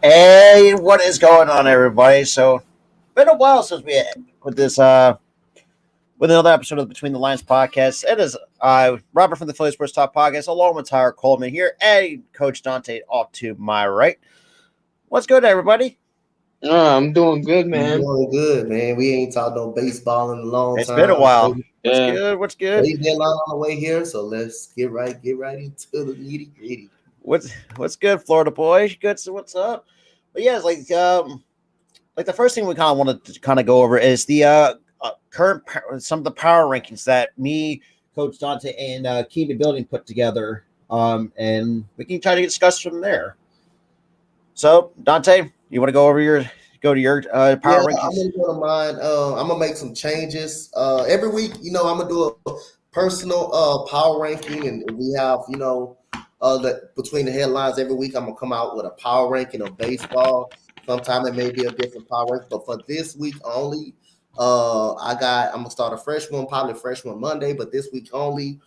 Hey, what is going on, everybody? So, been a while since we with this with another episode of the Between the Lines podcast. It is Robert from the Philly Sports Talk podcast, along with Tyler Coleman here, and Coach Dante off to my right. What's good, everybody? I'm doing good, I'm man. doing good, man. We ain't talked no baseball in a long It's been a time. while. Trade What's Yeah. good? What's good? deadline on the way here, so let's get right into the nitty gritty. What's good, Florida boy? Good. So what's up? But yeah, it's like the first thing we kind of wanted to kind of go over is the some of the power rankings that me, Coach Dante, and Kiva Building put together, and we can try to discuss from there. So, Dante, you want to go to your Yeah, power I'm rankings? gonna go to mine. I'm gonna make some changes. Every week, I'm gonna do a personal power ranking, and we have between the headlines every week. I'm gonna come out with a power ranking of baseball. Sometime it may be a different power rank, but for this week only, I'm gonna start a fresh one, probably fresh one Monday, but this week only.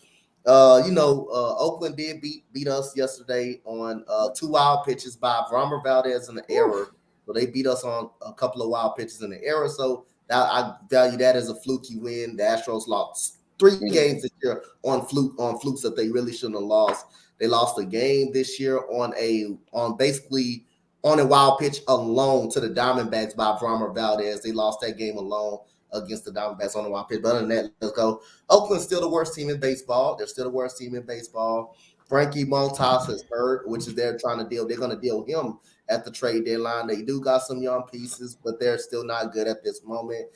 Oakland did beat us yesterday on two wild pitches by Vrommer Valdez in the error. So they beat us on a couple of wild pitches in the error. So that, I value that as a fluky win. The Astros lost three games this year on flukes that they really shouldn't have lost. They lost a game this year on a wild pitch alone to the Diamondbacks by Vrommer Valdez. They lost that game alone against the Diamondbacks on the wild pitch. But other than that, let's go. Oakland's still the worst team in baseball. They're still the worst team in baseball. Frankie Montas is hurt, which is they're trying to deal. They're going to deal with him at the trade deadline. They do got some young pieces, but they're still not good at this moment.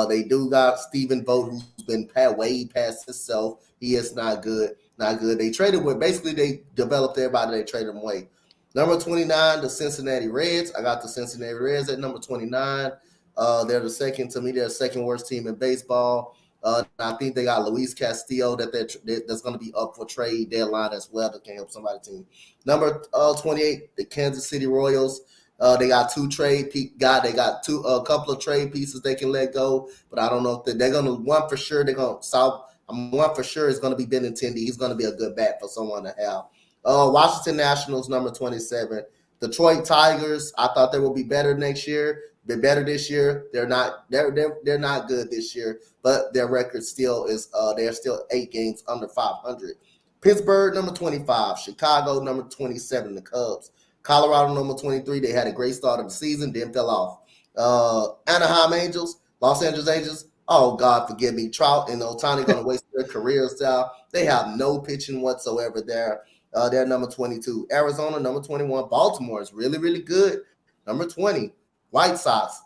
They do got Stephen Vogt, who's been way past himself. He is not good. Not good. They traded with basically they developed everybody. They traded him away. Number 29, the Cincinnati Reds. I got the Cincinnati Reds at number 29. They're the second to me. They're the second worst team in baseball. I think they got Luis Castillo that's going to be up for trade deadline as well. That can help somebody team. Number 28, the Kansas City Royals. They got They got a couple of trade pieces they can let go, but I don't know if they're going to. One for sure, they're going to solve. One for sure is going to be Benintendi. He's going to be a good bat for someone to have. Washington Nationals, number 27. Detroit Tigers. I thought they would be better next year. They're better this year. They're not. They're not good this year, but their record still is. They're still 8 games under 500. Pittsburgh number 25. Chicago number 27. The Cubs. Colorado number 23. They had a great start of the season, then fell off. Anaheim Angels. Los Angeles Angels. Oh God, forgive me. Trout and Ohtani going to waste their careers out. They have no pitching whatsoever there. They're number 22. Arizona number 21. Baltimore is really really good. Number 20. White Sox,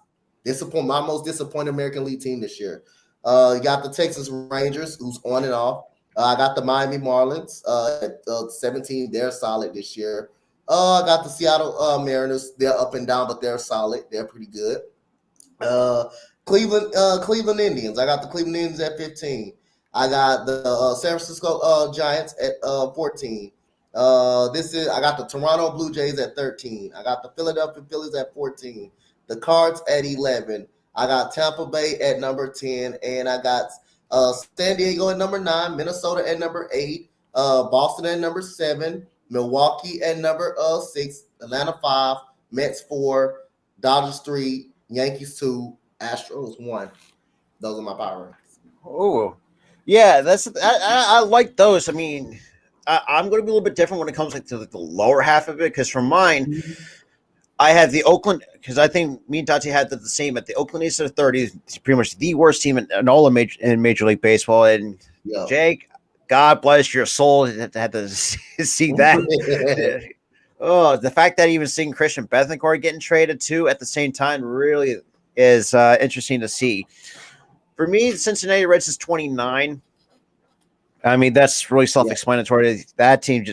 my most disappointed American League team this year. You got the Texas Rangers, who's on and off. I got the Miami Marlins at 17. They're solid this year. I got the Seattle Mariners. They're up and down, but they're solid. They're pretty good. Cleveland Indians. I got the Cleveland Indians at 15. I got the San Francisco Giants at 14. I got the Toronto Blue Jays at 13. I got the Philadelphia Phillies at 14. The Cards at 11. I got Tampa Bay at number 10, and I got San Diego at number 9, Minnesota at number 8, Boston at number 7, Milwaukee at number 6, Atlanta 5, Mets 4, Dodgers 3, Yankees 2, Astros 1. Those are my power rankings. Oh, yeah, I like those. I mean, I'm going to be a little bit different when it comes to the lower half of it because for mine. I had the Oakland because I think me and Dante had the same at the Oakland A's at 30. It's pretty much the worst team in all of Major League Baseball. And Jake, God bless your soul, had to see that. Oh, the fact that even seeing Christian Bethancourt getting traded too at the same time really is interesting to see. For me, the Cincinnati Reds is 29. I mean, that's really self-explanatory. Yeah. That team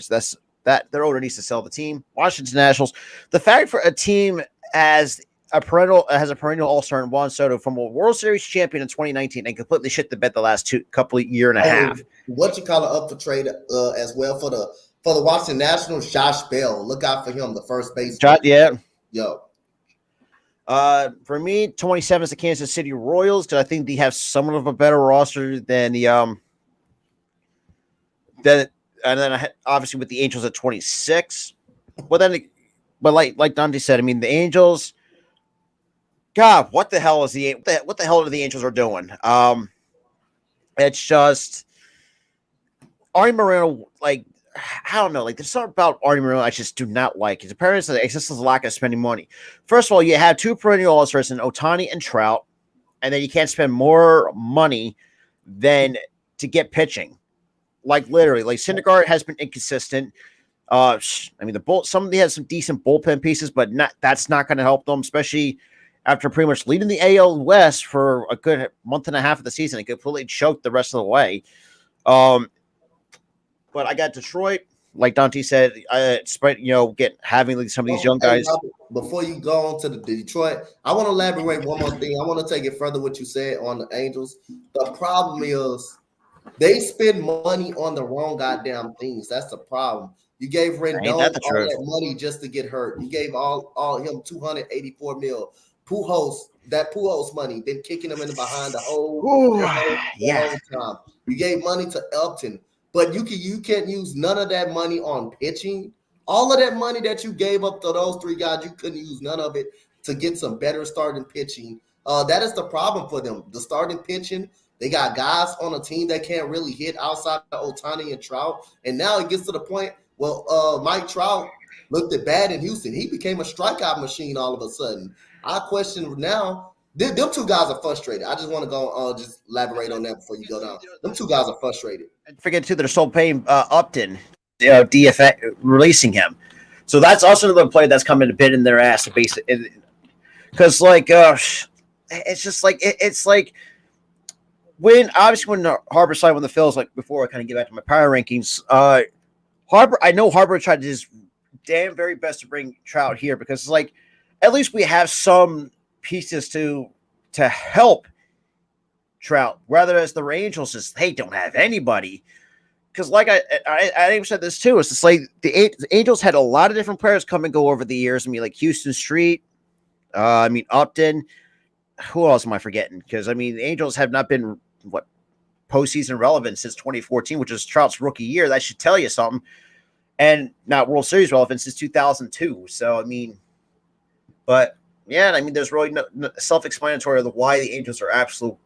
that their owner needs to sell the team. Washington Nationals. The fact for a team has a perennial All-Star in Juan Soto from a World Series champion in 2019 and completely shit the bed the last couple of year and a half. What you call it up for trade as well for the Washington Nationals? Josh Bell. Look out for him, the first baseman. Yeah. Yo. For me, 27 is the Kansas City Royals because I think they have somewhat of a better roster than the and then obviously with the Angels at 26. Well, then but like Dante said, I mean, the Angels. God, what the hell what the hell are the Angels are doing? It's just Artie Moreno. Like, I don't know. Like, there's something about Artie Moreno I just do not like. His appearance it's just a lack of spending money. First of all, you have two perennial All-Stars in Ohtani and Trout, and then you can't spend more money than to get pitching. Like, literally, like Syndergaard has been inconsistent. I mean, somebody has some decent bullpen pieces, but that's not going to help them, especially after pretty much leading the AL West for a good month and a half of the season. It completely choked the rest of the way. But I got Detroit, like Dante said, having like some of these young guys. Before you go on to the Detroit, I want to elaborate one more thing. I want to take it further what you said on the Angels. The problem is they spend money on the wrong goddamn things. That's the problem. You gave Rendon all that money just to get hurt. You gave all him $284 million. Pujols money, been kicking him in the behind the whole time. You gave money to Elton, but you can't use none of that money on pitching. All of that money that you gave up to those three guys, you couldn't use none of it to get some better starting pitching. That is the problem for them. The starting pitching, they got guys on a team that can't really hit outside of Ohtani and Trout. And now it gets to the point, Mike Trout looked at bad in Houston. He became a strikeout machine all of a sudden. I question now, them two guys are frustrated. I just want to go just elaborate on that before you go down. Them two guys are frustrated. And forget too, they're still paying Upton, DFA, releasing him. So that's also another play that's coming to bit in their ass, basically. Because it's just like it's like when Harper signed with the Phils, like before I kind of get back to my power rankings, Harper tried to his damn very best to bring Trout here because it's like at least we have some pieces to help Trout, rather as the Angels they don't have anybody. Because like I even said this too, it's just like the Angels had a lot of different players come and go over the years. I mean, like Houston Street, Upton. Who else am I forgetting? Because I mean, the Angels have not been postseason relevant since 2014, which is Trout's rookie year. That should tell you something. And not World Series relevant since 2002. So I mean, but yeah, I mean, there's really no self-explanatory of why the Angels are absolute,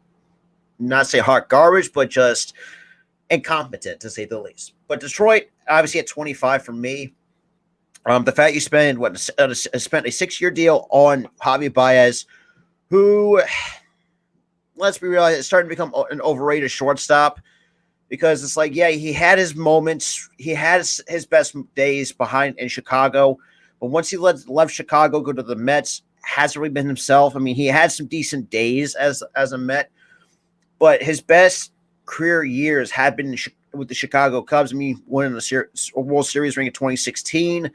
not say hot garbage, but just incompetent to say the least. But Detroit, obviously at 25 for me. The fact you spent a 6-year deal on Javi Baez, who, let's be real, is starting to become an overrated shortstop because it's like, yeah, he had his moments, he had his best days in Chicago, but once he left Chicago, go to the Mets, hasn't really been himself. I mean, he had some decent days as a Met, but his best career years have been with the Chicago Cubs. I mean, winning a World Series ring in 2016.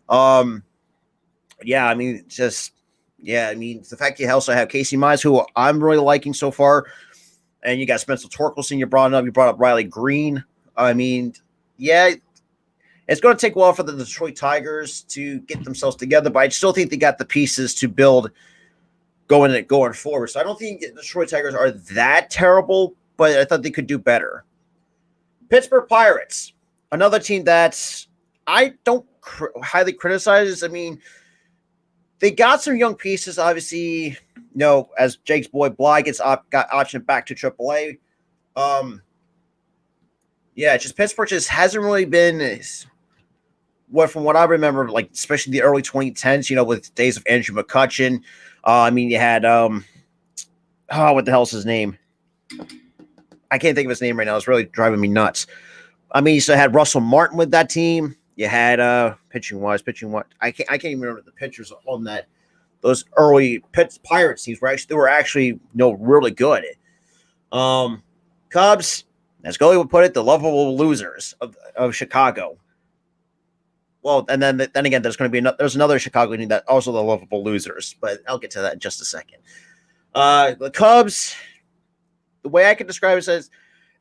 I mean, the fact you also have Casey Mize, who I'm really liking so far, and you got Spencer Torkelson. You brought up Riley Green. I mean, yeah, it's going to take a while for the Detroit Tigers to get themselves together, but I still think they got the pieces to build going forward. So I don't think the Detroit Tigers are that terrible, but I thought they could do better. Pittsburgh Pirates, another team that I don't highly criticize. I mean, they got some young pieces, obviously, as Jake's boy Bly got optioned back to AAA. Just Pittsburgh just hasn't really been from what I remember, like especially the early 2010s, with days of Andrew McCutchen. You had what the hell's his name? I can't think of his name right now. It's really driving me nuts. I mean, you still had Russell Martin with that team. You had pitching wise. I can't even remember the pitchers on that. Those early Pirates teams were actually really good. Cubs, as Goalie would put it, the lovable losers of Chicago. Well, and then again, there's another Chicago team that also the lovable losers, but I'll get to that in just a second. The Cubs, the way I can describe it is,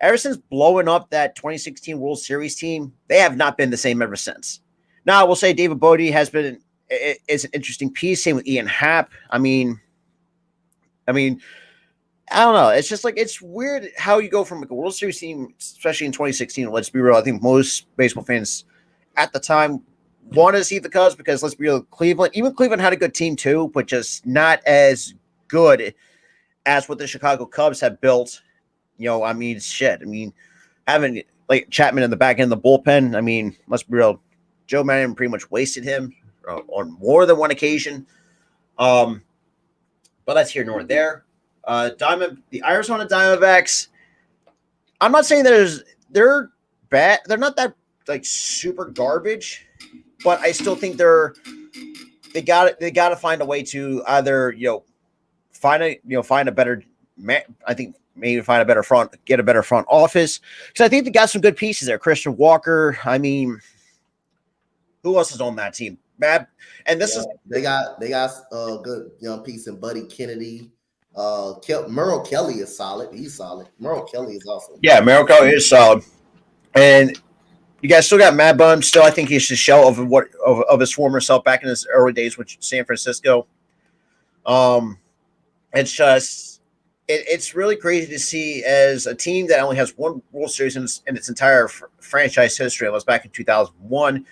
ever since blowing up that 2016 World Series team, they have not been the same ever since. Now, I will say David Bote is an interesting piece. Same with Ian Happ. I mean, I don't know. It's just like, it's weird how you go from a World Series team, especially in 2016. Let's be real. I think most baseball fans at the time want to see the Cubs because let's be real, Cleveland had a good team too, but just not as good as what the Chicago Cubs have built. I mean, shit. I mean, having like Chapman in the back end of the bullpen. I mean, let's be real. Joe Maddon pretty much wasted him on more than one occasion. But that's here nor there. The Arizona Diamondbacks. I'm not saying they're bad. They're not that like super garbage, but I still think they got to find a way to either find a better. I think maybe find a better get a better front office because I think they got some good pieces there. Christian Walker. I mean, who else is on that team? And this is they got a good young piece in Buddy Kennedy. Merrill Kelly is solid. He's solid. Merrill Kelly is awesome. Yeah, Merrill Kelly is solid. And you guys still got Matt Bum. Still, I think he's a shell of his former self back in his early days with San Francisco. It's just it's really crazy to see as a team that only has one World Series in its entire franchise history. It was back in 2001.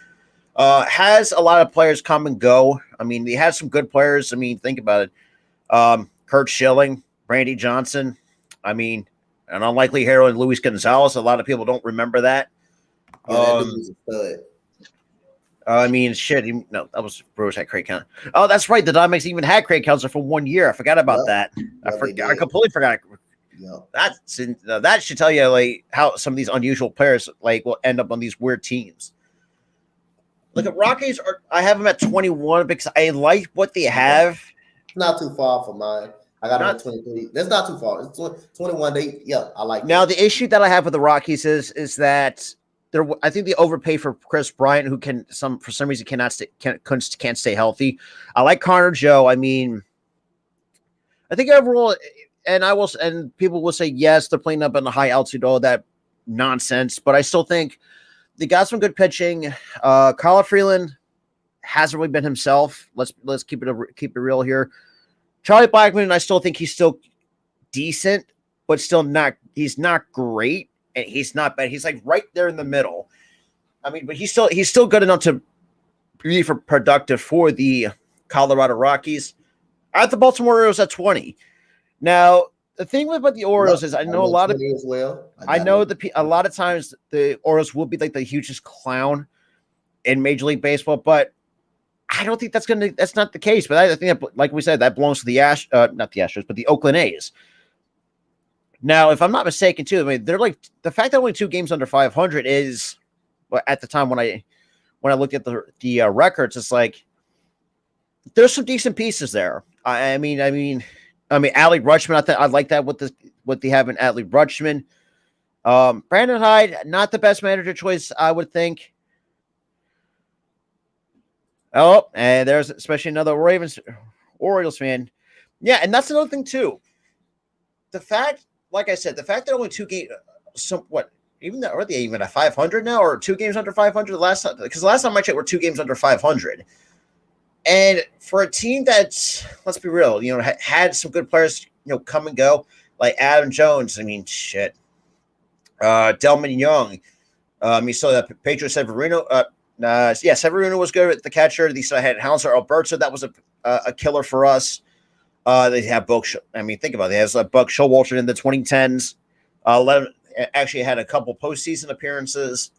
Has a lot of players come and go. I mean, they had some good players. I mean, think about it. Kurt Schilling, Randy Johnson. I mean, an unlikely hero in Luis Gonzalez. A lot of people don't remember that. Yeah, that dude was a stud. I mean, shit. That was Brewers had Craig Counsell. Oh, that's right. The Diamondbacks even had Craig Counsell for 1 year. I forgot about that. I completely forgot. That should tell you like how some of these unusual players like will end up on these weird teams. Look at Rockies. I have them at 21 because I like what they have. Not too far from mine. I got them at 23. That's not too far. It's 21. I like. Now the issue that I have with the Rockies is that I think they overpay for Chris Bryant, who for some reason can't stay healthy. I like Connor Joe. I mean, I think overall, and people will say yes, they're playing up in the high altitude, all that nonsense, but I still think they got some good pitching. Kyle Freeland hasn't really been himself. Let's keep it real here. Charlie Blackmon, I still think he's still decent, but still not. He's not great, and he's not bad. He's like right there in the middle. I mean, but he's still good enough to be productive for the Colorado Rockies. At the Baltimore Orioles at 20. Now the thing about the Orioles is I know a lot of as well. I know a lot of times the Orioles will be like the hugest clown in Major League Baseball, but I don't think that's not the case. But I think that, like we said, that belongs to the not the Astros, but the Oakland A's. Now, if I'm not mistaken, too, I mean, they're like the fact that only 2 games under 500 is at the time when I looked at the records, it's like there's some decent pieces there. I mean, Adley Rutschman. I like that what they have in Adley Rutschman. Brandon Hyde, not the best manager choice, I would think. Oh, and there's especially another Orioles fan. Yeah, and that's another thing too. The fact, like I said, that only 2 games, are they even at 500 now, or 2 games under 500? Because the last time I checked, we're 2 games under 500. And for a team that's, let's be real, had some good players, come and go, like Adam Jones. I mean, shit. Delman Young. You saw that Pedro Severino. Severino was good at the catcher. They still had Hauser Alberto. That was a killer for us. They have Buck. Think about it. They have Buck Showalter in the 2010s. Actually had a couple postseason appearances.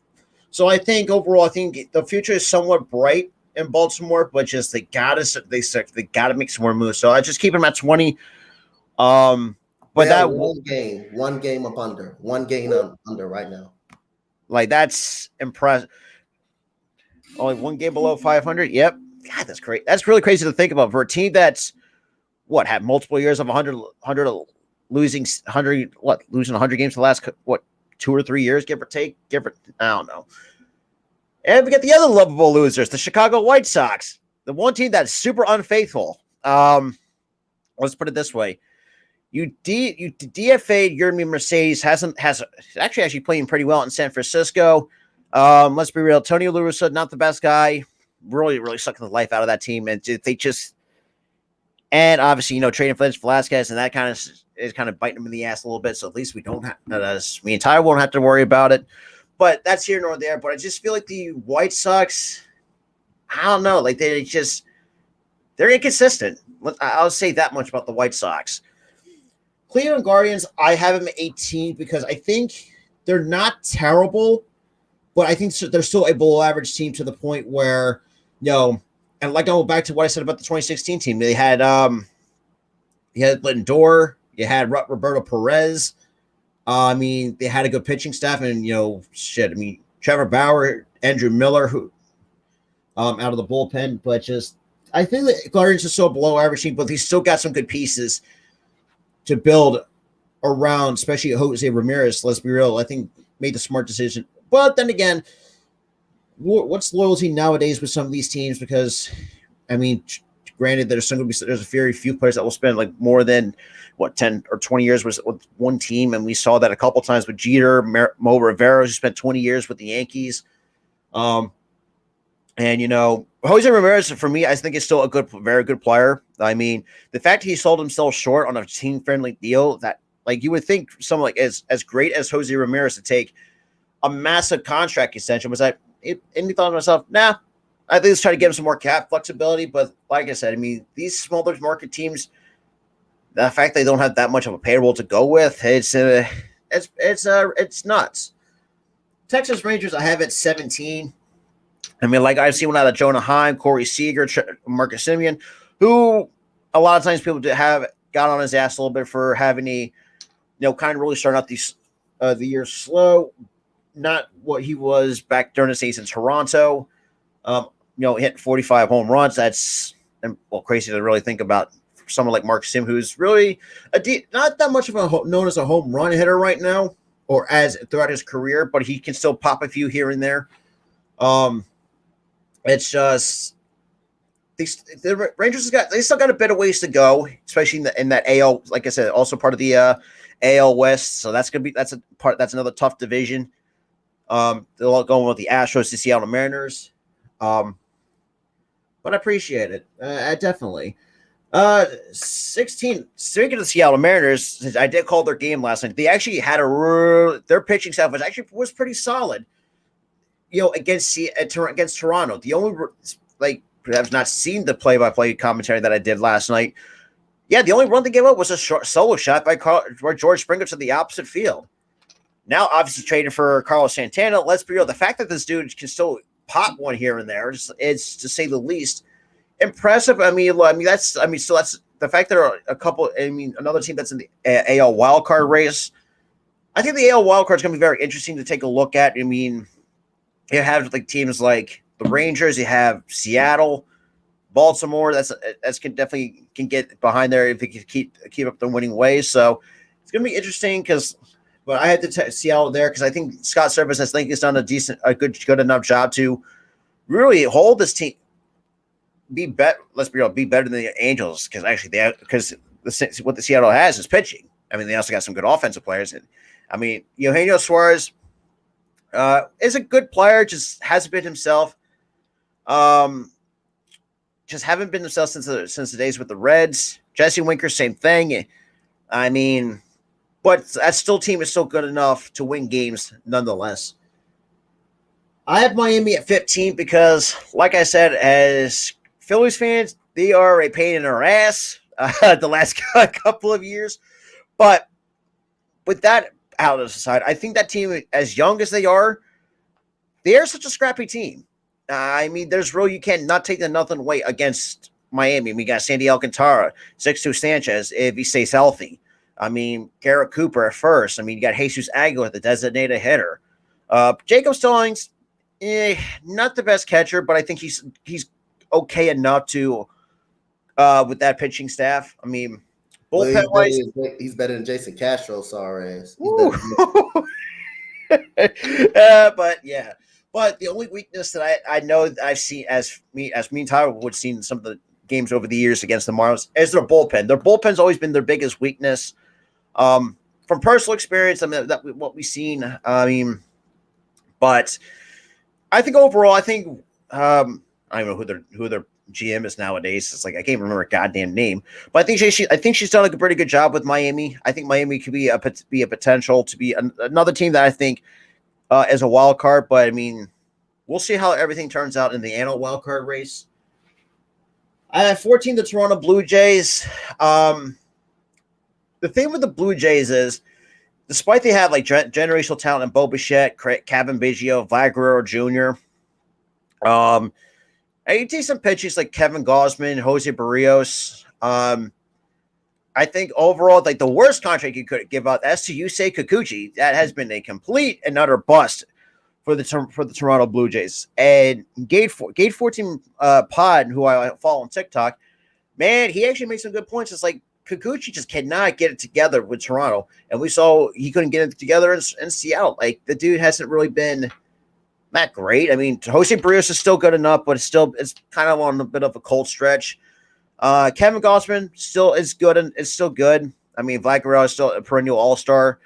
So I think overall, the future is somewhat bright in Baltimore, but just they gotta make some more moves. So I just keep them at 20. But that one game up under, 1 game under right now. Like that's impressive. Only 1 game below 500. Yep. God, that's great. That's really crazy to think about for a team that's had multiple years of 100 losing 100 games the last 2 or 3 years, give or take. I don't know. And we get the other lovable losers, the Chicago White Sox, the one team that's super unfaithful. Let's put it this way: you DFA'd Yermin Mercedes, has actually playing pretty well in San Francisco. Let's be real, Tony La Russa, not the best guy, really sucking the life out of that team, and obviously trading for Velasquez, and that kind of is kind of biting him in the ass a little bit. So at least we don't have me and Ty won't have to worry about it. But that's here nor there. But I just feel like the White Sox, I don't know. Like they're inconsistent. I'll say that much about the White Sox. Cleveland Guardians, I have them at 18 because I think they're not terrible, but I think they're still a below average team to the point where, and like I go back to what I said about the 2016 team, they had you had Lindor, you had Roberto Perez. They had a good pitching staff, and Trevor Bauer, Andrew Miller, who out of the bullpen, but just I think the Guardians are still below average team, but they still got some good pieces to build around, especially Jose Ramirez. Let's be real, I think made the smart decision. But then again, what's loyalty nowadays with some of these teams? Because granted, there's a very few players that will spend like more than 10 or 20 years with one team, and we saw that a couple times with Jeter, Mo Rivera, who spent 20 years with the Yankees. Jose Ramirez, for me, I think is still very good player. The fact he sold himself short on a team-friendly deal, that like you would think someone like as great as Jose Ramirez to take a massive contract extension was that. And he thought to myself, nah, I think let's try to give him some more cap flexibility. But like I said, these smaller market teams, the fact they don't have that much of a payroll to go with, it's nuts. Texas Rangers, I have at 17. I've seen one out of Jonah Heim, Corey Seager, Marcus Semien, who a lot of times people have got on his ass a little bit for having kind of really starting out the year slow. Not what he was back during the season in Toronto. Hitting 45 home runs. That's crazy to really think about for someone like Mark Sim, who's really not that much of known as a home run hitter right now, or as throughout his career, but he can still pop a few here and there. It's just the Rangers they still got a bit of ways to go, especially in that AL. Like I said, also part of the AL West, so that's another tough division. They're all going with the Astros, the Seattle Mariners. But I appreciate it. I definitely. 16. Speaking of the Seattle Mariners, I did call their game last night. They actually had their pitching staff was pretty solid. Against Toronto. The only I've not seen the play-by-play commentary that I did last night. Yeah, the only run they gave up was a short solo shot by George Springer to the opposite field. Now, obviously, traded for Carlos Santana. Let's be real. The fact that this dude can still pop one here and there, it's to say the least impressive. That's the fact there are a couple. Another team that's in the AL wildcard race. I think the AL wildcard is going to be very interesting to take a look at. You have teams like the Rangers. You have Seattle, Baltimore. That's definitely can get behind there if they can keep up the winning ways. So it's going to be interesting because. But I had to Seattle there because I think Scott Servais has done a good enough job to really hold this team. Let's be real, be better than the Angels because what the Seattle has is pitching. They also got some good offensive players, and Eugenio Suarez is a good player, just hasn't been himself. Just haven't been himself since the days with the Reds. Jesse Winker, same thing. But that team is still good enough to win games nonetheless. I have Miami at 15 because, like I said, as Phillies fans, they are a pain in our ass the last couple of years. But with that out of the side, I think that team, as young as they are such a scrappy team. You can't not take nothing away against Miami. We got Sandy Alcantara, Sixto Sanchez if he stays healthy. Garrett Cooper at first. You got Jesus Aguilar, the designated hitter. Jacob Stallings, not the best catcher, but I think he's okay enough to with that pitching staff. Bullpen wise, he's better than Jason Castro. Sorry, but the only weakness that I know that I've seen as me and Tyler would see in some of the games over the years against the Marlins is their bullpen. Their bullpen's always been their biggest weakness. From personal experience, that what we've seen. But I think overall, I don't know who their GM is nowadays. It's I can't remember a goddamn name. But I think she's done a pretty good job with Miami. I think Miami could be a potential to be another team that I think is a wild card. But we'll see how everything turns out in the NL wildcard race. I have 14 the Toronto Blue Jays. The thing with the Blue Jays is, despite they have like generational talent in Bo Bichette, Kevin Biggio, Vlad Guerrero Jr., and you take some pitchers like Kevin Gausman, Jose Barrios. I think overall, like the worst contract you could give out, as to Yusei Kikuchi, that has been a complete and utter bust for the Toronto Blue Jays. And Gate 14 Pod, who I follow on TikTok, man, he actually made some good points. It's like Kikuchi just cannot get it together with Toronto, and we saw he couldn't get it together in Seattle. Like the dude hasn't really been that great. I mean, Jose Barrios is still good enough, but it's kind of on a bit of a cold stretch. Kevin Gausman still is good, and it's still good. I mean, Vlad Guerrero is still a perennial all-star.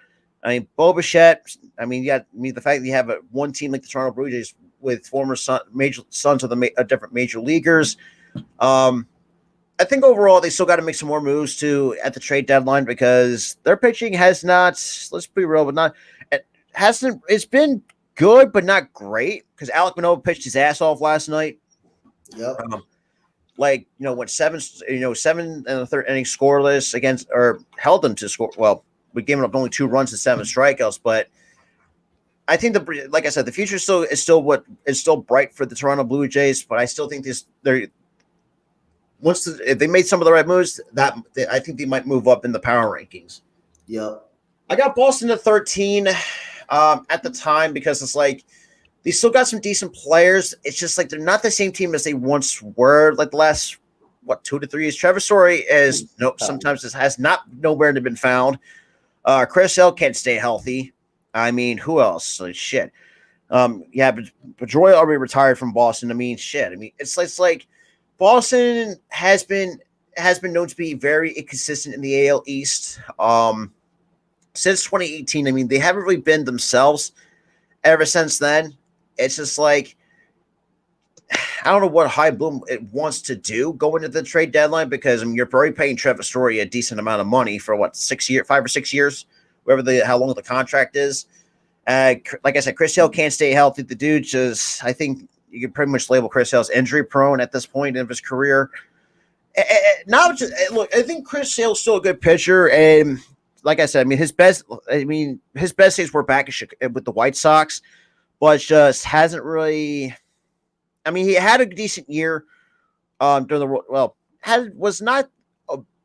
I mean, Bo Bichette, the fact that you have one team like the Toronto Blue Jays with former sons of the different major leaguers. I think overall they still got to make some more moves at the trade deadline, because their pitching has not, let's be real, it's been good, but not great, because Alek Manoah pitched his ass off last night. Yep. Went seven and the third inning scoreless against, or held them to score. Well, we gave up only 2 runs and 7 strikeouts, but I think like I said, the future is still bright for the Toronto Blue Jays. But I still think if they made some of the right moves, I think they might move up in the power rankings. Yep. I got Boston at 13 at the time, because it's like they still got some decent players. It's just like they're not the same team as they once were, like the last 2 to 3 years. Trevor Story is sometimes has not nowhere to been found. Chris Sale can't stay healthy. I mean, who else? Like, shit. But Pedroia already retired from Boston. I mean, shit. I mean, it's like Boston has been known to be very inconsistent in the AL East. Since 2018, I mean, they haven't really been themselves ever since then. It's just like, I don't know what High Bloom it wants to do going into the trade deadline, because I mean, you're already paying Trevor Story a decent amount of money for 5 or 6 years, how long the contract is. Like I said, Chris Hale can't stay healthy. The dude just, I think you can pretty much label Chris Hale injury prone at this point of his career. Look, I think Chris Hale's still a good pitcher, and like I said, I mean his best days were back with the White Sox, but just hasn't really. I mean, he had a decent year during the was not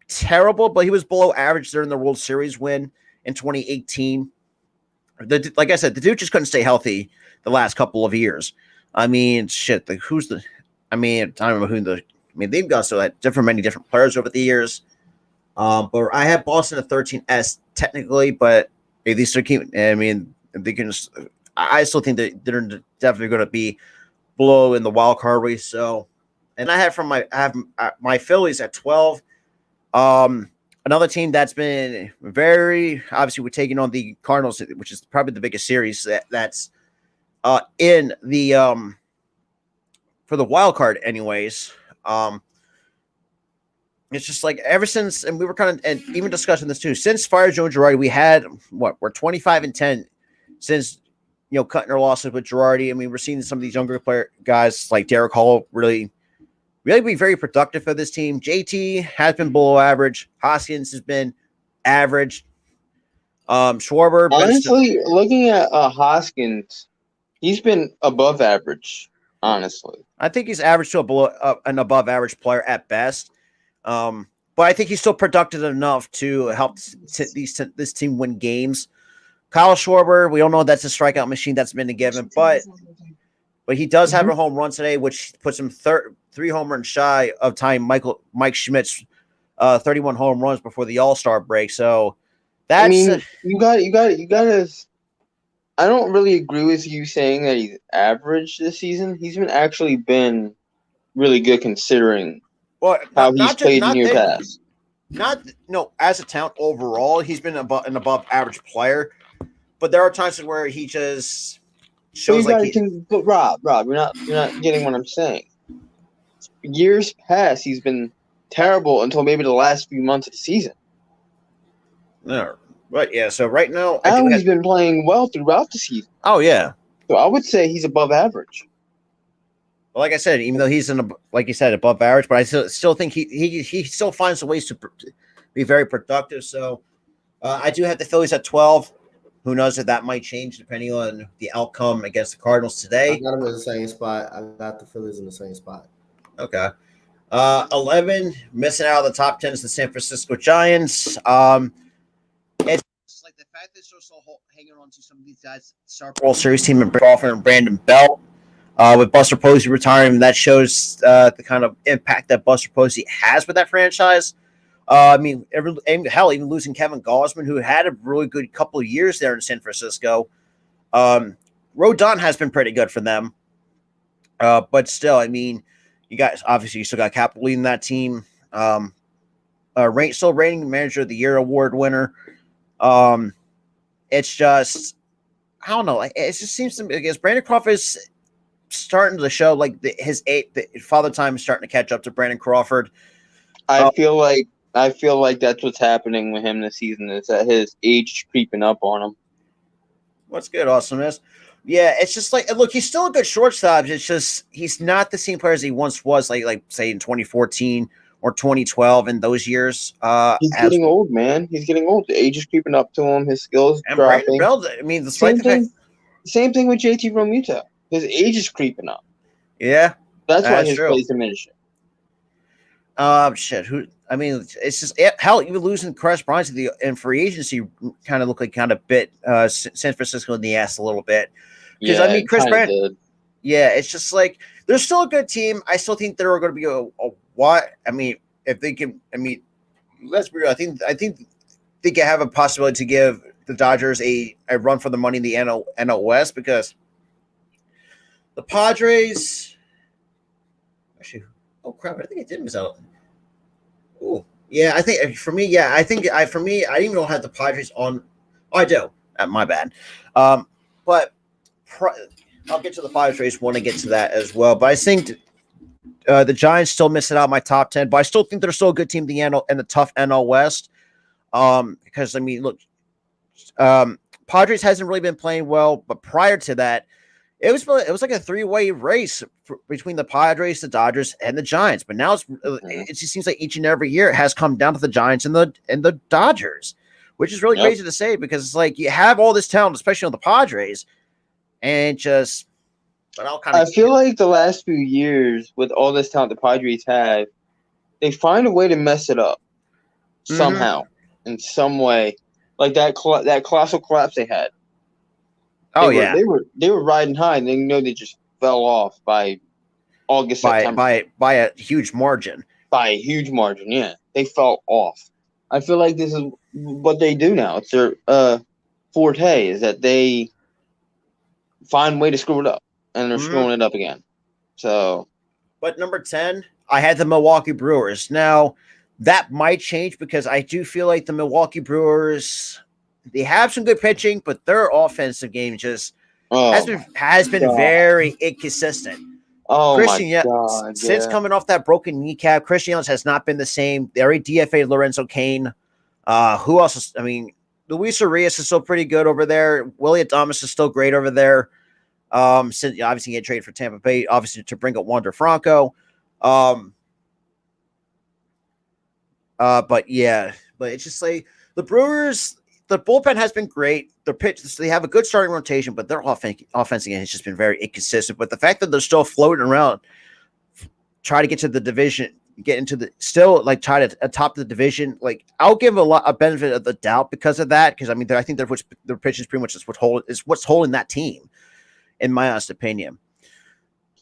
terrible, but he was below average during the World Series win in 2018. Like I said, the dude just couldn't stay healthy the last couple of years. I mean, shit. I don't remember they've got many different players over the years. But I have Boston at 13 as technically, but they still keep. I mean, they can. I still think that they're definitely going to be below in the wild card race. So, and I have my Phillies at 12. Another team that's been very obviously we're taking on the Cardinals, which is probably the biggest series that's in the for the wild card, anyways. It's just like ever since, and we were kind of, and even discussing this too, since fired Joe Girardi, we had we're 25-10 since cutting our losses with Girardi. I mean, we're seeing some of these younger guys like Derek Hall really be very productive for this team. JT has been below average. Hoskins has been average. Schwarber. Honestly, looking at Hoskins, he's been above average. Honestly, I think he's average to an above average player at best. But I think he's still productive enough to help this team win games. Kyle Schwarber, we don't know that's a strikeout machine that's been a given, but he does have a home run today, which puts him 3 home runs shy of tying Mike Schmidt's 31 home runs before the All-Star break. So that's. I mean, you got to. I don't really agree with you saying that he's average this season. He's actually been really good considering how he's played in years past. As a talent overall, he's been an above average player. But there are times where he just shows But Rob, you're not getting what I'm saying. Years past, he's been terrible until maybe the last few months of the season. No, but yeah. So right now, he's been playing well throughout the season. Oh yeah. So I would say he's above average. like I said, even though he's like you said, above average, but I still think he still finds ways to be very productive. So I do have the Phillies at 12. Who knows if that might change depending on the outcome against the Cardinals I today. got them in the same spot. I got the Phillies in the same spot. Okay. 11, missing out of the top 10 is the San Francisco Giants. It's like the fact that they're still hanging on to some of these guys, World Series team and Crawford and Brandon Belt. With Buster Posey retiring, that shows the kind of impact that Buster Posey has with that franchise. I mean, even losing Kevin Gausman, who had a really good couple of years there in San Francisco. Rodon has been pretty good for them. But still, I mean, you guys obviously you still got Capel leading that team. Still reigning Manager of the Year award winner. It's just, I don't know. It just seems to me, I guess Brandon Crawford is starting to show like his father time is starting to catch up to Brandon Crawford. I feel like that's what's happening with him this season. Is that his age is creeping up on him. What's good, Awesomeness? Yeah, it's just like, look, he's still a good shortstop. It's just he's not the same player as he once was, like say in 2014 or 2012 in those years. He's getting old, man. He's getting old. The age is creeping up to him. His skills and dropping. Bell, I mean, despite same thing with JT Realmuto. His age is creeping up. Yeah, that's why his play is diminishing. Shit. I mean, it's just hell. Even losing Chris Bryant in free agency kind of looked like kind of bit San Francisco in the ass a little bit. Because I mean, Chris Bryant. Yeah, it's just like they're still a good team. I still think they're going to be a what? I mean, if they can, I mean, let's be real. I think they can have a possibility to give the Dodgers a run for the money in the NL West because the Padres. Actually, oh crap! I think I did miss out. Oh yeah, I think for me, yeah, I didn't even have the Padres on. Oh, I do. My bad. But I'll get to the Padres when I get to that as well. But I think the Giants still missing out my top 10, but I still think they're still a good team in the NL and the tough NL West. Because I mean, look, Padres hasn't really been playing well, but prior to that, it was like a three-way race between the Padres, the Dodgers, and the Giants. But now it just seems like each and every year it has come down to the Giants and the Dodgers, which is really crazy to say because it's like you have all this talent, especially on the Padres, and just. But I feel like the last few years with all this talent the Padres have, they find a way to mess it up somehow, in some way, like that colossal collapse they had. They were riding high, and they just fell off by August, September. By a huge margin. By a huge margin, yeah. They fell off. I feel like this is what they do now. It's their forte is that they find a way to screw it up, and they're screwing it up again. So, but number 10, I had the Milwaukee Brewers. Now, that might change because I do feel like the Milwaukee Brewers. They have some good pitching, but their offensive game just has been very inconsistent. Oh my God! Since coming off that broken kneecap, Christian Yelich has not been the same. They already DFA'd Lorenzo Cain. Who else? Luis Urias is still pretty good over there. Willie Adames is still great over there. Since obviously he had traded for Tampa Bay, obviously to bring up Wander Franco. But it's just like the Brewers. The bullpen has been great. Their pitch, they have a good starting rotation, but their offense again has just been very inconsistent. But the fact that they're still floating around, try to get to the division, try to atop the division. Like I'll give a benefit of the doubt because of that. Because I mean, I think their pitch is pretty much what's holding that team, in my honest opinion.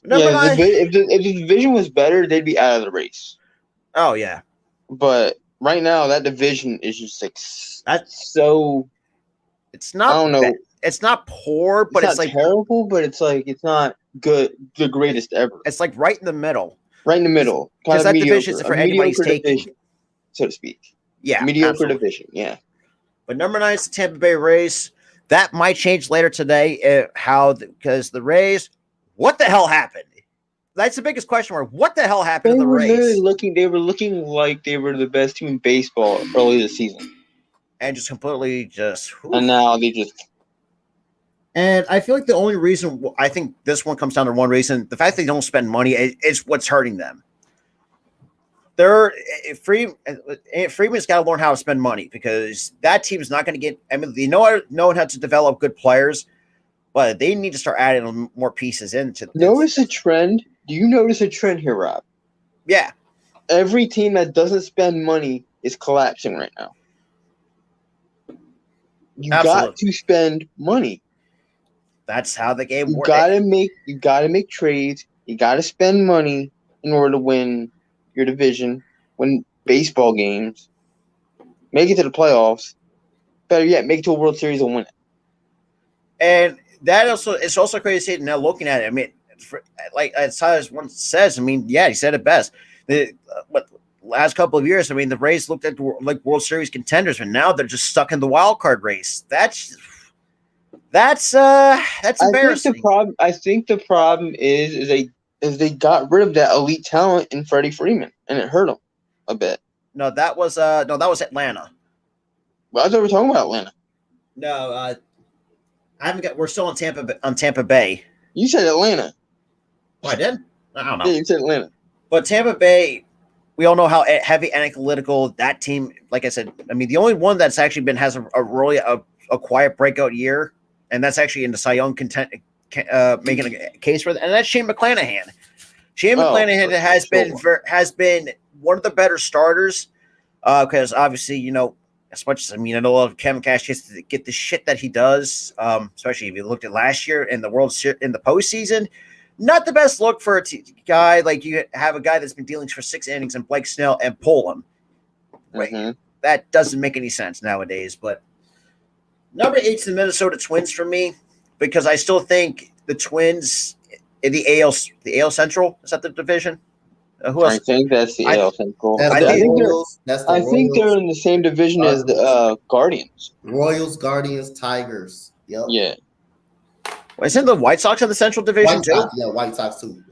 If the division was better, they'd be out of the race. Oh yeah, but right now that division is just like that's so. It's not. I don't know. It's not poor, but it's like terrible. But it's like it's not good. The greatest ever. It's like right in the middle. Right in the middle. Because that division is for anybody's taking, so to speak. Yeah, mediocre absolutely. Division. Yeah. But number 9 is the Tampa Bay Rays. That might change later today. Because the Rays, what the hell happened? That's the biggest question mark. What the hell happened to the Rays? They were looking like they were the best team in baseball early this season. And just completely just. And now they just. And I feel like the only reason I think this one comes down to one reason: the fact they don't spend money is what's hurting them. Freeman's got to learn how to spend money because that team is not going to get. I mean, they know how to develop good players, but they need to start adding more pieces into. Notice a trend. Do you notice a trend here, Rob? Yeah. Every team that doesn't spend money is collapsing right now. You got to spend money. That's how the game works. You gotta make trades. You gotta spend money in order to win your division, win baseball games, make it to the playoffs. Better yet, make it to a World Series and win it. And it's also crazy now looking at it. I mean, like as Cyrus once says, I mean, yeah, he said it best. Last couple of years, I mean, the Rays looked at like World Series contenders, but now they're just stuck in the wild card race. That's embarrassing. I think the problem is they got rid of that elite talent in Freddie Freeman, and it hurt them a bit. No, that was Atlanta. Well, I thought we were talking about Atlanta. No, I haven't got. We're still on Tampa Bay. You said Atlanta. Oh, I did. I don't know. Yeah, you said Atlanta. But Tampa Bay, we all know how heavy analytical that team. Like I said, I mean, the only one that's actually has a really quiet breakout year. And that's actually in the Cy Young making a case for that. And that's Shane McClanahan. Shane McClanahan has been one of the better starters because obviously, you know, as much as I know Kevin Cash gets to get the shit that he does, especially if you looked at last year in the postseason, not the best look for a guy like you have a guy that's been dealing for 6 innings and Blake Snell and pull him. Mm-hmm. That doesn't make any sense nowadays, but. Number 8's the Minnesota Twins for me because I still think the Twins in the AL Central, is that the division? Who else? I think that's the AL Central. I think they're in the same division as the Guardians. Royals, Guardians, Tigers. Yep. Yeah. Isn't the White Sox in the Central Division too? White Sox too.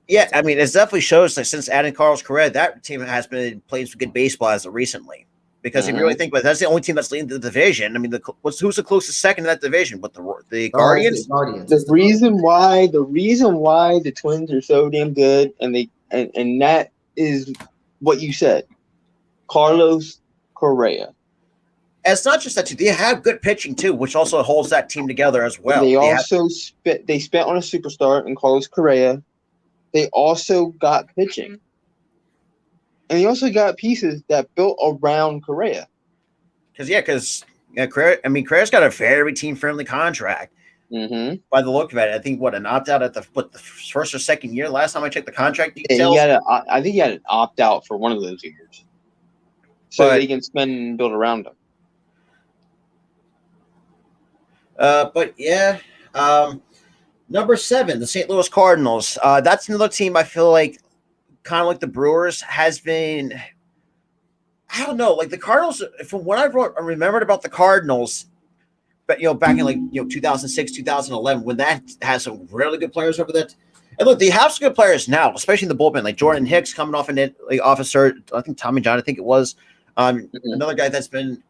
Yeah, I mean, it definitely shows that since adding Carlos Correa, that team has been playing some good baseball as of recently. Because if you really think about it, that's the only team that's leading the division. I mean, who's the closest second in that division? But the Guardians. The reason why the Twins are so damn good, and that is what you said, Carlos Correa. And it's not just that they have good pitching too, which also holds that team together as well. They spent on a superstar in Carlos Correa. They also got pitching. And he also got pieces that built around Correa. Because Correa's got a very team-friendly contract. Mm-hmm. By the look of it, I think an opt-out at the first or second year. Last time I checked the contract details. I think he had an opt-out for one of those years. So they can spend and build around him. Number 7, the St. Louis Cardinals. That's another team I feel like kind of like the Brewers has been, I don't know, like the Cardinals, from what I remembered about the Cardinals, but back in 2006, 2011, when that has some really good players over that. And look, they have some good players now, especially in the bullpen, like Jordan Hicks coming off officer. I think Tommy John, I think it was another guy that's been,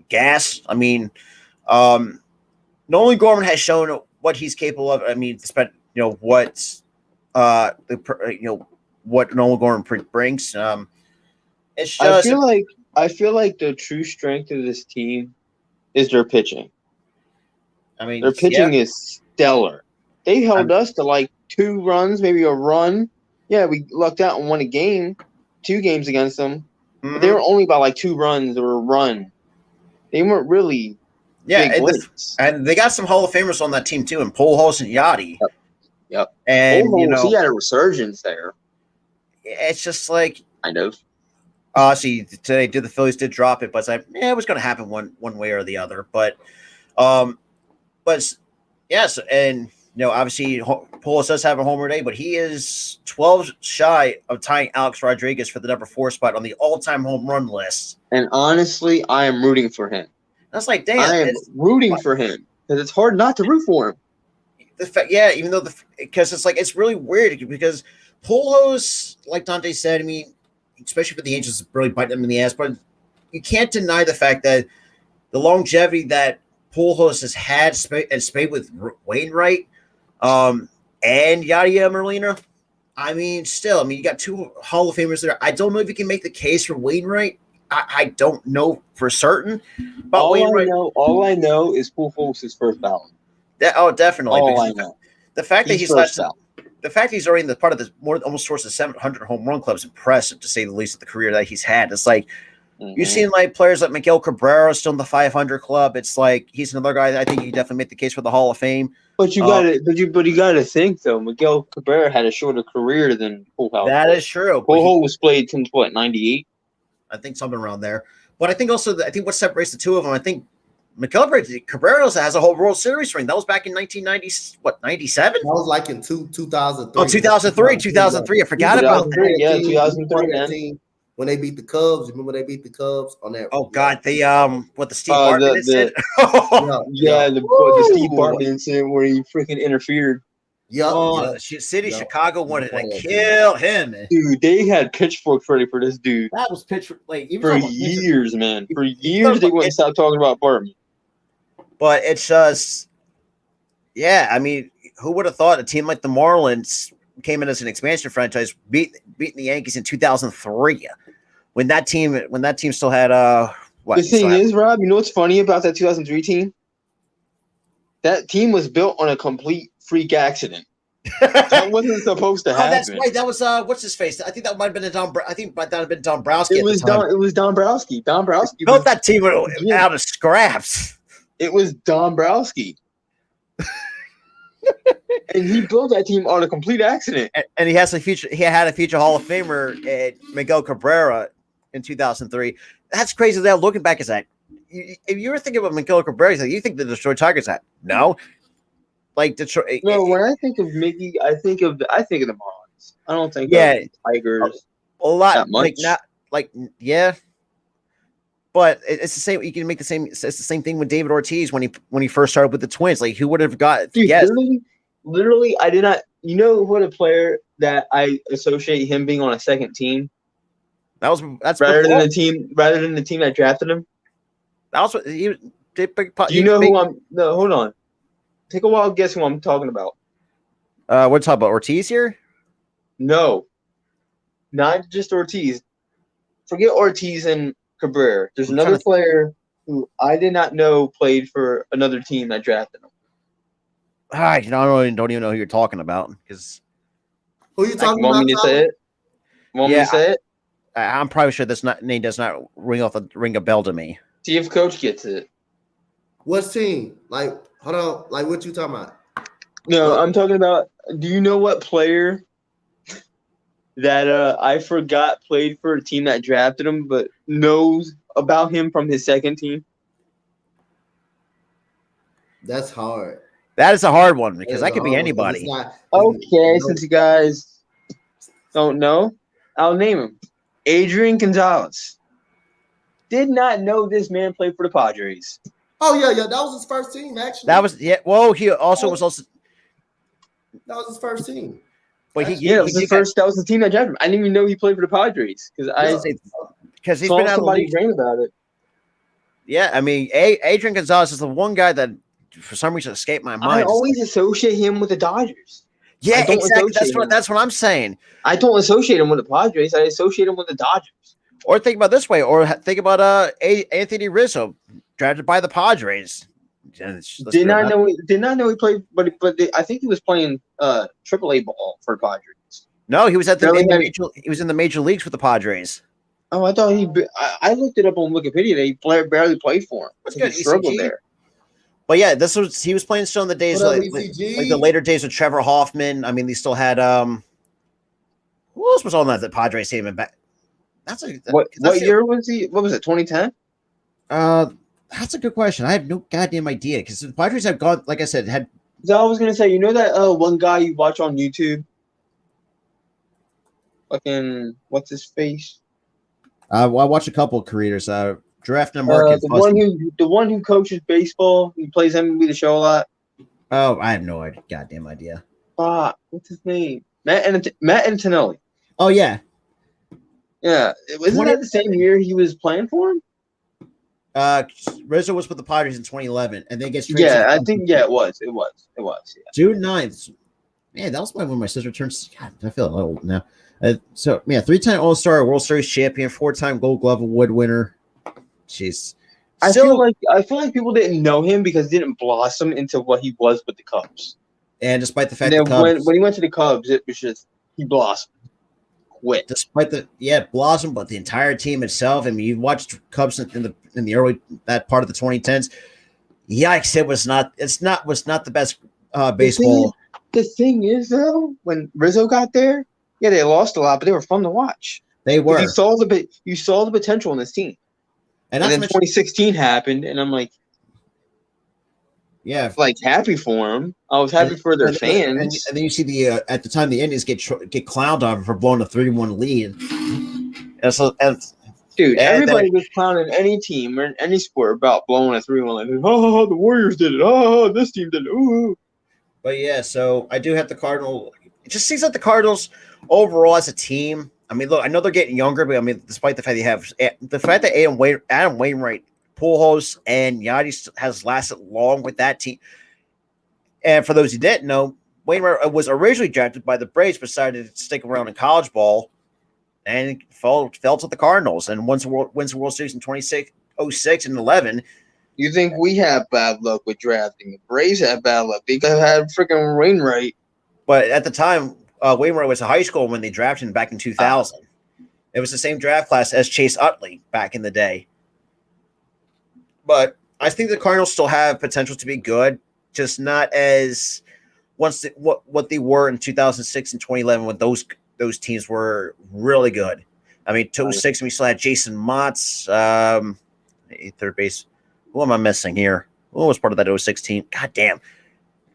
gas. I mean, Nolan Gorman has shown what he's capable of. I mean, despite what Nolan Gorman brings. It's just I feel like the true strength of this team is their pitching. I mean, their pitching is stellar. They held us to 2 runs, maybe a run. Yeah, we lucked out and won 2 games against them. Mm-hmm. But they were only by 2 runs or a run. They weren't really big wins. And they got some Hall of Famers on that team too, and Pujols and Yachty. Yep. And he had a resurgence there. It's just like I know. See, today the Phillies did drop it, but it was going to happen one way or the other. But yes, and obviously Pujols does have a homer day, but he is 12 shy of tying Alex Rodriguez for the number 4 spot on the all-time home run list. And honestly, I am rooting for him. That's like, damn, I am rooting for him because it's hard not to root for him. Even though because it's really weird because Pujols, like Dante said, I mean, especially for the Angels, really bite them in the ass. But you can't deny the fact that the longevity that Pujols has had and Spade with Wainwright, and Yadier Molina. I mean, still, I mean, you got two Hall of Famers there. I don't know if you can make the case for Wainwright. I don't know for certain. But all I know is Pujols is first ballot. Definitely. All I know. The fact that He's first ballot. The fact he's already in the part of the almost towards the 700 home run club is impressive, to say the least, of the career that he's had. It's like you've seen like players like Miguel Cabrera still in the 500 club. It's like he's another guy that I think you definitely make the case for the Hall of Fame. But you gotta think though. Miguel Cabrera had a shorter career than Pujols. That is true. Pujols was played since what, 98? I think something around there. But I think also what separates the two of them, I think Miguel Cabrera also has a whole World Series ring. That was back in 1990, 97? That was like in 2003. Oh, 2003. I forgot about that. Yeah, 2003. When they beat the Cubs, remember they beat the Cubs on that? Oh God, the Steve Bartman incident. The Steve Bartman incident where he freaking interfered. City Chicago wanted to kill him. Dude, they had pitchforks ready for this dude. That was pitchfork for years, man. For years, they wouldn't stop talking about Bartman. But it's just, yeah. I mean, who would have thought a team like the Marlins came in as an expansion franchise, beating the Yankees in 2003, when that team still had what? The thing is, Rob, you know what's funny about that 2003 team? That team was built on a complete freak accident. That wasn't supposed to happen. That's right. That was what's his face? I think that might have been might have been Dombrowski. It was Dombrowski. Dombrowski built that team out of scraps. It was Dombrowski. And he built that team on a complete accident. And he had a future Hall of Famer, Miguel Cabrera, in 2003. That's crazy. That looking back, is that if you were thinking about Miguel Cabrera, you think the Detroit Tigers that no, like Detroit. No, when I think of Mickey, I think of the Marlins. I don't think of the Tigers. A lot that much. But it's the same. You can make the same. It's the same thing with David Ortiz when he first started with the Twins. Like, who would have got? Yes, literally, I did not. You know what a player that I associate him being on a second team. That's rather than the team that drafted him. That was what he did. No, hold on. Take a wild guess who I'm talking about. We're talking about Ortiz here. No, not just Ortiz. Forget Ortiz and Cabrera. There's another player who I did not know played for another team that drafted him. I don't even know who you're talking about because who you talking about? Want me to say it? Want me to say it? I'm probably sure this name does not ring a bell to me. See if Coach gets it. What team? Like, hold on. Like, what you talking about? No, I'm talking about. Do you know what player that I forgot played for a team that drafted him, but knows about him from his second team? That's hard. That is a hard one because that could be anybody. Since you guys don't know, I'll name him. Adrian Gonzalez. Did not know this man played for the Padres. Oh yeah, that was his first team actually. That was Whoa, he also was also. That was his first team. But that was the team that drafted him. I didn't even know he played for the Padres because he's been out of the league. About it. Yeah, I mean, Adrian Gonzalez is the one guy that for some reason escaped my mind. I always associate him with the Dodgers. Yeah, exactly. That's what I'm saying. I don't associate him with the Padres. I associate him with the Dodgers. Or think about this way, or think about Anthony Rizzo, drafted by the Padres. Did not know he played, but I think he was playing AAA ball for the Padres. No, he was he was in the major leagues with the Padres. Oh, I thought I looked it up on Wikipedia. He barely played for him. That's good. He struggled there. But yeah, he was playing still in the days like the later days with Trevor Hoffman. I mean, they still had who else was on that Padres team? What year was he? What was it? 2010? That's a good question. I have no goddamn idea because the Padres have gone, like I said, had. I was gonna say, you know that one guy you watch on YouTube, fucking what's his face? I watched a couple of creators. Draft number. The one who coaches baseball. He plays MLB The Show a lot. Oh, I have no goddamn idea. What's his name? Matt Antonelli. Oh yeah. Yeah, wasn't that the same year he was playing for him? Rizzo was with the Padres in 2011, and then gets traded. Yeah, I think it was. Yeah. June 9th. Man, that was when my sister turns. God, I feel old now. So, 3-time All-Star, World Series champion, 4-time Gold Glove Award winner. Jeez. I feel like people didn't know him because he didn't blossom into what he was with the Cubs. And despite the fact that Cubs, when he went to the Cubs, it was just he blossomed. Quit. Despite blossom, but the entire team itself. I mean, you watched Cubs in the early that part of the 2010s. Yikes! It was not the best baseball. The thing is, though, when Rizzo got there, yeah, they lost a lot, but they were fun to watch. They were. You saw the potential in this team. And then 2016 happened, and I'm like, yeah, like happy for him. I was happy for their fans. And then you see at the time the Indians get clowned on for blowing a 3-1 lead. Everybody was clowning any team or in any sport about blowing a 3-1 lead. Oh, the Warriors did it. Oh, this team did it. Ooh. But yeah, so I do have the Cardinals. It just seems like the Cardinals overall as a team. I mean, look, I know they're getting younger, but I mean, despite the fact that Adam Wainwright, Pujols, and Yadi has lasted long with that team. And for those who didn't know, Wainwright was originally drafted by the Braves, but decided to stick around in college ball, and fell to the Cardinals and wins the World Series in 06 and 11. You think we have bad luck with drafting? The Braves have bad luck. They had freaking Wainwright. But at the time, Wainwright was a high school when they drafted him back in 2000. It was the same draft class as Chase Utley back in the day. But I think the Cardinals still have potential to be good, just not as what they were in 2006 and 2011 when those teams were really good. I mean, 2006 we still had Jason Motts, third base. Who am I missing here? Who was part of that 06 team? God damn.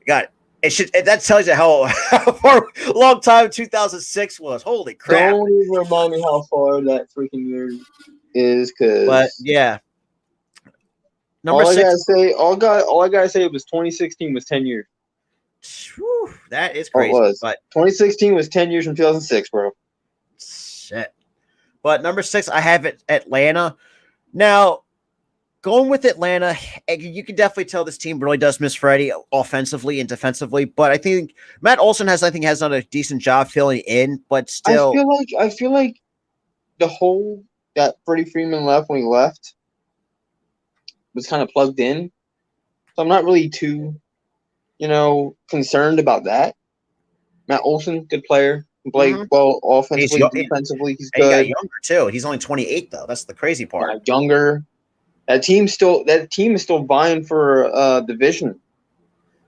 God. That tells you how far long time 2006 was. Holy crap! Don't even remind me how far that freaking year is, but yeah. Number 6. All I gotta say was 2016 was 10 years. Whew, that is crazy. But 2016 was 10 years from 2006, bro. Shit. But number 6, I have it Atlanta. Now, going with Atlanta, you can definitely tell this team really does miss Freddie offensively and defensively. But I think Matt Olson has done a decent job filling in. But still, I feel like the hole that Freddie Freeman left when he left was kind of plugged in. So I'm not really too, concerned about that. Matt Olson, good player, can play well offensively, defensively. He's good. He got younger too. He's only 28 though. That's the crazy part. Younger. That team is still vying for division.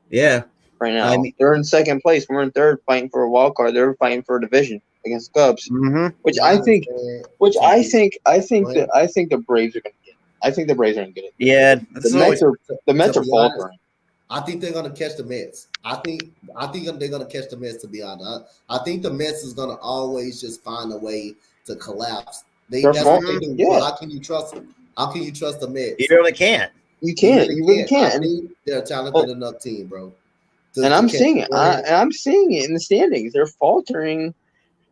Yeah. Right now. I mean, they're in second place. We're in third, fighting for a wild card. They're fighting for a division against the Cubs. Mm-hmm. I think the Braves are going to get it. I think the Braves are going to get it. Yeah. The Mets are faltering. I think they're going to catch the Mets. I think they're going to catch the Mets, to be honest. I think the Mets is going to always just find a way to collapse. That's what they do. Yeah. How can you trust them? How can you trust the Mets? You really can't. You really can't. I mean, they're a talented enough team, bro. And I'm seeing it. I'm seeing it in the standings. They're faltering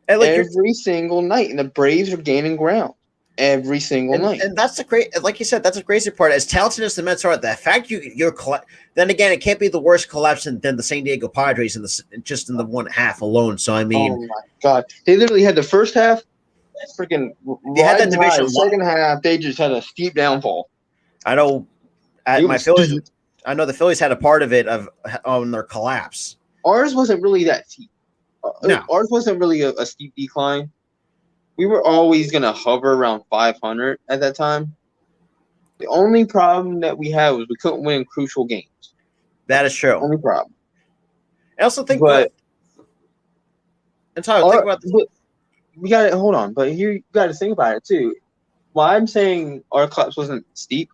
every single night, and the Braves are gaining ground every single night. And that's like you said, that's the crazy part. As talented as the Mets are, the fact you're then again, it can't be the worst collapse than the San Diego Padres in the one half alone. So I mean, oh my God, they literally had the first half. Freaking they had that division. Second half, they just had a steep downfall. I know. Phillies, I know the Phillies had a part of it on their collapse. Ours wasn't really that steep. No. Ours wasn't really a steep decline. We were always gonna hover around 500 at that time. The only problem that we had was we couldn't win crucial games. That is true. Only problem. I also think, think about this. We got to hold on, but here you got to think about it too. Why I'm saying our collapse wasn't steep.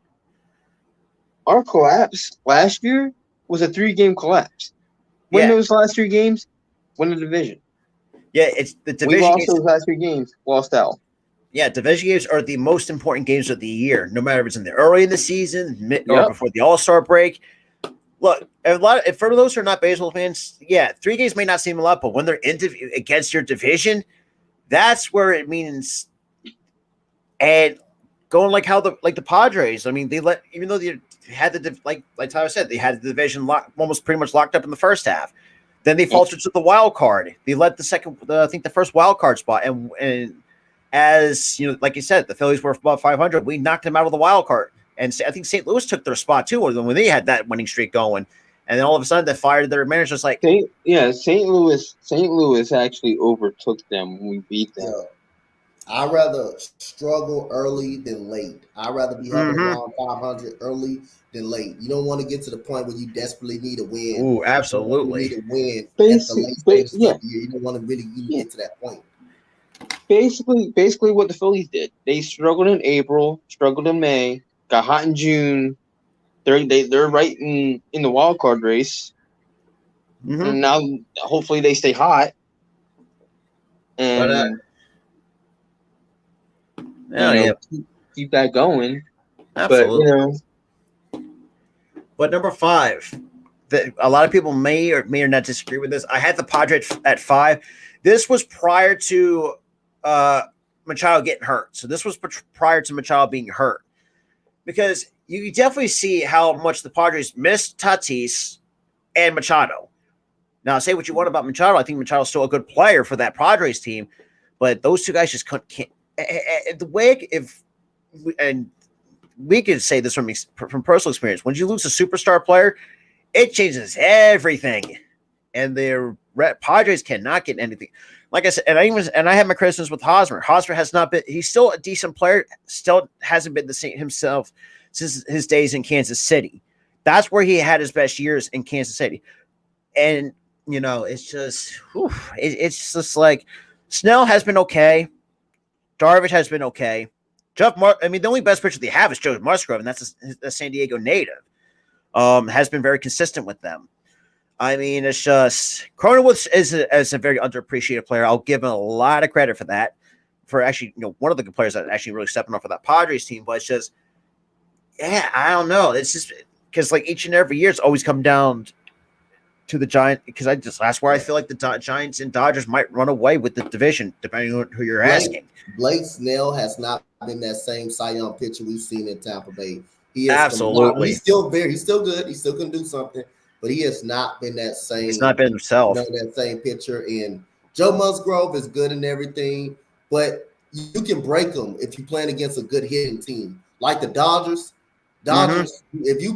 Our collapse last year was a 3-game collapse. Win those last 3 games, win the division. Yeah, it's the division. We lost those last 3 games, lost out. Yeah, division games are the most important games of the year, no matter if it's in the early in the season or before the All-Star break. Look, for those who are not baseball fans, 3 games may not seem a lot, but when they're against your division, that's where it means. And going like how the Padres. I mean, they let, even though they had like Tyler said, they had the division almost pretty much locked up in the first half. Then they faltered to the wild card. They led the first wild card spot, and as you know, like you said, the Phillies were above 500. We knocked them out of the wild card, and I think St. Louis took their spot too, when they had that winning streak going. And then all of a sudden, they fired their manager. Just like St. Louis actually overtook them when we beat them. Yeah. I'd rather struggle early than late. I'd rather be having around 500 early than late. You don't want to get to the point where you desperately need a win. Ooh, absolutely. You need a win at the late stages of the year. You don't want to really get to that point. Basically what the Phillies did. They struggled in April, struggled in May, got hot in June. They're right in the wild card race. Mm-hmm. And now hopefully they stay hot. And keep that going. Absolutely. But number 5, that a lot of people may or not disagree with this. I had the Padres at 5. This was prior to Machado getting hurt. So this was prior to Machado being hurt. Because you definitely see how much the Padres missed Tatis and Machado. Now, say what you want about Machado. I think Machado's still a good player for that Padres team. But those two guys just can't. The way, and we could say this from personal experience, when you lose a superstar player, it changes everything. And the Padres cannot get anything. Like I said, and I have my criticisms with Hosmer. Hosmer has not been. He's still a decent player. Still hasn't been the same himself since his days in Kansas City. That's where he had his best years, in Kansas City. And it's just, it's just like Snell has been okay. Darvish has been okay. The only best pitcher they have is Joe Musgrove, and that's a San Diego native. Has been very consistent with them. I mean, it's just Cronenworth is a very underappreciated player. I'll give him a lot of credit for that. For actually, one of the good players that actually really stepping up for that Padres team. But it's just, I don't know. It's just because like each and every year, it's always come down to the Giants. Because that's where I feel like the Giants and Dodgers might run away with the division, depending on who you're asking. Blake Snell has not been that same Cy Young pitcher we've seen in Tampa Bay. Absolutely. He's still good. He still can do something. But he has not been that same. He's not been himself. That same pitcher. And Joe Musgrove is good and everything, but you can break him if you're playing against a good hitting team, like the Dodgers. If he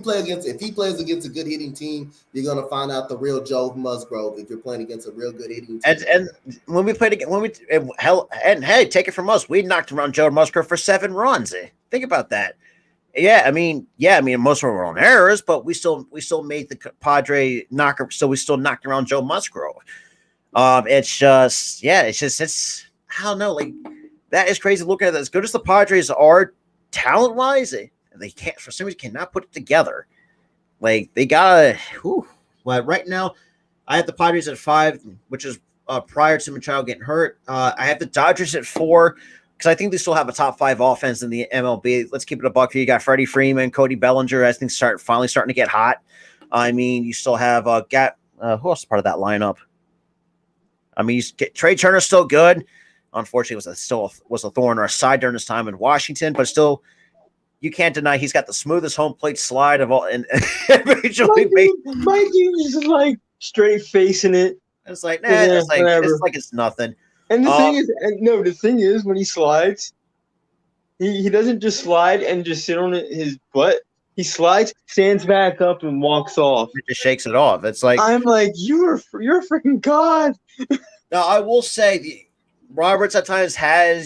plays against a good hitting team, you're gonna find out the real Joe Musgrove. If you're playing against a real good hitting team, and when we played again, hey, take it from us, we knocked around Joe Musgrove for 7 runs. Think about that. I mean, most of them were on errors, but we still made the Padre knocker, so we still knocked around Joe Musgrove. It's I don't know, like that is crazy. Looking at that, as good as the Padres are talent wise, they can't for some reason cannot put it together. Like they gotta. Well, right now, I have the Padres at 5, which is prior to Machado getting hurt. I have the Dodgers at 4. Because I think they still have a top 5 offense in the MLB. Let's keep it a buck here. You got Freddie Freeman, Cody Bellinger. I think finally starting to get hot. I mean, you still have who else is part of that lineup? I mean, Trey Turner's still good. Unfortunately, was a thorn in our side during his time in Washington, but still, you can't deny he's got the smoothest home plate slide of all. And Mikey's just like straight facing it. It's like it's nothing. And the thing is, when he slides, he doesn't just slide and just sit on his butt. He slides, stands back up, and walks off. It just shakes it off. It's like I'm like, you're a freaking god. Now I will say, Roberts at times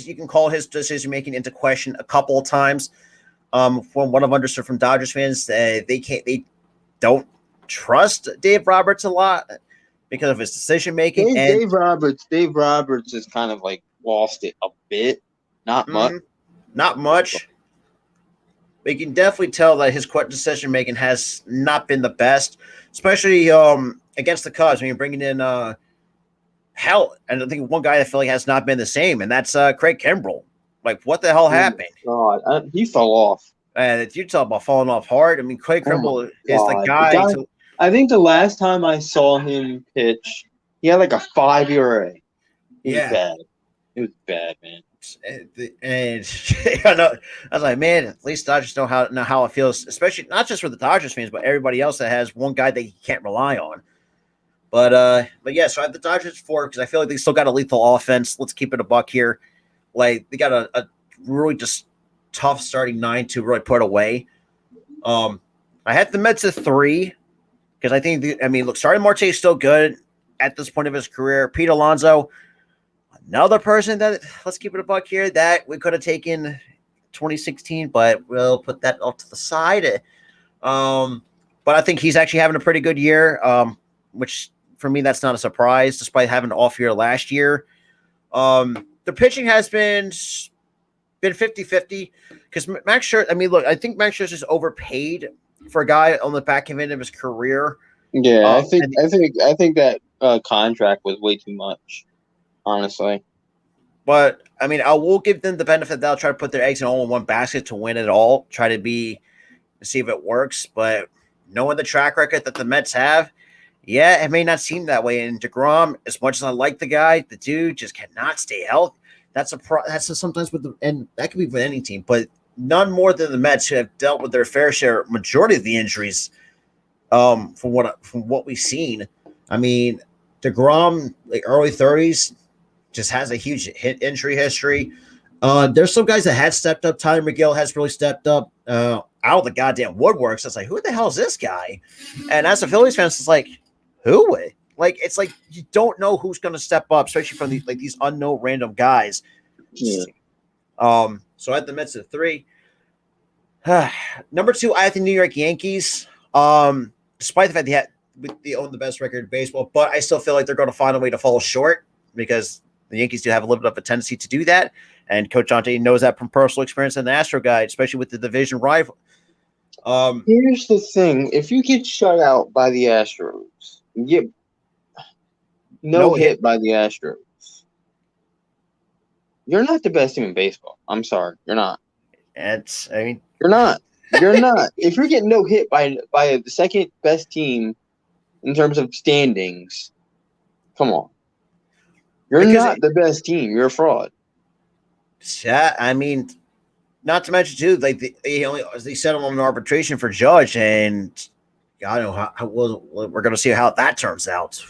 you can call his decision making into question a couple of times. From what I've understood from Dodgers fans, they don't trust Dave Roberts a lot because of his decision making. Dave Roberts has kind of like lost it a bit. Not much. Not much. But you can definitely tell that his decision making has not been the best, especially against the Cubs when you're bringing in and I think one guy I feel like has not been the same, and that's Craig Kimbrell. Like, what the hell happened? God, he fell off. You talk about falling off hard. I mean, Craig Kimbrell is the guy. I think the last time I saw him pitch, he had like a 5 ERA. It was bad. It was bad, man. And I know, I was like, man, at least Dodgers know how it feels, especially not just for the Dodgers fans, but everybody else that has one guy that you can't rely on. But yeah, so I have the Dodgers 4 because I feel like they still got a lethal offense. Let's keep it a buck here. Like they got a really just tough starting 9 to really put away. I had the Mets at 3 because I think look, starting Marte is still good at this point of his career. Pete Alonso, another person that, let's keep it a buck here, that we could have taken 2016, but we'll put that off to the side. But I think he's actually having a pretty good year, which for me, that's not a surprise, despite having an off year last year. The pitching has been 50-50 because Max Scherzer, look, I think Max Scherzer is overpaid for a guy on the back end of his career. Yeah, I think that contract was way too much, honestly. But I will give them the benefit. They'll try to put their eggs in all in one basket to win it all. Try to see if it works. But knowing the track record that the Mets have, yeah, it may not seem that way. And DeGrom, as much as I like the guy, the dude just cannot stay healthy. That's sometimes and that could be with any team, but none more than the Mets, who have dealt with their fair share, majority of the injuries. From what we've seen, DeGrom, like early 30s, just has a huge injury history. There's some guys that have stepped up. Tyler McGill has really stepped up out of the goddamn woodworks. It's like, who the hell is this guy? And as a Phillies fan, it's like, who? Like, it's like you don't know who's going to step up, especially from these unknown random guys. Yeah. So I had the Mets at 3. Number 2, I had the New York Yankees. Despite the fact they own the best record in baseball, but I still feel like they're going to find a way to fall short because the Yankees do have a little bit of a tendency to do that. And Coach Jonte knows that from personal experience in the Astro guide, especially with the division rival. Here's the thing. If you get shut out by the Astros, you get no hit by the Astros, you're not the best team in baseball. I'm sorry. You're not. You're not. You're not. If you're getting no hit by the second best team in terms of standings, come on. You're not the best team. You're a fraud. Yeah, not to mention too, like they settled on an arbitration for Judge, and I don't know how we're going to see how that turns out.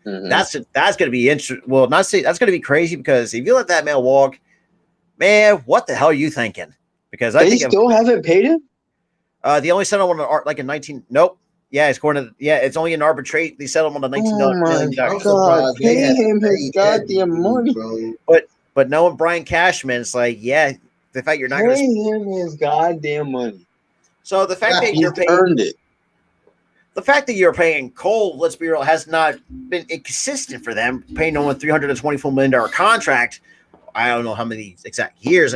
Mm-hmm. That's going to be interesting. Well, that's going to be crazy because if you let that man walk, man, what the hell are you thinking? Because I think still haven't paid him. The only settlement like in 19. Nope. Yeah, it's only an arbitration. They settled on the $19 million. God, pay him his goddamn money, bro. But knowing Brian Cashman, it's like, yeah, the fact you're not going to pay him his goddamn money. So the fact that you're paying, earned it. The fact that you're paying Cole, let's be real, has not been consistent for them. Paying no one $324 million contract. I don't know how many exact years.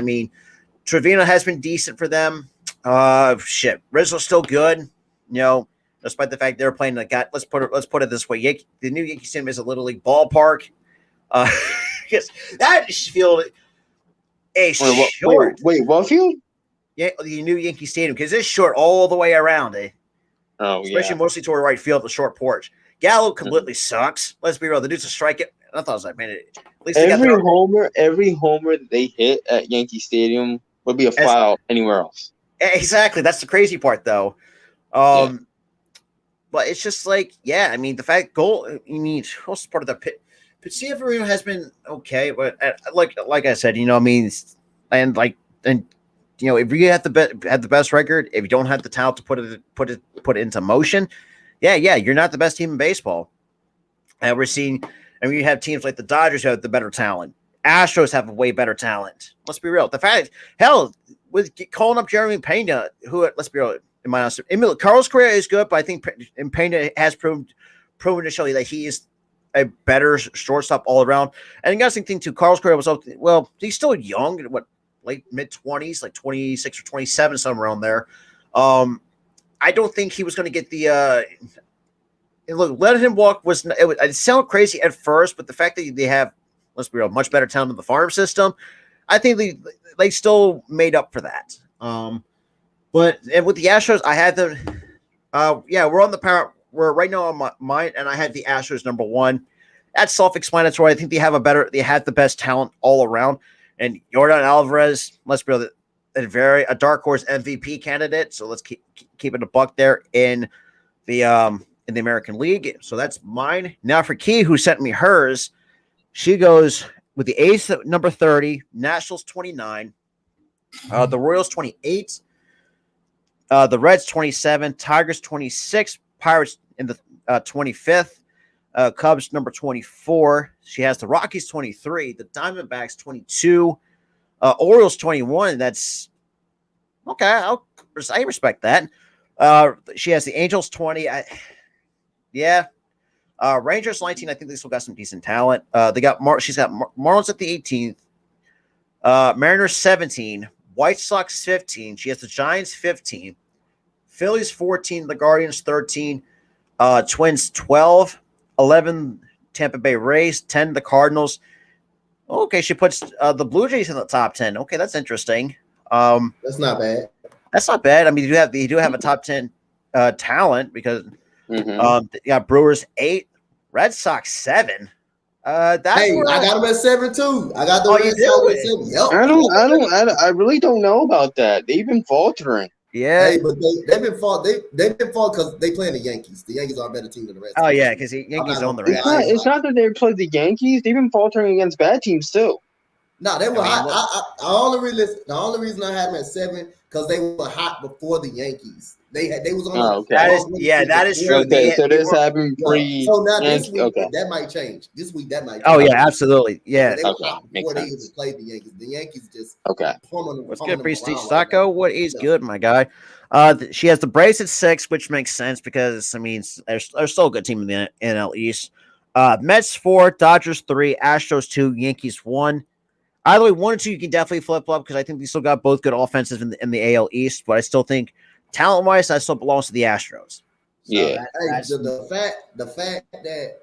Trevino has been decent for them. Rizzo's still good, despite the fact they're playing the guy. Let's put it this way: the new Yankee Stadium is a Little League ballpark. Yes, that field is short. Wait, what field? Yeah, the new Yankee Stadium, because it's short all the way around. Especially mostly toward right field, the short porch. Gallo completely sucks. Let's be real. The dude's a strikeout. I thought it was like, man, at least every homer that they hit at Yankee Stadium would be a foul anywhere else. Exactly. That's the crazy part, though. But it's just like, the fact also part of the pit. But Severino has been okay, but like I said, if you have the best record, if you don't have the talent to put it into motion, you're not the best team in baseball. And we're seeing, you have teams like the Dodgers who have the better talent. Astros have a way better talent. Let's be real. The fact, with calling up Jeremy Pena, who, let's be real, in my honest, Carlos Correa is good, but I think Pena has proven to show you that he is a better shortstop all around. And the guys think too, Carlos Correa was he's still young, late mid-20s, like 26 or 27, somewhere around there. I don't think he was going to get the letting him walk it sounded crazy at first, but the fact that they have, let's be real, much better talent in the farm system, I think they still made up for that. But with the Astros, I had them. We're on the power. We're right now on mine, and I had the Astros number 1. That's self-explanatory. I think they have the best talent all around. And Yordan Alvarez, let's be real, a dark horse MVP candidate. So let's keep it a buck there in the American League. So that's mine. Now for Key, who sent me hers, she goes with the A's at number 30, Nationals 29, the Royals 28, the Reds 27, Tigers 26, Pirates in the 25th, Cubs number 24. She has the Rockies 23, the Diamondbacks 22, Orioles 21. That's okay. I respect that. She has the Angels 20. Rangers 19. I think they still got some decent talent. She's got Marlins at the 18th, Mariners 17, White Sox 15. She has the Giants 15, Phillies 14, the Guardians 13, Twins 12, 11 Tampa Bay Rays, 10 the Cardinals. Okay, she puts the Blue Jays in the top 10. Okay, that's interesting. That's not bad. That's not bad. I mean, you do have a top 10 talent because Brewers 8, Red Sox 7. I got them at 7 too. I got the Red Sox at 7. Yep. I really don't know about that. They've been faltering. Yeah, hey, but they've been fought because they playing the Yankees. The Yankees are a better team than the Red Sox. Oh yeah, because the Yankees own the Red Sox. It's not that they played the Yankees. They've been faltering against bad teams too. No, they were hot. The only reason I had them at 7 because they were hot before the Yankees. They was on. Oh, okay. That is true. Okay, so this happened pre. So now this week okay. that might change. This week that might change. Oh yeah, absolutely. Yeah. They were hot before they even played the Yankees. The Yankees just What's good, Prestige Sacco? What is good, my guy? She has the Braves at 6, which makes sense because I mean they're still a good team in the NL East. Mets 4, Dodgers 3, Astros 2, Yankees 1. Either way, 1 and 2 you can definitely flip up because I think we still got both good offenses in the AL East, but I still think talent-wise, that still belongs to the Astros. Yeah. The fact that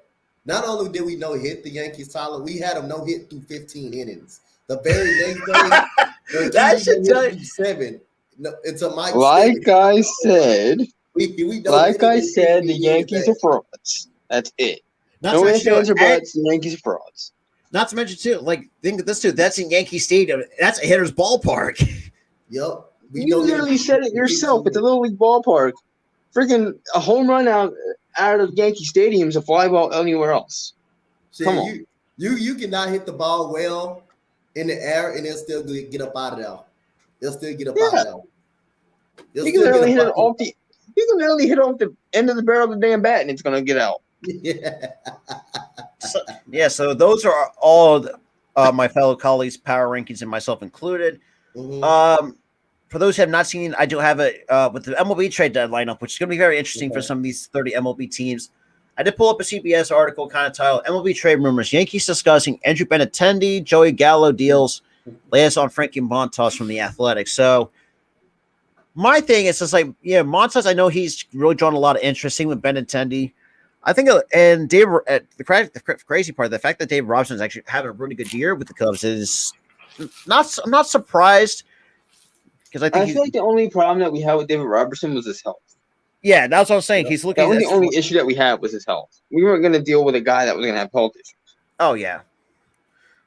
not only did we no hit the Yankees, Tyler, we had them no hit through 15 innings. The very next day, that should tell you 7. No, it's a Mike. Like I said, the the Yankees are frauds. That's it. No ifs, ands, or buts. The Yankees are frauds. Not to mention too, like think of this too. That's in Yankee Stadium. That's a hitter's ballpark. Yep. You literally said it yourself at the Little League ballpark. Freaking a home run out of Yankee Stadium is a fly ball anywhere else. See, come on. You cannot hit the ball well in the air and it'll still get up out of there. It'll still get up out of there. You can literally hit it off the end of the barrel of the damn bat and it's gonna get out. So those are all my fellow colleagues' power rankings and myself included. Mm-hmm. For those who have not seen, I do have with the MLB trade deadline up, which is going to be very interesting for some of these 30 MLB teams. I did pull up a CBS article kind of titled MLB Trade Rumors, Yankees discussing Andrew Benintendi, Joey Gallo deals, latest on Frankie Montas from The Athletic. So my thing is just like, Montas, I know he's really drawn a lot of interest, same with Benintendi. I think, and Dave, the crazy part, the fact that Dave Robinson is actually having a really good year with the Cubs is I'm not surprised because I feel like the only problem that we had with David Robertson was his health. Yeah, that's what I was saying. He's looking. That was the only issue that we had was his health. We weren't going to deal with a guy that was going to have health issues. Oh yeah.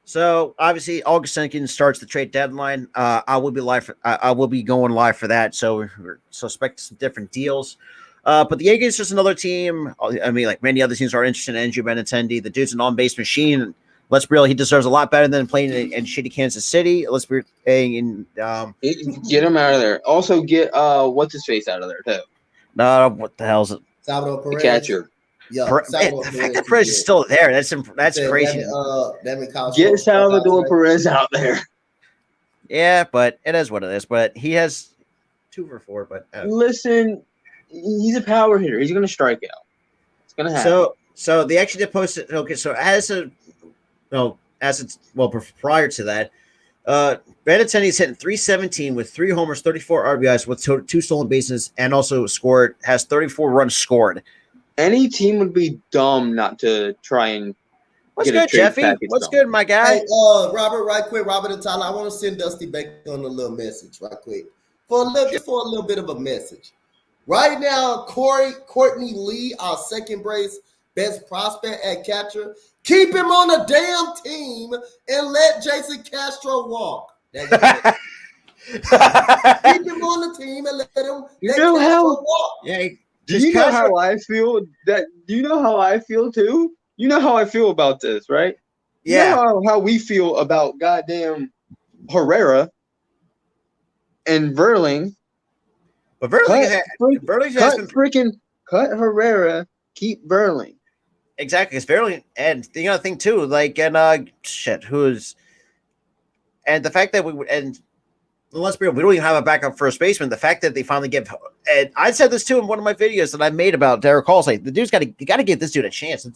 So obviously, August 2nd starts the trade deadline. I will be live. I will be going live for that. So we're suspect some different deals. But the Yankees is just another team. I mean, like many other teams are interested in Andrew Benintendi. The dude's an on-base machine. Let's be real, he deserves a lot better than playing in shitty Kansas City. Let's be in. Get him out of there. Also, get what's his face out of there too. No, what the hell is it? Salvador Perez, the catcher. Yeah, the fact that Perez is still there. That's crazy. Get Salvador Perez out there. Yeah, but it is what it is. But he has 2 for 4. But listen. He's a power hitter. He's going to strike out. It's going to happen. So they actually did post it. Okay, so prior to that, Benintendi's hitting .317 with 3 homers, 34 RBIs with 2 stolen bases, and also has 34 runs scored. Any team would be dumb not to try and. What's good, Jeffy? What's good, my guy? Hey, Robert, right quick, Robert and Tyler. I want to send Dusty back on a little message, right quick, for a little bit of a message. Right now, Courtney Lee, our second base best prospect at catcher. Keep him on the damn team and let Jason Castro walk. Keep him on the team and let him walk. Yeah. Do you know how I feel? Do you know how I feel too? You know how I feel about this, right? Yeah. You know how we feel about goddamn Herrera and Verling. But Verling has been cut Herrera, keep Verling. Exactly, it's Verling, and the other thing too, like, and and the fact that let's be real, we don't even have a backup first baseman. The fact that they finally give, and I said this too in one of my videos that I made about Derek Hall, like the dude's got to give this dude a chance,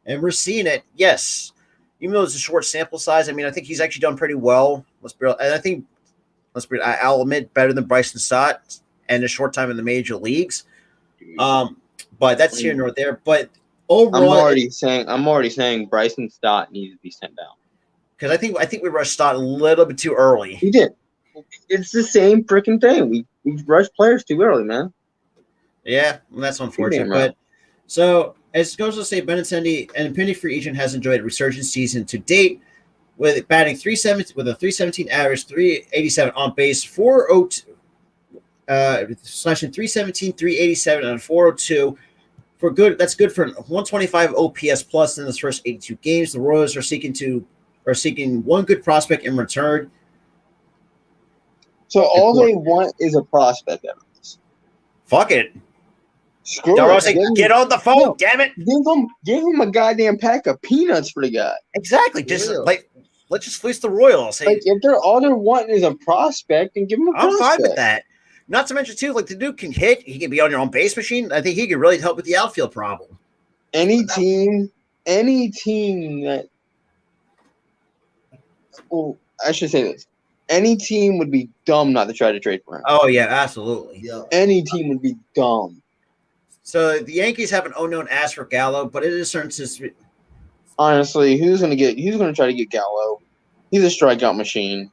and we're seeing it. Yes, even though it's a short sample size, I mean, I think he's actually done pretty well. Let's be real, and I think I'll admit better than Bryson Stott and a short time in the major leagues. But that's here nor there. But overall, I'm already saying Bryson Stott needs to be sent down because I think we rushed Stott a little bit too early. We did. It's the same freaking thing. We rush players too early, man. Yeah, well, that's unfortunate. But so as it goes to say, Benintendi, and Penny Free Agent has enjoyed a resurgent season to date, with batting 317 with a 317 average, 387 on base, 402, slashing 317, 387, and 402. For good, that's good for 125 OPS plus in his first 82 games. The Royals are seeking one good prospect in return. So all they want is a prospect, Evans. Fuck it. Screw it. Get on the phone, damn it. Give him a goddamn pack of peanuts for the guy. Exactly. Just let's just fleece the Royals. Like if all they're wanting is a prospect, and give them a prospect. I'm fine with that. Not to mention too, like the dude can hit. He can be on your own base machine. I think he could really help with the outfield problem. Any team that, well, I should say this. Any team would be dumb not to try to trade for him. Oh, yeah, absolutely. Yeah. Any team would be dumb. So the Yankees have an unknown ask for Gallo, but it is certain to. Honestly, who's gonna try to get Gallo? He's a strikeout machine.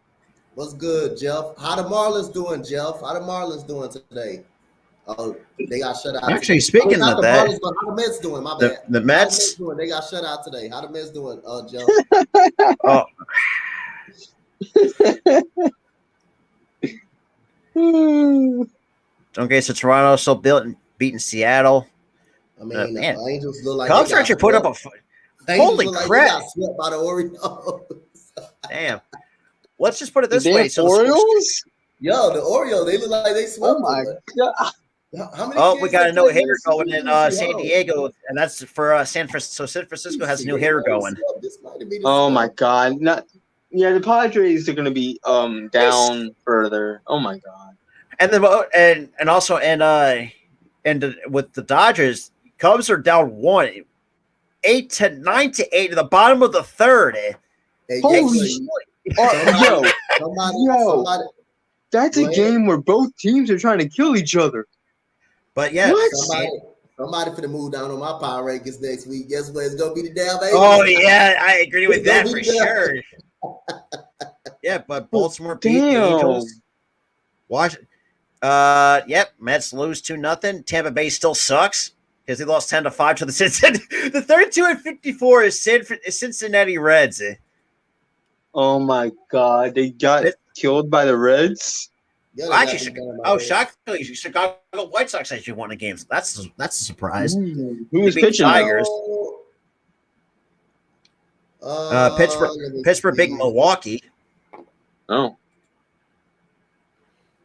What's good, Jeff? How the Marlins doing, Jeff? How the Marlins doing today? Oh, they got shut out. Actually, speaking of that, Marlins, but how the Mets doing? My bad. The Mets? They got shut out today. How the Mets doing, Jeff? Oh. Okay, so Toronto still beating Seattle. I mean, the Angels look like Cubs actually put up a holy crap! They got swept by the Orioles. Damn. Let's just put it this way. So Orioles? Yo, the Orioles, they look like they swept. Oh my god! Oh, we got a no hitter going in San Diego, and that's for San Francisco. So San Francisco has a new hitter going. Oh my god! The Padres are going to be down further. Oh my god! And then and also with the Dodgers, Cubs are down 9-8 in the bottom of the third. Holy shit! Somebody, that's a game where both teams are trying to kill each other. But yeah, somebody finna move down on my power rankings next week. Guess what? It's gonna be the damn Angels. Oh yeah, I agree with that for sure. Yeah, but Baltimore beat the Angels. Watch. Yep, Mets lose 2-0. Tampa Bay still sucks because they lost 10-5 to the Cincinnati. The 32-54 is Cincinnati Reds. Oh my god, they got killed by the Reds. Yeah, actually, shockingly, Chicago White Sox actually won a game. So that's a surprise. Who was pitching? Tigers. Pittsburgh beat Milwaukee. Oh.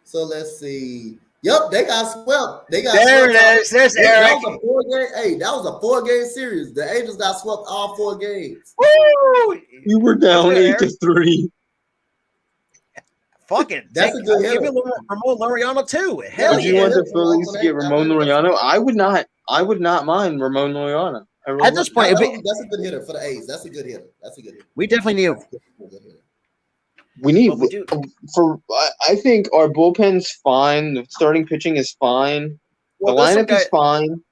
So let's see. Yep, they got swept. There it is. There's Eric. That was a 4-game series. The Angels got swept all 4 games. Woo! You were down 8-3. Fuck it. That's a good hit. Give me Ramon Laureano too. Hell yeah. Would you want the Phillies to get Ramon Laureano? I would not mind Ramon Laureano. At this point, that's a good hitter for the A's. That's a good hitter. We definitely need. I think our bullpen's fine. The starting pitching is fine. The lineup is fine.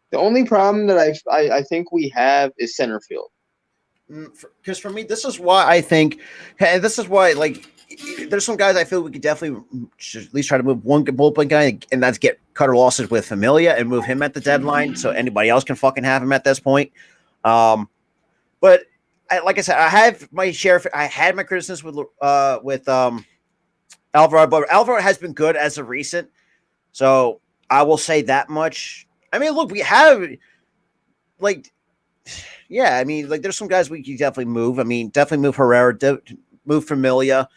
The only problem that I think we have is center field. Because for me, this is why I think. This is why, like, there's some guys I feel we could definitely at least try to move one bullpen guy, and that's get cutter losses with Familia and move him at the deadline, so anybody else can fucking have him at this point. But like I said, I have my share. I had my criticisms with Alvarado, but Alvarado has been good as of recent, so I will say that much. I mean, look, we have I mean, there's some guys we can definitely move. I mean, definitely move Herrera, move Familia.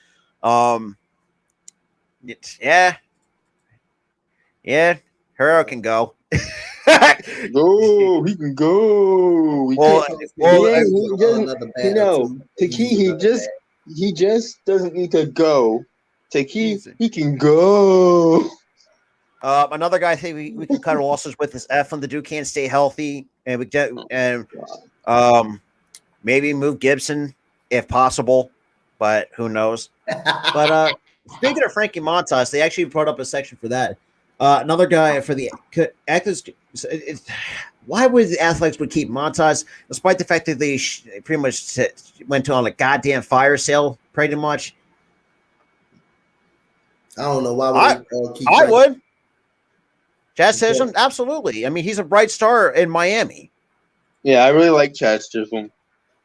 Yeah, Herrera can go. He can go. He just doesn't need to go. He can go. Another guy I think we can cut our losses with is Eflin. The dude can't stay healthy, and maybe move Gibson if possible, but who knows? But speaking of Frankie Montas, they actually brought up a section for that. Another guy for the Athletics. Why would the Athletics would keep Montas, despite the fact that they pretty much went on a goddamn fire sale, pretty much? I don't know why would I would. Chad Chisholm, absolutely. I mean, he's a bright star in Miami. Yeah, I really like Chad Chisholm.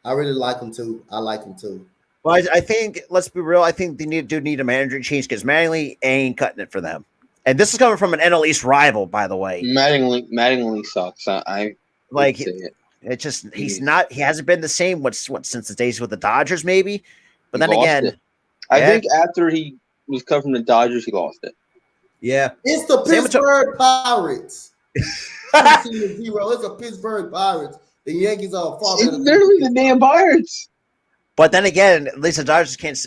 I really like him too. I like him too. Well, I think, let's be real, I think they need a manager change because Mattingly ain't cutting it for them. And this is coming from an NL East rival, by the way. Mattingly sucks. I like it. It's just he hasn't been the same since the days with the Dodgers, maybe. But then again, I think after he was cut from the Dodgers, he lost it. Yeah, it's the Pittsburgh Pirates. It's a Pittsburgh Pirates. The Yankees are far better. It's literally the damn Pirates. But then again, at least the Dodgers can't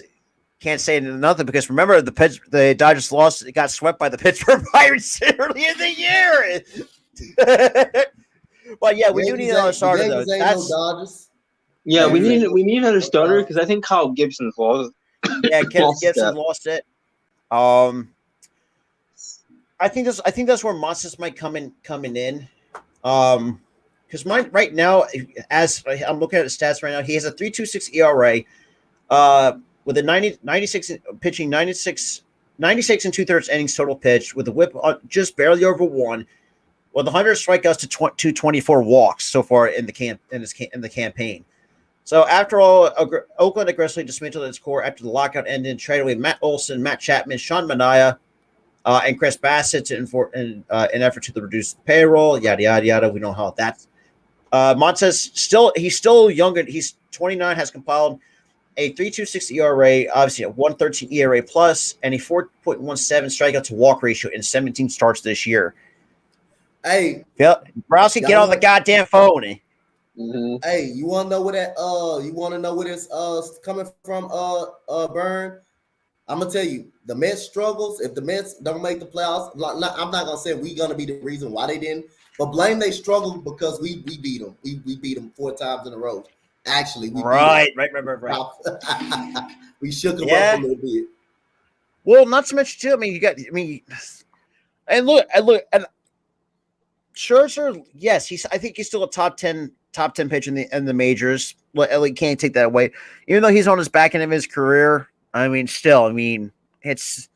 say nothing because remember the Dodgers lost. It got swept by the Pittsburgh Pirates early in the year. But yeah, we do need another starter though. Yeah, we need another starter because I think Kyle Gibson's lost. Yeah, Gibson lost it. I think that's where Monsters might come in. Because right now, as I'm looking at the stats right now, he has a 3.26 ERA, with a 96 pitching 96 and 2/3 innings total pitch, with a WHIP just barely over 1, with 100 strikeouts to 224 walks so far in the campaign. So after all, Oakland aggressively dismantled its core after the lockout ended, traded away Matt Olson, Matt Chapman, Sean Manaea, and Chris Bassett in an effort to reduce the payroll, yada yada yada. We know how that's. Montes he's still younger. He's 29, has compiled a 3.26 ERA, obviously a 1.13 ERA plus, and a 4.17 strikeout to walk ratio in 17 starts this year. Hey, Browski, get on the goddamn phone. Mm-hmm. Hey, you want to know where that? You want to know where this coming from? Burn. I'm gonna tell you, the Mets struggles. If the Mets don't make the playoffs, I'm not gonna say we're gonna be the reason why they didn't, but blame they struggled because we beat them. We beat them 4 times in a row. Actually, we right. We shook them up a little bit. Well, not so much too. And look, and Scherzer, yes, I think he's still a top 10 pitcher in the majors. Well, can't take that away, even though he's on his back end of his career. It's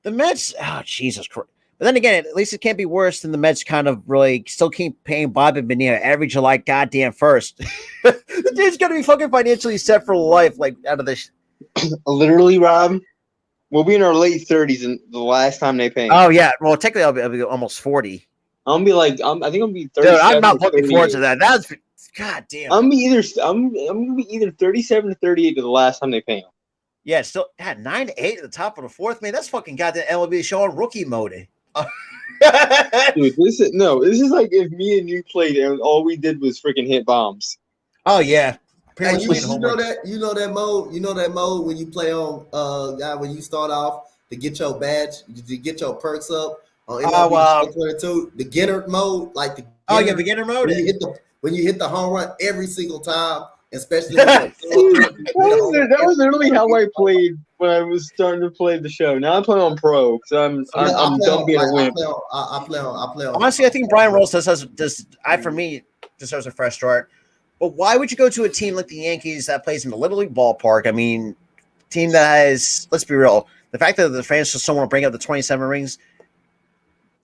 the Mets. Oh, Jesus Christ. But then again, at least it can't be worse than the Mets kind of really still keep paying Bobby Bonilla every July goddamn 1st. The dude's going to be fucking financially set for life, out of this. Literally, Rob, we'll be in our late 30s and the last time they pay. Oh, yeah. Well, technically, I'll be almost 40. I'm going to be I think I'm going to be 30. Dude, I'm not looking forward to that. That's goddamn. I'm going to be either 37 or 38 to the last time they pay him. Yeah, still had 9 to 8 at the top of the 4th. Man, that's fucking goddamn MLB show on rookie mode. Dude, this is like if me and you played and all we did was freaking hit bombs. Oh yeah. Hey, you know that mode when you play on when you start off to get your badge, to get your perks up on MLB 22, beginner mode, beginner mode. When you hit the home run every single time. Especially that was literally how I played when I was starting to play the show. Now I'm playing on pro because I'm done being a wimp. I play on. Honestly, I think Brian Rose for me deserves a fresh start. But why would you go to a team like the Yankees that plays in the Little League ballpark? team that has. Let's be real. The fact that the fans just don't want to bring up the 27 rings.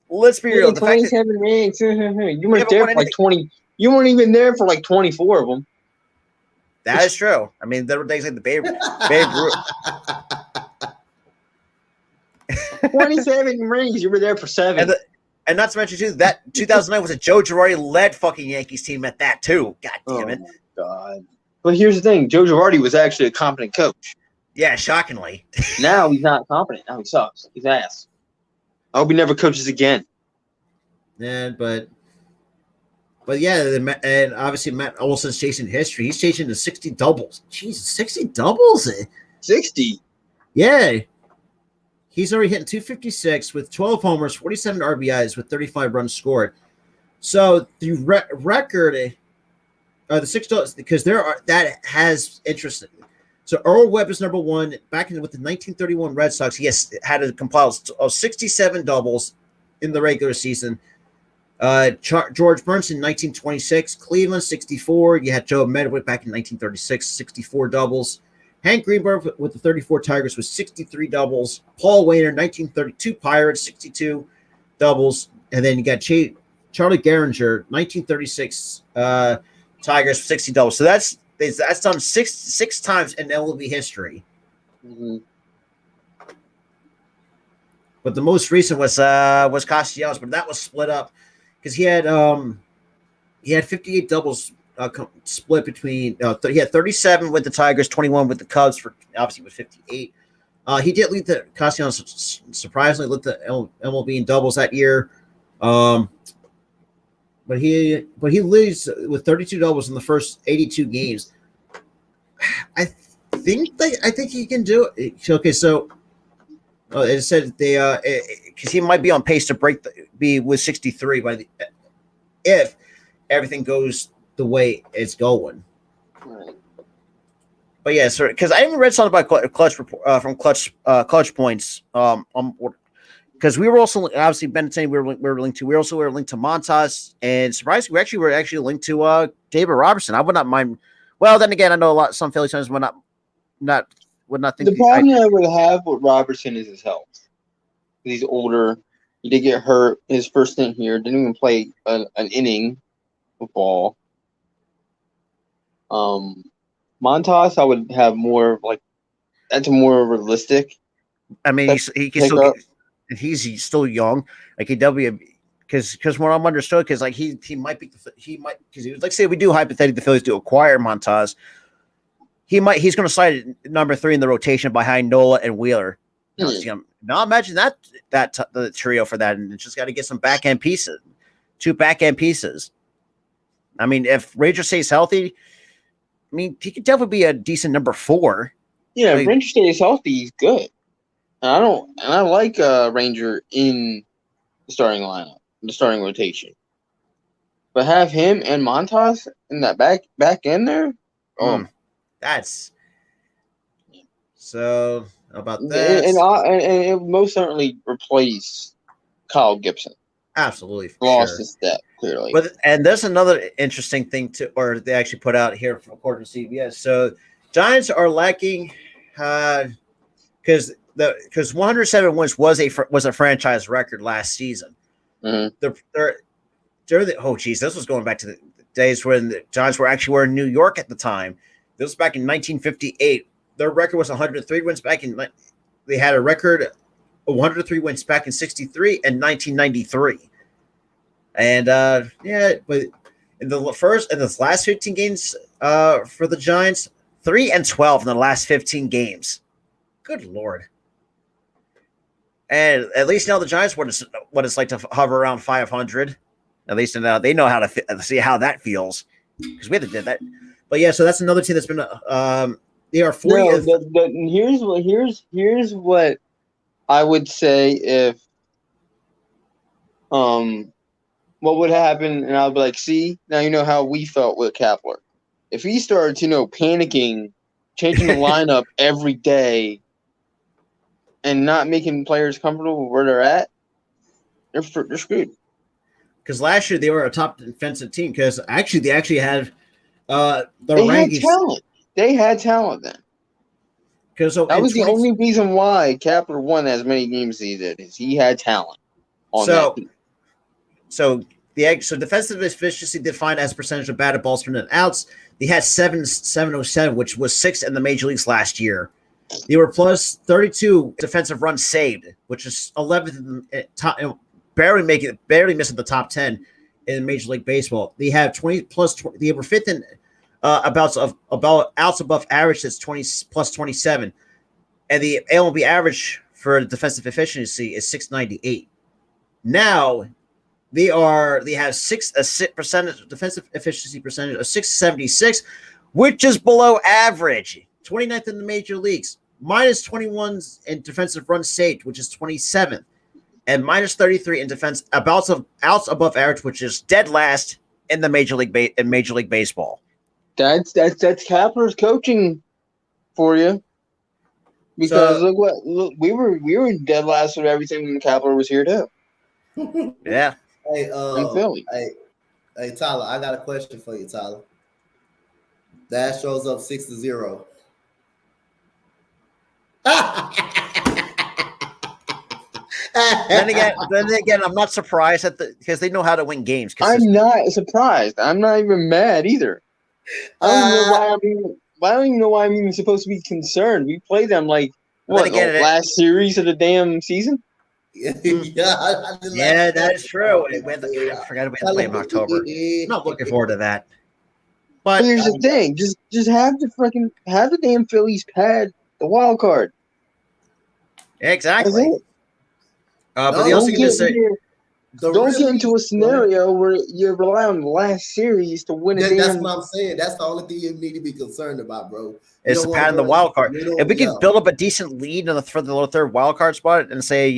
Let's be real. The 27 rings. You weren't there for like 20. You weren't even there for like 24 of them. That is true. I mean, there were days like the Babe Ruth. 27 rings. You were there for 7. And not to mention, too, that 2009 was a Joe Girardi-led fucking Yankees team at that, too. God damn it. Oh, my God. But here's the thing. Joe Girardi was actually a competent coach. Yeah, shockingly. Now he's not competent. Now he sucks. He's ass. I hope he never coaches again. Yeah, but yeah, and obviously Matt Olson's chasing history. He's chasing the 60 doubles. Jesus, 60 doubles? 60? Yeah. He's already hitting 256 with 12 homers, 47 RBIs with 35 runs scored. So the record, the 6 doubles, because that has interest. So Earl Webb is number 1. Back with the 1931 Red Sox, he had to compile 67 doubles in the regular season. George Burns in 1926, Cleveland 64. You had Joe Medwick back in 1936, 64 doubles. Hank Greenberg with the 34 Tigers was 63 doubles. Paul Wainer, 1932 Pirates, 62 doubles. And then you got Charlie Gehringer, 1936 Tigers, 60 doubles. So that's done six times in MLB history. Mm-hmm. But the most recent was Castellanos, but that was split up because he had 58 doubles split between. He had 37 with the Tigers, 21 with the Cubs for obviously with 58. He did lead the Castellanos surprisingly led the MLB in doubles that year. But he leads with 32 doubles in the first 82 games. I think he can do it. Okay, so. It said because he might be on pace to be with 63 if everything goes the way it's going. Right. But yeah, so because I even read something about Clutch from Clutch Points. Because we were also obviously Ben saying we were linked to. We also were linked to Montas, and surprisingly, we were actually linked to David Robertson. I would not mind. Well, then again, I know some Phillies fans would not think the problem I would have with Robertson is his health. He's older. He did get hurt his first stint here. Didn't even play an inning of ball. Montas, I would have more like that's more realistic. I mean, he's still young. Like because what I'm understood because like he might because he was like say we do hypothetically the Phillies do acquire Montas. He's going to slide number 3 in the rotation behind Nola and Wheeler. Now imagine the trio for that, and it's just got to get some back end pieces, 2 back end pieces. I mean, if Ranger stays healthy, I mean he could definitely be a decent number 4. Yeah, if Ranger stays healthy, he's good. And I like Ranger in the starting lineup, the starting rotation. But have him and Montas in that back end there. That's so about that, and it most certainly replace Kyle Gibson. Absolutely, lost his step clearly. But and there's another interesting thing or they actually put out here from according to CBS. So Giants are lacking because 107 wins was a franchise record last season. Mm-hmm. This was going back to the days when the Giants were in New York at the time. This was back in 1958. Their record was 103 wins back in. They had a record of 103 wins back in 63 and 1993. And but in the last 15 games for the Giants, 3-12 in the last 15 games. Good Lord. And at least now the Giants what it's like to hover around 500. At least now they know how to see how that feels because we had to do that. But yeah, so that's another team that's been they are 40. No, here's what I would say if what would happen, and I'll be like, see, now you know how we felt with Kapler. If he started, panicking, changing the lineup every day, and not making players comfortable where they're at, they're screwed. Because last year they were a top defensive team. Because they had rankings. Had talent. They had talent then. That was the only reason why Kepler won as many games as he did. Is he had talent on that team. So defensive efficiency defined as percentage of batted balls from and outs. They had 707, which was 6th in the major leagues last year. They were plus 32 defensive runs saved, which is 11th in the top, barely missing the top 10 in Major League Baseball. They have 20 plus 20, they were 5th in about outs above average. That's 20 plus 27, and the MLB average for defensive efficiency is 698. Now they have defensive efficiency percentage of 676, which is below average. 29th in the major leagues, minus 21 in defensive runs saved, which is 27th, and minus 33 in defense outs above average, which is dead last in the Major League Baseball. That's Kepler's coaching for you. Because look, we were dead last of everything when Kepler was here too. Yeah. Hey, in Philly. Hey, Tyler, I got a question for you, Tyler. The Astros up 6-0. Then again, I'm not surprised because they know how to win games. I'm not surprised. I'm not even mad either. I don't even know why I'm even supposed to be concerned. We played them last series of the damn season. Yeah, that is true. I forgot we had to play in October. I'm not looking forward to that. But here's the thing: just have the damn Phillies pad the wild card. Exactly. But they don't also get to say, don't get into a scenario where you rely on the last series to win a game. That's what I'm saying. That's the only thing you need to be concerned about, bro. It's the pad in the wild card. If we can build up a decent lead for the third wild card spot and say,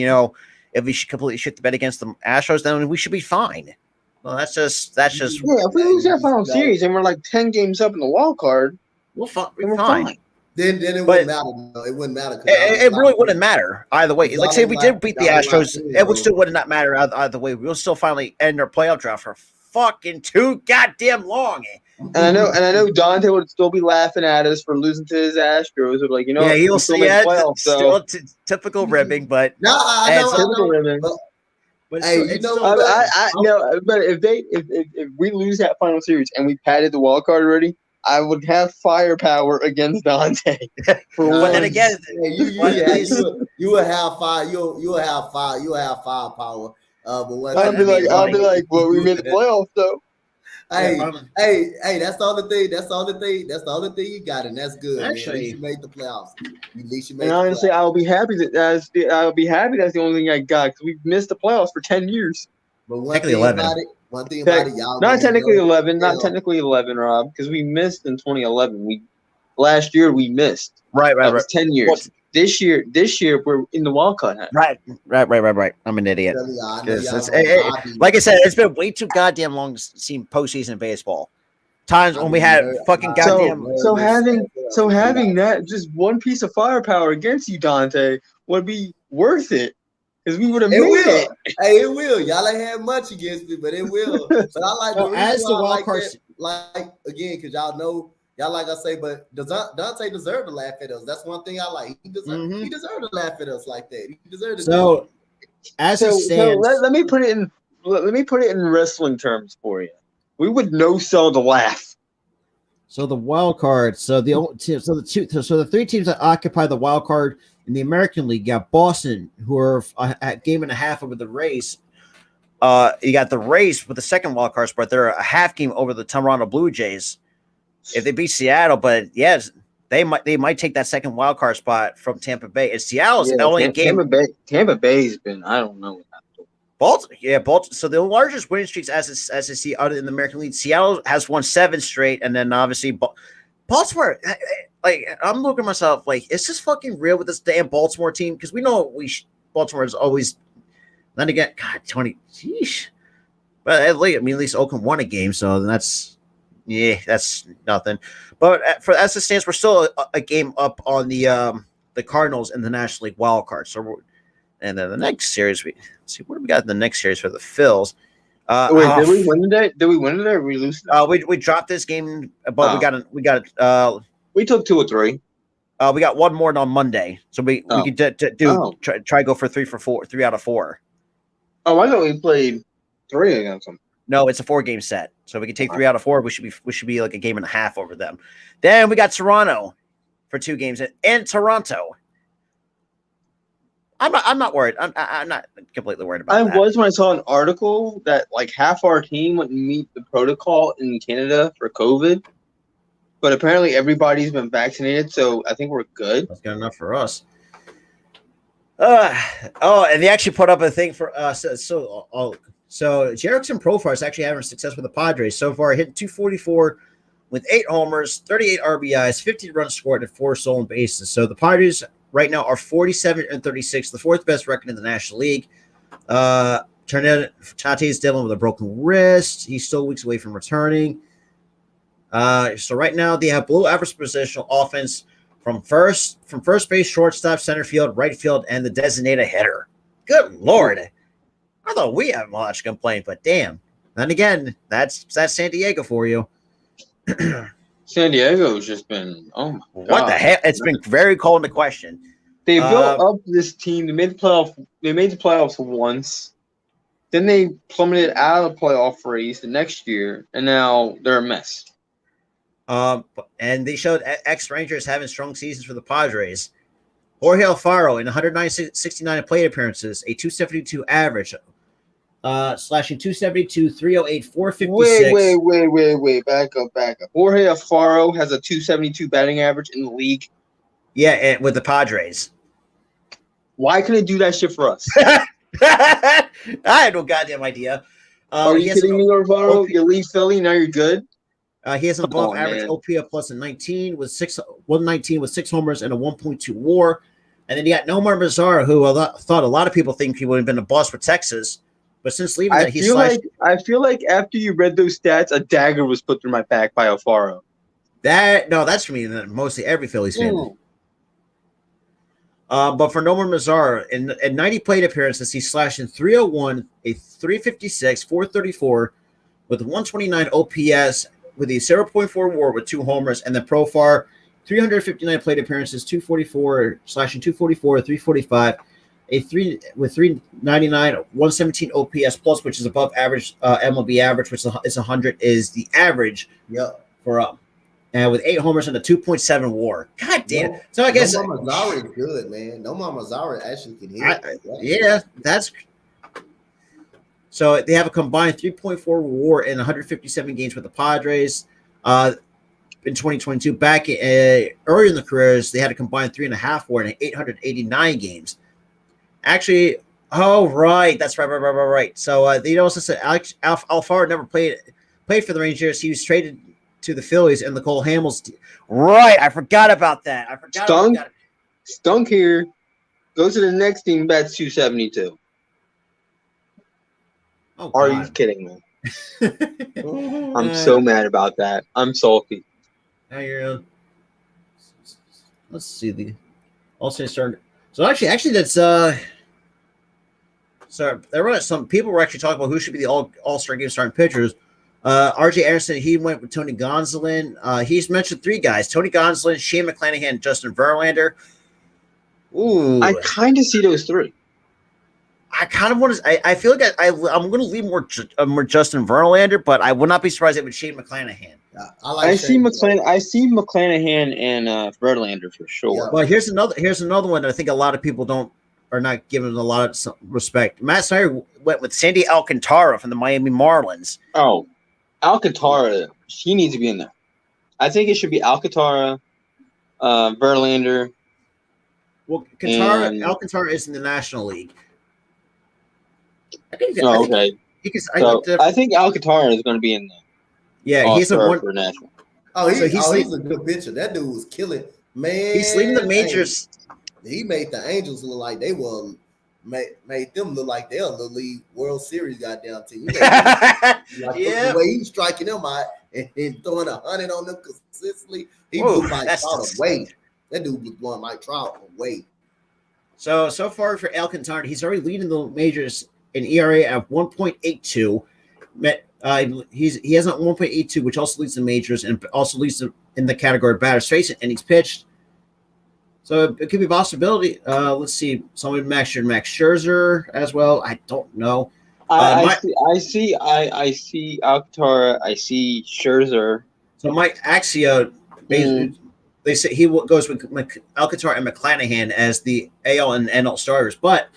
if we should completely shit the bed against the Astros, then we should be fine. Well, that's just. Yeah, if we lose that final series and we're like 10 games up in the wild card, we're fine. Then it wouldn't matter. It wouldn't matter. It really wouldn't matter either way. Like, say we did beat the Astros, it would still would not matter either way. We'll still finally end our playoff draft for fucking too goddamn long. And I know Dante would still be laughing at us for losing to his Astros. But he'll see it. Still typical ribbing, but typical ribbing. But hey, but if we lose that final series and we padded the wild card already, I would have firepower against Dante. But then again, you will have firepower. I'll be like, well, we made the playoffs though. Hey, that's the only thing you got, and that's good. Actually, you made the playoffs. And honestly, I'll be happy that's the only thing I got because we've missed the playoffs for 10 years. But one thing about it, y'all not technically 11, Rob, because we missed in 2011. Last year we missed. Right. That was 10 years. What? This year we're in the wild card. Right. I'm an idiot. Like I said, it's been way too goddamn long seeing postseason baseball. Times when we had fucking goddamn. So having that just one piece of firepower against you, Dante, would be worth it. Because we would have made it. Hey, it will. Y'all ain't had much against me, but it will. But I like the as the wild card. Like again, because y'all know. Y'all like I say, but Dante deserved to laugh at us. That's one thing I like. He deserved to laugh at us like that. He deserved to. So let me put it in wrestling terms for you. We would no sell to laugh. So the wild card. So the three teams that occupy the wild card in the American League got Boston, who are a game and a half over the Rays. You got the Rays with the second wild card spot. They're a half game over the Toronto Blue Jays. If they beat Seattle, but yes, they might take that second wild card spot from Tampa Bay. And Seattle's only a game. Tampa Bay's been, I don't know. Baltimore. So the largest winning streaks as I see out in the American League, Seattle has won 7 straight, and then obviously Baltimore. Like, I'm looking at myself like, is this fucking real with this damn Baltimore team? Because we know Baltimore is always. Then again, God, 20. Sheesh. But at least Oakland won a game, so that's. Yeah, that's nothing. But as it stands, we're still a game up on the Cardinals in the National League wild card. So, and then the next series, let's see what do we got in the next series for the Phils. Did we win today? Did we win today? Or we lose? We dropped this game, but we got we took 2 or 3. We got one more on Monday, so we could try go for 3 out of 4. Oh, I thought we played 3 against them. No, it's a 4-game set, so we can take 3 out of 4. We should be like a game and a half over them. Then we got Toronto for 2 games in Toronto. I'm not worried. I'm not completely worried about that. I was when I saw an article that like half our team wouldn't meet the protocol in Canada for COVID, but apparently everybody's been vaccinated, so I think we're good. That's good enough for us. And they actually put up a thing for us. So Jerickson Profar is actually having success with the Padres so far, hitting .244 with 8 homers, 38 RBIs, 50 runs scored, and 4 stolen bases. So the Padres right now are 47-36, the 4th best record in the National League. Tate is dealing with a broken wrist. He's still weeks away from returning. So right now they have below average positional offense from first base, shortstop, center field, right field, and the designated hitter. Good Lord. I thought we had much to complain, but damn. Then again, that's San Diego for you. San Diego's just been, oh my God. What the hell? It's been very cold to question. They built up this team. They made the playoffs once. Then they plummeted out of the playoff race the next year, and now they're a mess. And they showed ex-Rangers having strong seasons for the Padres. Jorge Alfaro in 169 plate appearances, a .272 average, slashing .272, 308, 456. Wait. Back up. Jorge Alfaro has a .272 batting average in the league. Yeah, and with the Padres. Why couldn't they do that shit for us? I had no goddamn idea. Are you kidding me, Alfaro? You leave Philly, now you're good? He has an above average OPS plus a 119 with 6 homers and a 1.2 WAR. And then you got Nomar Mazara, who thought a lot of people think he would have been a boss with Texas, but since leaving, I feel like after you read those stats, a dagger was put through my back by Alfaro. That's for me. Mostly every Phillies fan. But for Nomar Mazara, in 90 plate appearances, he's slashing 301, a 356, 434, with 129 OPS, with a 0.4 WAR with 2 homers, and the Profar 359 plate appearances, 244, slashing 244, 345, with 399, 117 OPS plus, which is above average MLB average, which is 100, is the average. Yep. For with 8 homers and a 2.7 WAR. God damn. So I guess Nomar Mazara is good, man. Nomar Mazara actually can hit. Yeah, that's. So they have a combined 3.4 WAR in 157 games with the Padres. In 2022, back earlier in the careers, they had a combined 3.5 WAR in 889 games. Actually, right, that's right. So they also said Alfaro never played for the Rangers. He was traded to the Phillies and the Cole Hamels. Right, I forgot about that. Stunk here. Go to the next team. Bats 272. Oh, are you kidding me? I'm so mad about that. I'm salty. Now you're. Let's see the. Also started. So actually, that's So there were some people were actually talking about who should be the all-star game starting pitchers. RJ Anderson, he went with Tony Gonsolin. He's mentioned 3 guys: Tony Gonsolin, Shane McClanahan, Justin Verlander. Ooh, I kind of see those 3. I kind of want to. I feel like I'm going to leave more Justin Verlander, but I would not be surprised if it was Shane McClanahan. I see McClanahan and Verlander for sure. Yeah. Well, here's another one that I think a lot of people are not giving a lot of respect. Matt Snyder went with Sandy Alcantara from the Miami Marlins. Oh, Alcantara, he needs to be in there. I think it should be Alcantara, Verlander. Well, Alcantara is in the National League. I think Alcantara is going to be in there. Yeah, he's for national. Oh, he's a good pitcher. That dude was killing, man. He's leading the majors. He made the Angels look like they were made them look like they're a little league World Series goddamn team. The way he's striking them out and throwing 100 on them consistently, he blew Mike Trout away. That dude was blowing Mike Trout away. So far for Alcantara, he's already leading the majors in ERA of 1.82. He has a 1.82, which also leads the majors and also leads in the category of batters facing innings pitched. So it could be a possibility. Let's see. Somebody Max Scherzer as well. I don't know. I see Alcantara. I see Scherzer. So Mike Axio, they say he goes with Alcantara and McClanahan as the AL and NL starters, but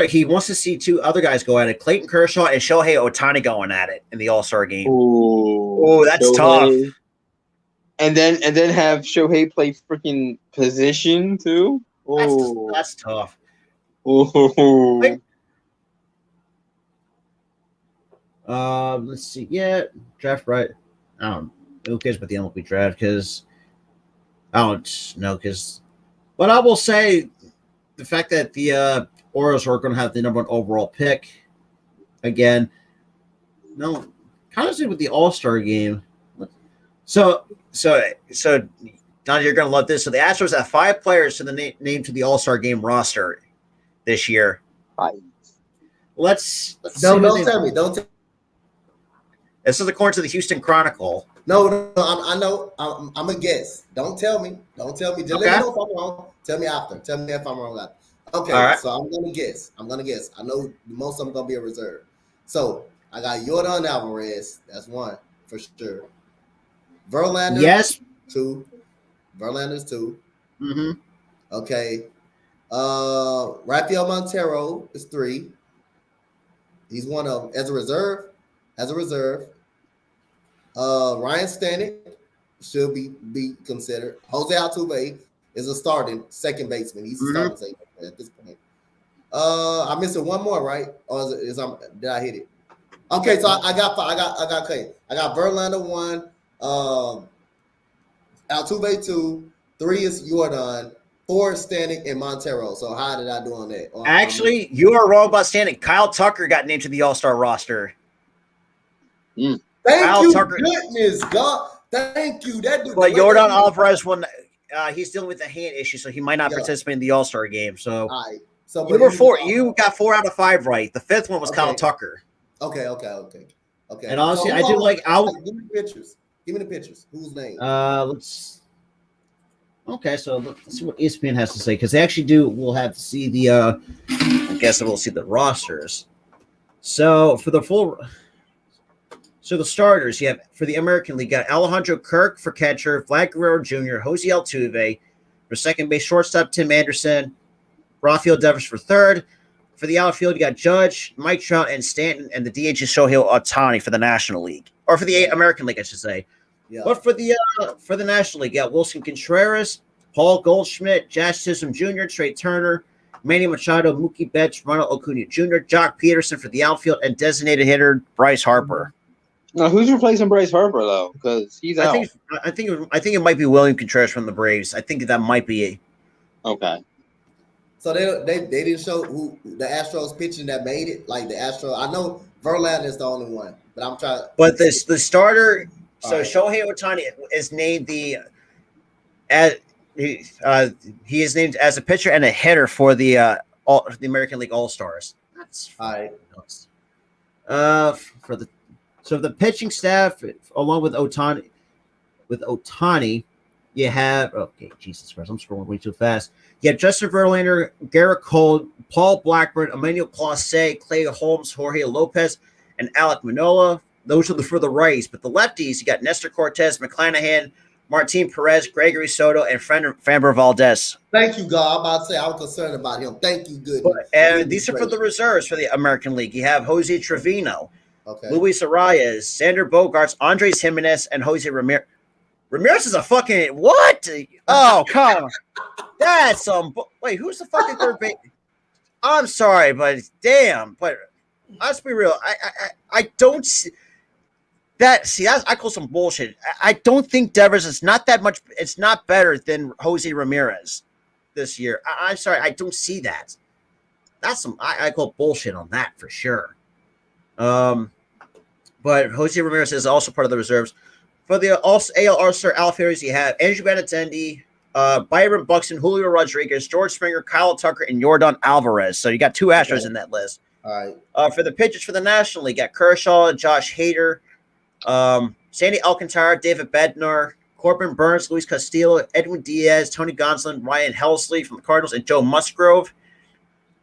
he wants to see two other guys go at it: Clayton Kershaw and Shohei Ohtani going at it in the All-Star game. Oh, that's tough. And then have Shohei play freaking position too. Oh, that's tough. Oh. Let's see. Yeah, draft right. I don't know. Who cares about the MLB draft? Because I don't know. But I will say the fact that the Orioles are going to have the number 1 overall pick again. No, kind of with the All-Star game. So Don, you're going to love this. So the Astros have 5 players to the name to the All-Star game roster this year. 5. Let's don't tell me. Don't tell. This is according to the Houston Chronicle. No, I know. I'm a guess. Don't tell me. Just let me know if I'm wrong. Tell me after. Tell me if I'm wrong after. Okay, right. So I'm gonna guess. I know most of them gonna be a reserve. So I got Yordan Alvarez. That's 1 for sure. Verlander. Yes. 2. Verlander's 2. Mm-hmm. Okay. Rafael Montero is 3. He's one of them as a reserve. Ryan Stanek should be considered. Jose Altuve is a starting second baseman. He's a starting second baseman at this point. I'm missing one more, right? Or did I hit it? Okay, so I got okay. I got Verlander 1, Altuve 2, 3 is Yordan, 4 is Stanek and Montero. So how did I do on that? Actually, you are wrong about Stanek. Kyle Tucker got named to the All-Star roster. Thank you, goodness, God. Thank you. That dude. But Yordan Alvarez won. He's dealing with a hand issue, so he might not participate in the All-Star game. So, so you were 4. You got 4 out of 5 right. The 5th one was Kyle Tucker. Okay. And honestly, I do like. Give me the pictures. Whose name? Let's. Okay, so let's see what ESPN has to say because they actually do. We'll have to see the. I guess we'll see the rosters. So for the full. So the starters, you have for the American League, got Alejandro Kirk for catcher, Vlad Guerrero Jr., Jose Altuve for second base, shortstop Tim Anderson, Rafael Devers for third. For the outfield, you got Judge, Mike Trout, and Stanton, and the DH is Shohei Ohtani for the National League, or for the American League, I should say. Yeah. But for the National League, you got Wilson Contreras, Paul Goldschmidt, Josh Chisholm Jr., Trey Turner, Manny Machado, Mookie Betts, Ronald Acuna Jr., Jock Peterson for the outfield, and designated hitter Bryce Harper. Now, who's replacing Bryce Harper though? Because he's out. I think it might be William Contreras from the Braves. I think that might be okay. So they didn't show who the Astros pitching that made it. Like the Astros, I know Verlander is the only one, but I'm trying. But the starter, so Shohei Ohtani is named he is named as a pitcher and a hitter for the American League All Stars. That's all right. So the pitching staff, along with Ohtani, you have Jesus Christ, I'm scrolling way too fast. You have Justin Verlander, Garrett Cole, Paul Blackburn, Emmanuel Clase, Clay Holmes, Jorge Lopez, and Alek Manoah. Those are for the righties. But the lefties, you got Nestor Cortez, McClanahan, Martin Perez, Gregory Soto, and Framber Valdez. Thank you, God. I'm about to say I was concerned about him. Thank you, good. And these are for the reserves for the American League. You have Jose Trevino. Luis Arias, Sander Bogarts, Andres Jimenez, and Jose Ramirez. Ramirez is a fucking what? Oh, come on. That's some. Wait, who's the fucking third base? I'm sorry, but damn. But let's be real. I don't see that. See, I call some bullshit. I don't think Devers is not that much. It's not better than Jose Ramirez this year. I'm sorry. I don't see that. That's some. I call bullshit on that for sure. But Jose Ramirez is also part of the reserves. For the AL All-Star outfielders, you have Andrew Benintendi, Byron Buxton, Julio Rodriguez, George Springer, Kyle Tucker, and Yordan Alvarez. So you got 2 Astros in that list. All right. For the pitchers for the National League, you got Kershaw, Josh Hader, Sandy Alcantara, David Bednar, Corbin Burns, Luis Castillo, Edwin Diaz, Tony Gonsolin, Ryan Helsley from the Cardinals, and Joe Musgrove.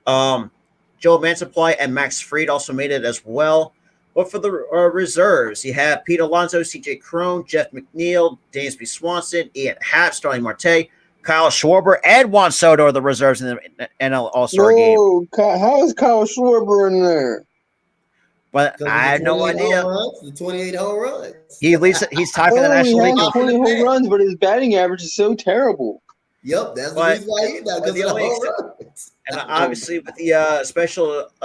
Joe Mansupply and Max Fried also made it as well. But for the reserves, you have Pete Alonso, CJ Crone, Jeff McNeil, Dansby Swanson, Ian Happ, Starling Marte, Kyle Schwarber, and Juan Soto are the reserves in the NL All-Star game. How is Kyle Schwarber in there? But I have no idea. The 28 home runs. He's tied for the National League. 20 home runs, but his batting average is so terrible. Yep, that's the reason why he's not, because of the home runs. And obviously, with the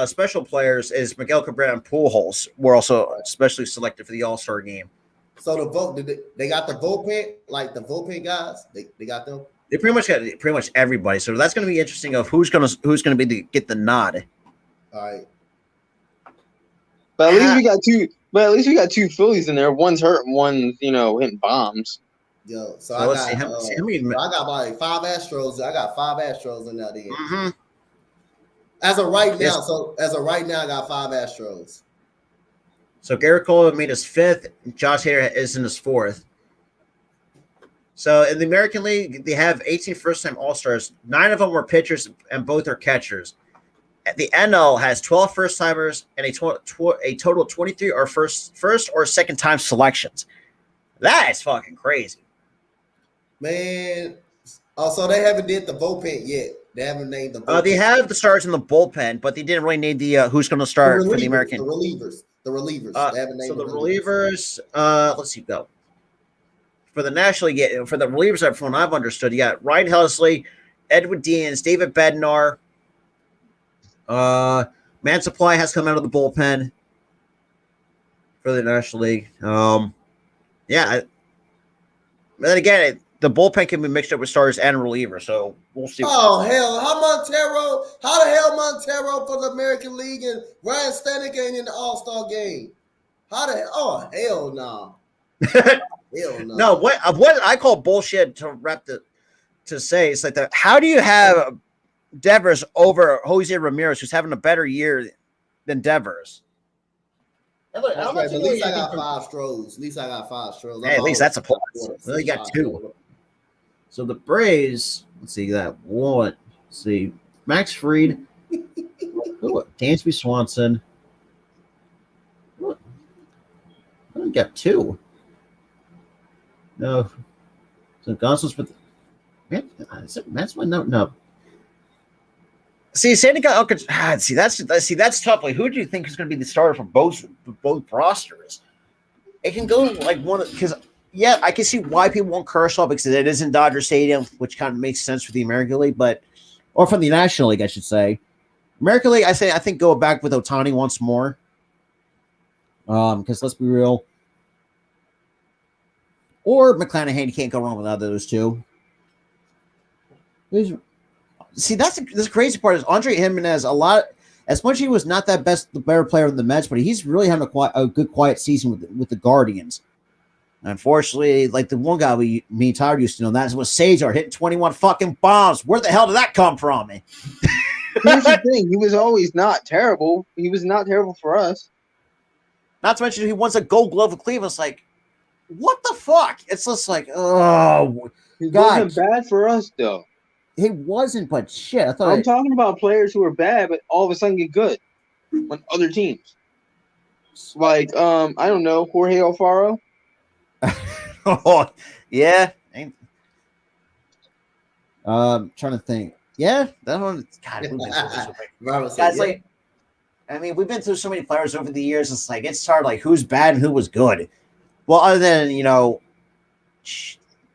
special players, is Miguel Cabrera and Pujols were also specially selected for the All-Star game. So the vote, they got the bullpen, like the bullpen guys. They got them. They pretty much got everybody. So that's going to be interesting of who's going to get the nod. All right. But at least we got two. But at least we got two Phillies in there. One's hurt, and one's hitting bombs. Yo, so let's I see. got like 5 Astros. I got 5 Astros in that. Mm-hmm. As of right now, I got 5 Astros. So Garrett Cole made his 5th. Josh Hader is in his 4th. So in the American League, they have 18 first-time All-Stars. 9 of them were pitchers, and both are catchers. The NL has 12 first-timers and a total of 23 are first or second-time selections. That is fucking crazy. Man. So they haven't did the bullpen yet. They haven't named the bullpen. They have the stars in the bullpen, but they didn't really name the who's going to start for the American. The relievers. They haven't named the relievers. Let's see, go. For the National League, for the relievers, from what I've understood, you got Ryan Helsley, Edwin Diaz, David Bednar. Man Supply has come out of the bullpen for the National League. But then again, the bullpen can be mixed up with starters and relievers, so we'll see. Oh hell! How the hell Montero for the American League and Ryan Stanek ain't in the All-Star game? Oh hell no! Hell no! No, what I call bullshit to say is like how do you have Devers over Jose Ramirez, who's having a better year than Devers? Look, at least I got 5 Stros. Hey, at least that's a plus. Well, you got 2. So the Braves, let's see that one. Let's see, Max Fried, Dansby Swanson. I got 2. No, so Gonzalez with. Man, that's one. No. See, Sandy got that's tough. Like, who do you think is going to be the starter for both rosters? It can go like one because I can see why people want Kershaw because it is in Dodger Stadium, which kind of makes sense for the American League, or from the National League, I should say. American League, I think go back with Ohtani once more. Because let's be real, or McClanahan, you can't go wrong with either of those two. See, that's the crazy part is Andre Jimenez. As much as he was not the better player in the Mets, but he's really having a good quiet season with the Guardians. Unfortunately, like the one guy me and Tyler used to know, that was Cesar hitting 21 fucking bombs. Where the hell did that come from? Here's the thing: he was always not terrible. He was not terrible for us. Not to mention he wants a Gold Glove with Cleveland. It's like, what the fuck? It's just like, oh, he wasn't bad for us though. He wasn't, but shit. I'm talking about players who are bad, but all of a sudden get good on other teams. Like, I don't know, Jorge Alfaro. Oh, yeah. Trying to think. Yeah, that one. God, guys, like, I mean, we've been through so many players over the years. It's like it's hard, like who's bad and who was good. Well, other than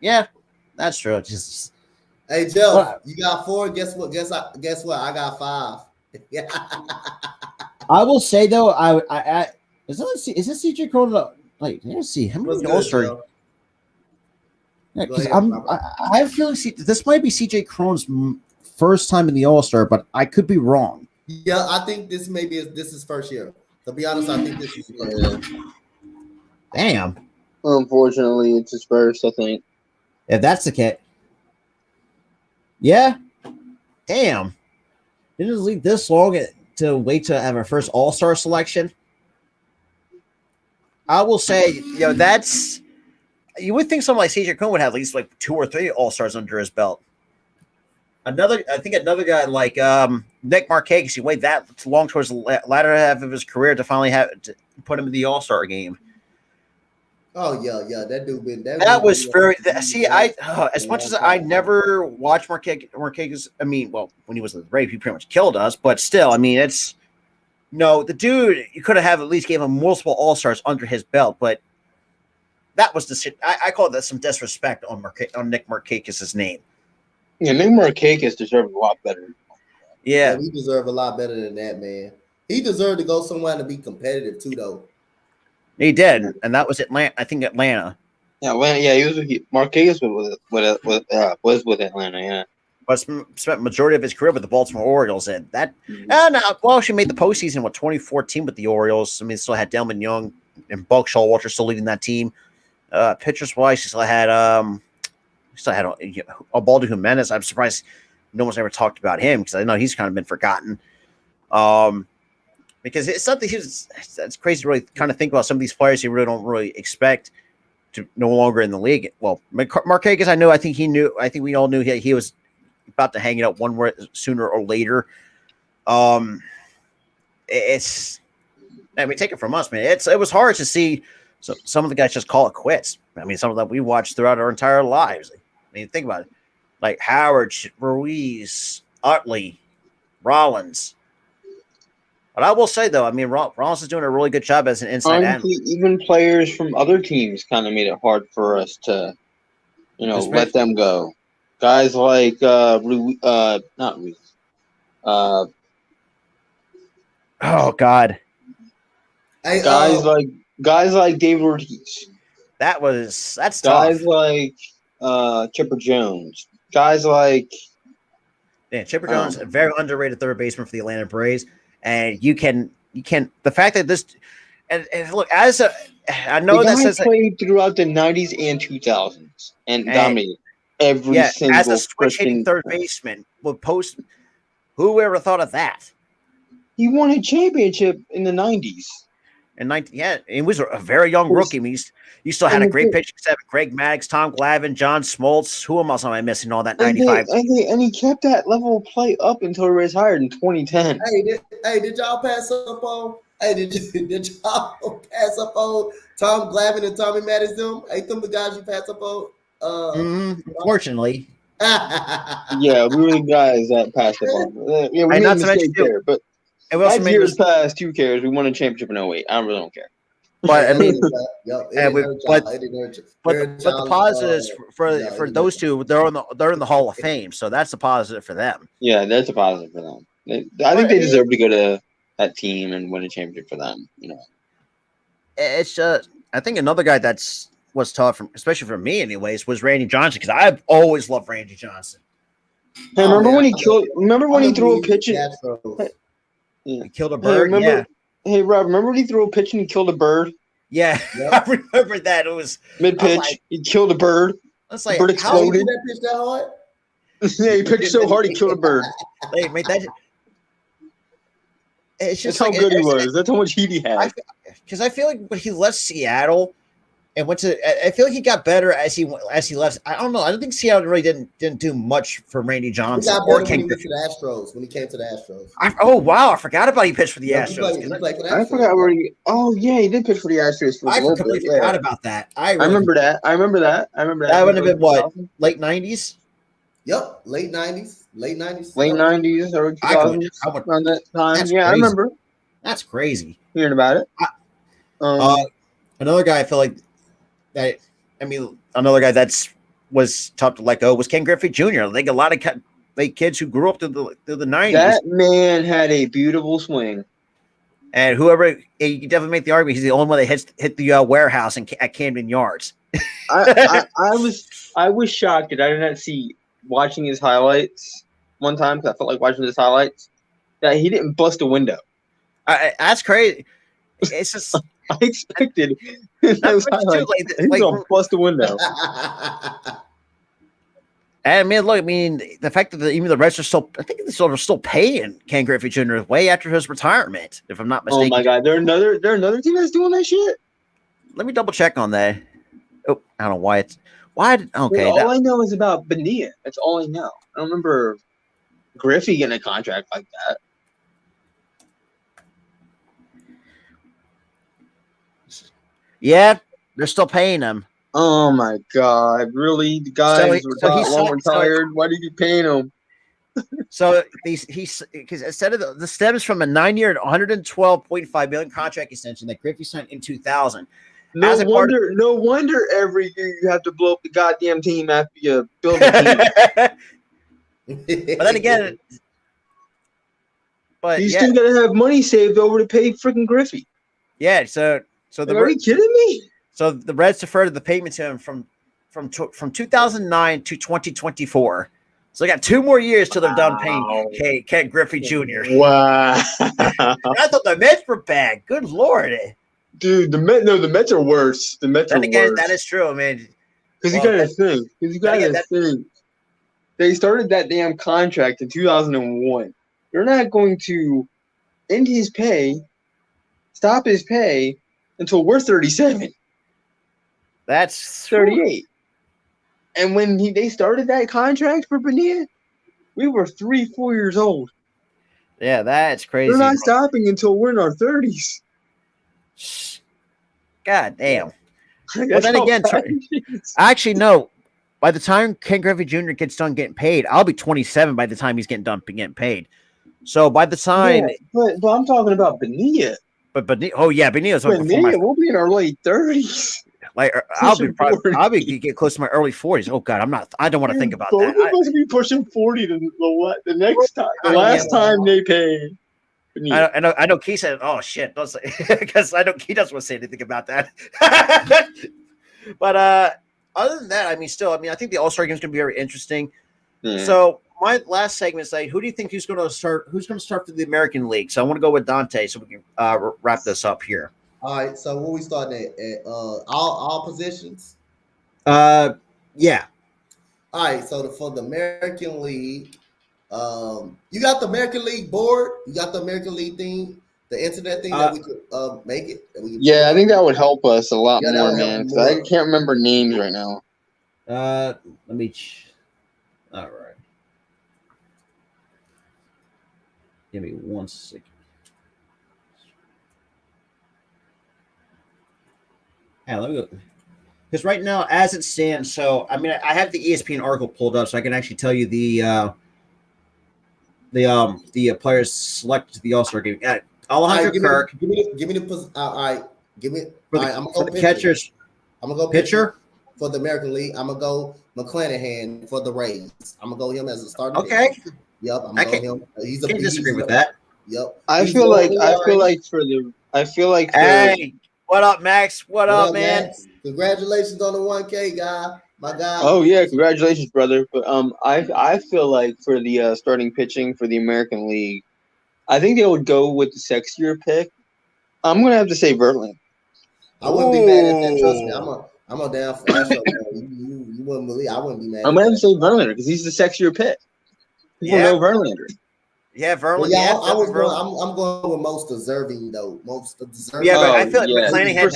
yeah, that's true. Just. Hey Joe, you got 4. Guess what? I got 5. Yeah. I will say though, I is this CJ Crone? Like, let's see how many All-Star. Yeah, because I have a feeling this might be CJ Crone's first time in the All-Star, but I could be wrong. Yeah, I think this is first year. To be honest, I think this is first year. Damn. Unfortunately, it's his first. I think. If that's the case. Yeah. Damn. Didn't it leave this long to wait to have our first All-Star selection? I will say, that's you would think someone like CJ Coon would have at least like 2 or 3 All-Stars under his belt. Another guy like Nick Markakis, he waited that long towards the latter half of his career to finally have to put him in the All-Star game. Oh yeah, that dude been that was very. See, as much as I never watched Markakis. I mean, well, when he was with the Braves, he pretty much killed us. But still, I mean, the dude. You could have at least gave him multiple All-Stars under his belt, but that was the shit. I call that some disrespect on Nick Markakis' name. Yeah, Nick Markakis deserved a lot better. Yeah, he deserved a lot better than that, man. He deserved to go somewhere to be competitive too, though. He did, and that was Atlanta. I think Atlanta. Yeah, Atlanta. Yeah, Markakis was with Atlanta. Yeah, but spent majority of his career with the Baltimore Orioles, and that. And she made the postseason in 2014 with the Orioles. I mean, still had Delman Young and Buck Showalter still leading that team. Pitchers wise, he still had Ubaldo Jimenez. I'm surprised no one's ever talked about him because I know he's kind of been forgotten. Because it's something that's crazy to really kind of think about some of these players you really don't really expect to no longer in the league. Well, Markakis, I think we all knew he was about to hang it up one sooner or later. Take it from us, man. It was hard to see some of the guys just call it quits. I mean, some of that we watched throughout our entire lives. I mean, think about it. Like Howard, Ruiz, Utley, Rollins. But I will say, though, I mean, Rollins is doing a really good job as an inside analyst. Even players from other teams kind of made it hard for us to, let them go. Guys like not Ruiz. Oh God. Guys like David Ortiz. That's guys tough. Guys like Chipper Jones. Guys like Chipper Jones, a very underrated third baseman for the Atlanta Braves. And you can the fact that this and look I know that says played throughout the 90s and 2000s and dominated every single as a switch hitting third baseman would post. Who ever thought of that? He won a championship in the 90s. He was a very young rookie. I mean, you still had a great pitching staff: Greg Maddux, Tom Glavine, John Smoltz. Who else am I missing? All that 95. And he kept that level of play up until he retired in 2010. Did y'all pass up on? Did y'all pass up on Tom Glavine and Tommy Maddux? Ain't them the guys you pass up on? Unfortunately. Yeah, we were the guys that passed up on. Yeah, we made a mistake there, but. And we also made years past. Who cares? We won a championship in 08. I really don't care. But I mean, but the positives for those two, they're in the Hall of Fame, so that's a positive for them. Yeah, that's a positive for them. I think they deserve to go to that team and win a championship for them. It's just I think another guy was tough, especially for me, anyways, was Randy Johnson because I've always loved Randy Johnson. Hey, remember when he threw a pitch? He killed a bird. Hey, Rob, remember when he threw a pitch and he killed a bird? Yeah, yep. I remember that. It was mid-pitch. He killed a bird. That's like, bird exploded. That pitch that hard? Yeah, he pitched so hard he killed a bird. Hey, mate, it's just that's how good he was. That's how much heat he had. Because I feel like when he left Seattle and went to, I feel like he got better as he left. I don't know. I don't think Seattle really didn't do much for Randy Johnson. He got better when he went to the Astros. When he came to the Astros. Oh wow, I forgot about he pitched for the Astros. I forgot where he. Oh yeah, he did pitch for the Astros. I completely forgot about that. I remember that. That would have been what, late 90s. Yep, late 90s. Late 90s or 2000s. Around that time. Yeah, I remember. That's crazy. Hearing about it. Another guy I feel like. Another guy was tough to let go was Ken Griffey Jr. Like a lot of kids who grew up through the 90s. That man had a beautiful swing. And you definitely make the argument he's the only one that hit the warehouse at Camden Yards. I was shocked that I did not see watching his highlights one time because I felt like watching his highlights that he didn't bust a window. That's crazy. It's just. I expected he's gonna bust a window. And the fact that even the Reds are still paying Ken Griffey Jr. way after his retirement, if I'm not mistaken. Oh my God, they're another team that's doing that shit. Let me double check on that. Oh, I don't know why it's why. Okay, all I know is about Bonilla. That's all I know. I don't remember Griffey getting a contract like that. Yeah, they're still paying him. Oh my God! Really, the guys long retired. Why did you pay him? So he's because instead of the stems from a 9-year, $112.5 million contract extension that Griffey signed in 2000. No wonder every year you have to blow up the goddamn team after you build a team. But then again, you still gotta have money saved over to pay freaking Griffey. Yeah, so are you kidding me? So the Reds deferred the payment to him from 2009 to 2024. So they got 2 more years till they're done paying Ken Griffey Jr. Wow! I thought the Mets were bad. Good Lord, dude. The Mets are worse. The Mets are worse. That is true. I mean, because you gotta think. They started that damn contract in 2001. You're not going to end his pay, stop his pay until we're 37. That's 38. And when they started that contract for Bonilla, we were 3-4 years old. Yeah, that's crazy. They're not stopping until we're in our 30s. God damn. Well, then again, actually, no. By the time Ken Griffey Jr. gets done getting paid, I'll be 27 by the time he's getting done getting paid. So by the time, but I'm talking about Bonilla. But Bonilla's we'll be in our late 30s. Like I'll be get close to my early 40s. Oh God, I don't want to think about that. We're supposed to be pushing 40 the next time. The last time they paid. I know Keith said, "Oh shit," because I know he doesn't want to say anything about that. But other than that, I think the All-Star game is going to be very interesting. Mm. So my last segment is who do you think who's going to start for the American League? So I want to go with Dante, so we can wrap this up here. All right, so when we start at all positions? Yeah. All right, so for the American League, you got the American League board, you got the American League thing, the internet thing that we could make it. I think that would help us a lot more, man. Because I can't remember names right now. Let me. All right. Give me 1 second. Yeah, let me go. Because right now, as it stands, so I have the ESPN article pulled up, so I can actually tell you the players selected to the All-Star game. Alejandro Kirk. Give me the. All right, give me. I'm gonna go the catchers. I'm gonna go pitcher for the American League. I'm gonna go McClanahan for the Rays. I'm gonna go him as a starter. Okay. Pitcher. Yep, I'm gonna go him. Can't disagree with that. Yep. I feel like. Hey, what up, Max? What up, man? Max? Congratulations on the 1K, guy. My guy. Oh yeah, congratulations, brother. But I feel like for the starting pitching for the American League, I think they would go with the sexier pick. I'm gonna have to say Verlander. I wouldn't be mad at that. Trust me, I'm a down for that. You wouldn't believe. I wouldn't be mad. I'm gonna have to say Verlander because he's the sexier pick. People know Verlander. Yeah, Verlander. Yeah, I'm going with most deserving though. Most deserving. Yeah, but I feel like McClanahan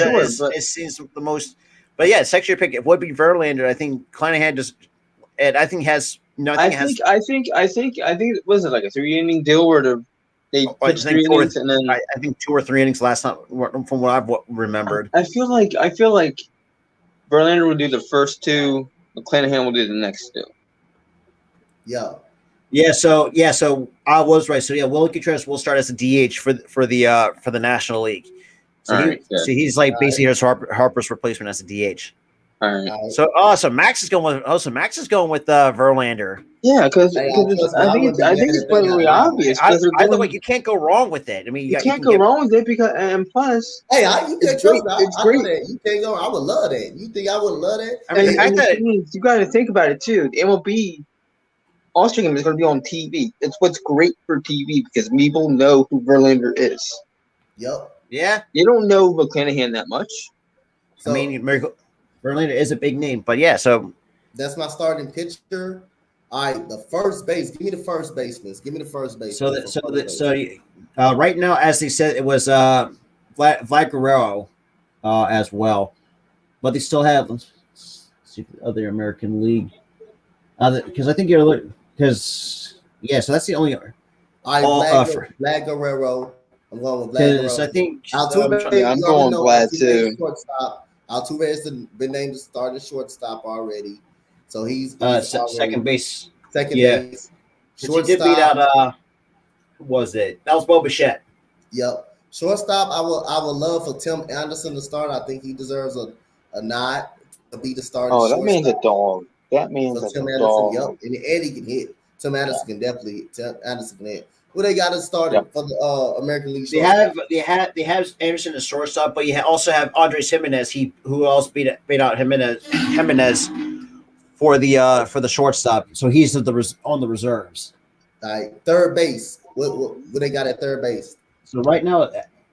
seems the most. But yeah, sexier pick. It would be Verlander. I think McClanahan I think it wasn't like a 3-inning deal where they pitched 3 innings and then I think 2 or 3 innings last time from what I've remembered. I feel like Verlander would do the first 2. McClanahan will do the next 2. Yeah. Yeah, so I was right. So yeah, Willie Contreras will start as a DH for the National League. So, he's like basically his Harper's replacement as a DH. All right. So Max is going with Verlander. Yeah, because I think it's blatantly obvious. Either way, you can't go wrong with it. I mean, you can't go wrong with it because and plus, it's great. It's great. You can't go. I would love that. You think I would love that? I mean, the fact that you got to think about it too. The MLB All-Star game is going to be on TV. It's what's great for TV because people know who Verlander is. Yep. Yeah. You don't know McClanahan that much. So, I mean, Verlander is a big name, but yeah. So that's my starting pitcher. All right, the first base. Give me the first baseman. Give me the first baseman. So right now, as they said, it was Vlad Guerrero as well, but they still have see the other American League. Because I think you're because so that's the only. All right, Vlad Guerrero. I'm going with Vlad Guerrero. I think Altuve, I'm going Vlad too. Shortstop. Altuve has been named to start as shortstop already, so he's second base. Second base. Shortstop. He did beat out. Who was it? That was Bo Bichette. Yep. Shortstop. I would love for Tim Anderson to start. I think he deserves a nod to be the starter. Oh, that man's a dog. That man's a dog. Yep. And Eddie can hit. Tim Anderson can definitely. Tim Anderson can hit. Who they got to start for the American League? They have Anderson as shortstop, but you also have Andres Jimenez. Who else beat out Jimenez for the shortstop. So he's on the reserves. All right, third base. What they got at third base? So right now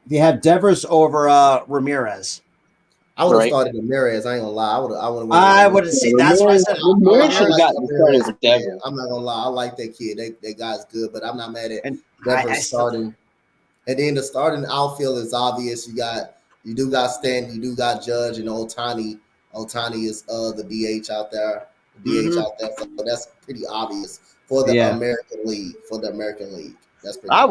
they have Devers over Ramirez. I would have started Ramirez. I ain't gonna lie. I would have seen. That's why I said Ramirez should have gotten started as Devers. I'm not gonna lie. I like that kid. That guy's good, but I'm not mad at Devers starting. And then the starting outfield is obvious. You do got Stanton, you do got Judge, and Ohtani. Ohtani is the DH out there. So that's pretty obvious for the American League. That's pretty. I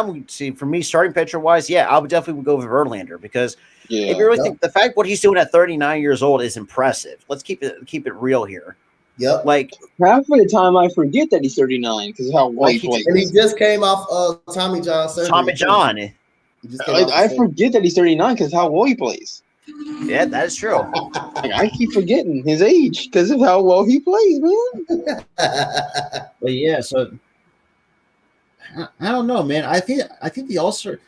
would see for me starting pitcher wise, I would definitely go with Verlander because if you really think the fact what he's doing at 39 years old is impressive. Let's keep it real here. Yep. Like half of the time I forget that he's 39 because how well he plays. And he just came off Tommy John surgery. Tommy John. I forget that he's 39 because how well he plays. Yeah, that is true. I keep forgetting his age because of how well he plays, man. But so I don't know, man. I think the All-Star.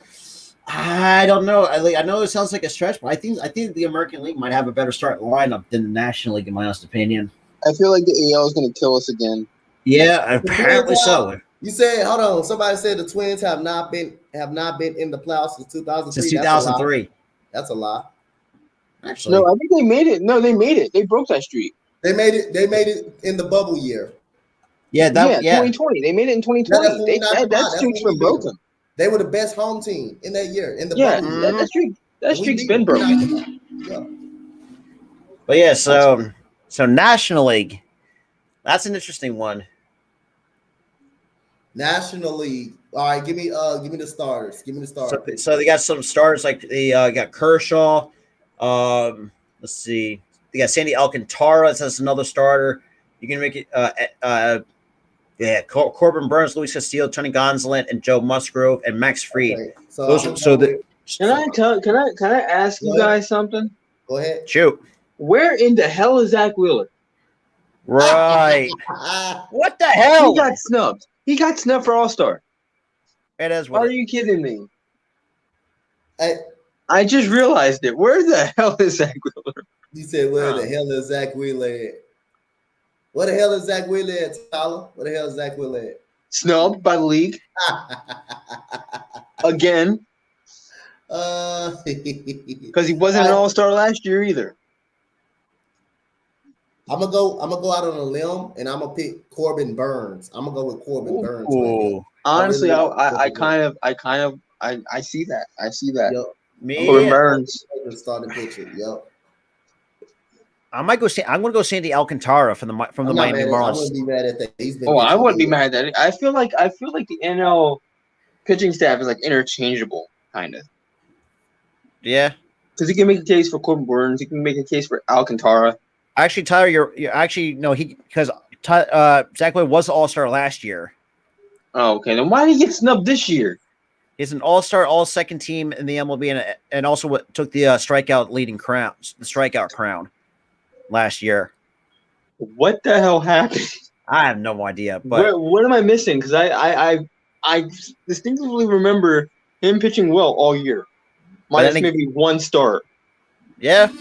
I don't know. I know it sounds like a stretch, but I think the American League might have a better starting lineup than the National League, in my honest opinion. I feel like the AL is going to kill us again. Yeah, apparently so. You said, hold on. Somebody said the Twins have not been in the playoffs since 2003. Since 2003. That's a lie. Actually, no, I think they made it. No, they made it. They broke that streak. They made it in the bubble year. Yeah, 2020. They made it in 2020. That streak's been broken. They were the best home team in that year. In the bubble year. That streak's been broken. Yeah. But so National League, that's an interesting one. National League. All right, give me the starters. So they got some starters like they got Kershaw. Let's see. They got Sandy Alcantara. That's another starter. You can make it. Corbin Burns, Luis Castillo, Tony Gonsolin, and Joe Musgrove, and Max Fried. Okay, Can I ask you guys something? Go ahead. Shoot. Where in the hell is Zach Wheeler? Right. What the hell? He got snubbed. He got snubbed for All-Star. It is. Are you kidding me? I just realized it. Where the hell is Zach Wheeler? You said, where the hell is Zach Wheeler at? Where the hell is Zach Wheeler at, Tyler? Where the hell is Zach Wheeler at? Snubbed by the league. Again. Because he wasn't an All-Star last year either. I'm gonna go out on a limb and I'm gonna pick Corbin Burns. I'm gonna go with Corbin Burns. Right. Honestly, I see that. I see that. Yep. Corbin Burns. Starting pitcher. Yep. I'm gonna go Sandy Alcantara from the Miami Marlins. I wouldn't be mad at that. I wouldn't be mad at it. I feel like the NL pitching staff is like interchangeable, kind of. Yeah. Because he can make a case for Corbin Burns. He can make a case for Alcantara. Actually, Tyler, you're actually no. Because Zach Wheeler was All-Star last year. Oh, okay. Then why did he get snubbed this year? He's an All-Star, all-second team in the MLB, and also took the strikeout crown last year. What the hell happened? I have no idea. But what am I missing? Because I distinctly remember him pitching well all year, minus maybe one start. Yeah.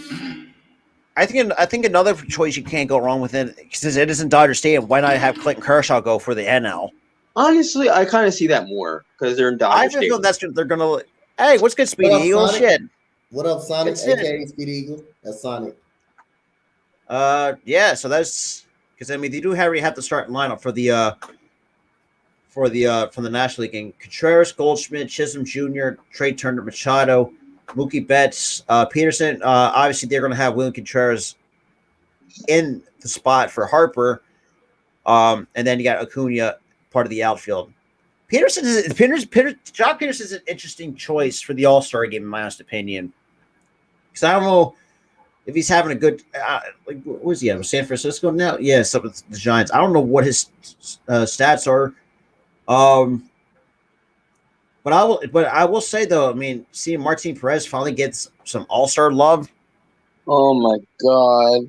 I think another choice you can't go wrong with it, since it isn't Dodger Stadium, why not have Clayton Kershaw go for the NL? Honestly, I kind of see that more because they're in Dodger Stadium. I just feel they're gonna. Hey, what's good, Speedy Eagle? Shit. What up, Sonic? AKA Speedy Eagle. That's Sonic. Yeah. So that's because they do already have to start lineup for the from the National League. And Contreras, Goldschmidt, Chisholm Jr., Trey Turner, Machado, Mookie Betts, Peterson. Obviously, they're going to have William Contreras in the spot for Harper. And then you got Acuna, part of the outfield. Jock Peterson is an interesting choice for the All-Star game, in my honest opinion. Because I don't know if he's having a good where's he at? San Francisco now? Yeah, so with the Giants. I don't know what his stats are. But I will say though, I mean, seeing Martin Perez finally gets some All-Star love. Oh my god.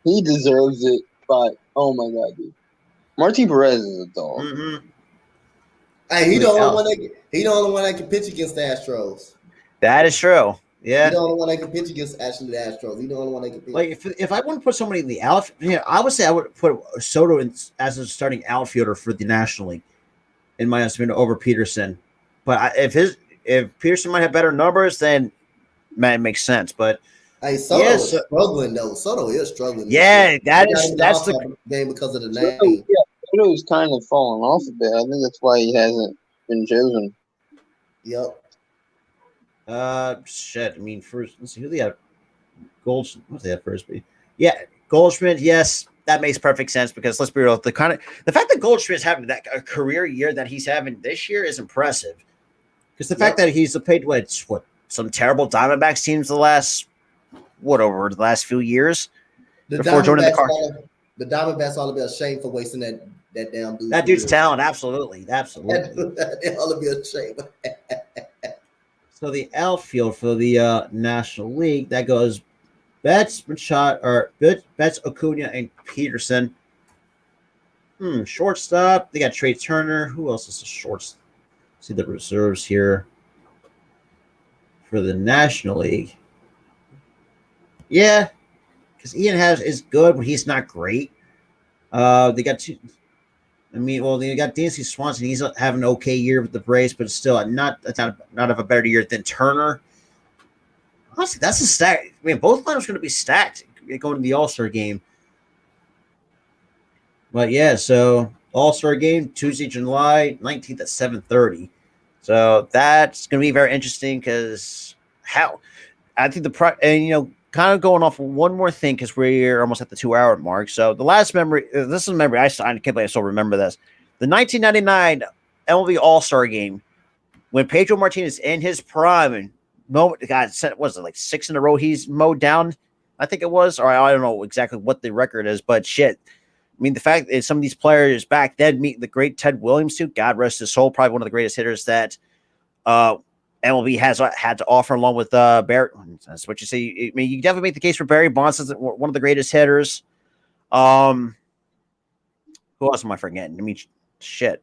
He deserves it, but oh my god, dude. Martin Perez is a dog. Mm-hmm. Hey, he the only one that can pitch against the Astros. That is true. Yeah. He's the only one that can pitch against actually the Astros. He's the only one that can pitch. Like if I want to put somebody in the outfield, I would say I would put Soto as a starting outfielder for the National League, in my estimate, over Peterson. But if Peterson might have better numbers, then it makes sense. But hey, Soto is struggling though. Soto is struggling. Yeah, that's the game because of the name. Soto's kind of fallen off a bit. I think that's why he hasn't been chosen. Yep. Shit. I mean, first, let's see who they have. Goldschmidt. What's they have first? Yeah, Goldschmidt. Yes, that makes perfect sense because let's be real. The fact that Goldschmidt's having that a career year that he's having this year is impressive. Because the fact that he's played what some terrible Diamondbacks teams over the last few years before joining the Cardinals. The Diamondbacks ought to be ashamed for wasting that damn dude. That dude's talent, absolutely. They ought to be ashamed. So the outfield for the National League, that goes Betts, Acuna, and Peterson. Shortstop, they got Trey Turner. Who else is a shortstop? See the reserves here for the National League. Yeah, because Ian is good, but he's not great. They got two. I mean, well, they got Dansby Swanson. He's having an okay year with the Braves, but still not of a better year than Turner. Honestly, that's a stack. I mean, both lineups are going to be stacked going to the All-Star game. But yeah, so All-Star game Tuesday, July 19th at 7:30. So that's going to be very interesting because I think kind of going off of one more thing because we're almost at the 2-hour mark. So the last memory, this is a memory I can't believe I still remember this. The 1999 MLB All-Star game when Pedro Martinez in his prime and was it like 6 in a row he's mowed down? I think it was, or I don't know exactly what the record is, but shit. I mean, the fact that some of these players back then meet the great Ted Williams too, God rest his soul, probably one of the greatest hitters that MLB has had to offer, along with Barry. That's what you say. I mean, you definitely make the case for Barry Bonds as one of the greatest hitters. Who else am I forgetting? I mean, shit.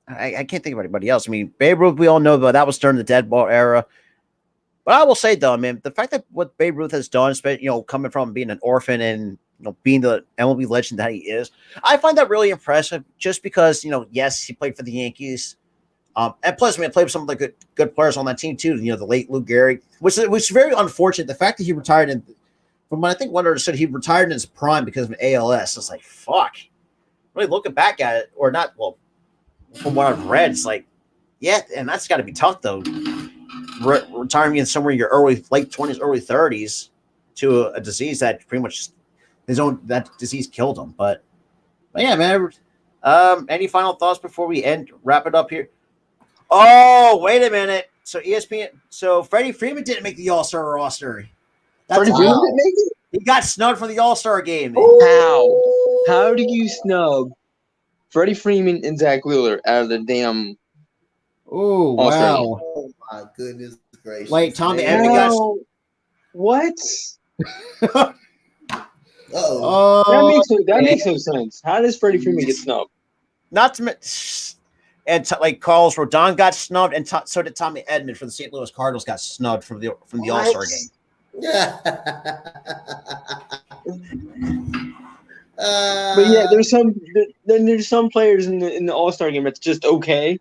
I can't think of anybody else. I mean, Babe Ruth, we all know, but that was during the dead ball era. But I will say, though, I mean, the fact that what Babe Ruth has done, coming from being an orphan and being the MLB legend that he is, I find that really impressive. Just because, yes, he played for the Yankees. And plus, I mean, I played with some of the good players on that team too. The late Lou Gehrig, which is very unfortunate. The fact that he retired, from what I think one understood, he retired in his prime because of an ALS. It's like, fuck. Really looking back at it, or not? Well, from what I've read, it's like, yeah, and that's got to be tough though. Retiring in somewhere in your late 20s, early 30s to a disease that pretty much that disease killed him. But yeah, man. Any final thoughts before we wrap it up here? Oh, wait a minute. So ESPN. So Freddie Freeman didn't make the All-Star roster. Freddie Freeman didn't make it? He got snubbed for the All-Star game. How do you snub Freddie Freeman and Zach Wheeler out of the damn? Oh wow! Oh my goodness gracious! Like Tommy Edman got what? Oh, that makes no sense. How does Freddie Freeman get snubbed? Not to and like Carlos Rodon got snubbed, and so did Tommy Edman for the St. Louis Cardinals got snubbed from the All-Star game. Yeah. But yeah, there's some players in the All-Star game that's just okay,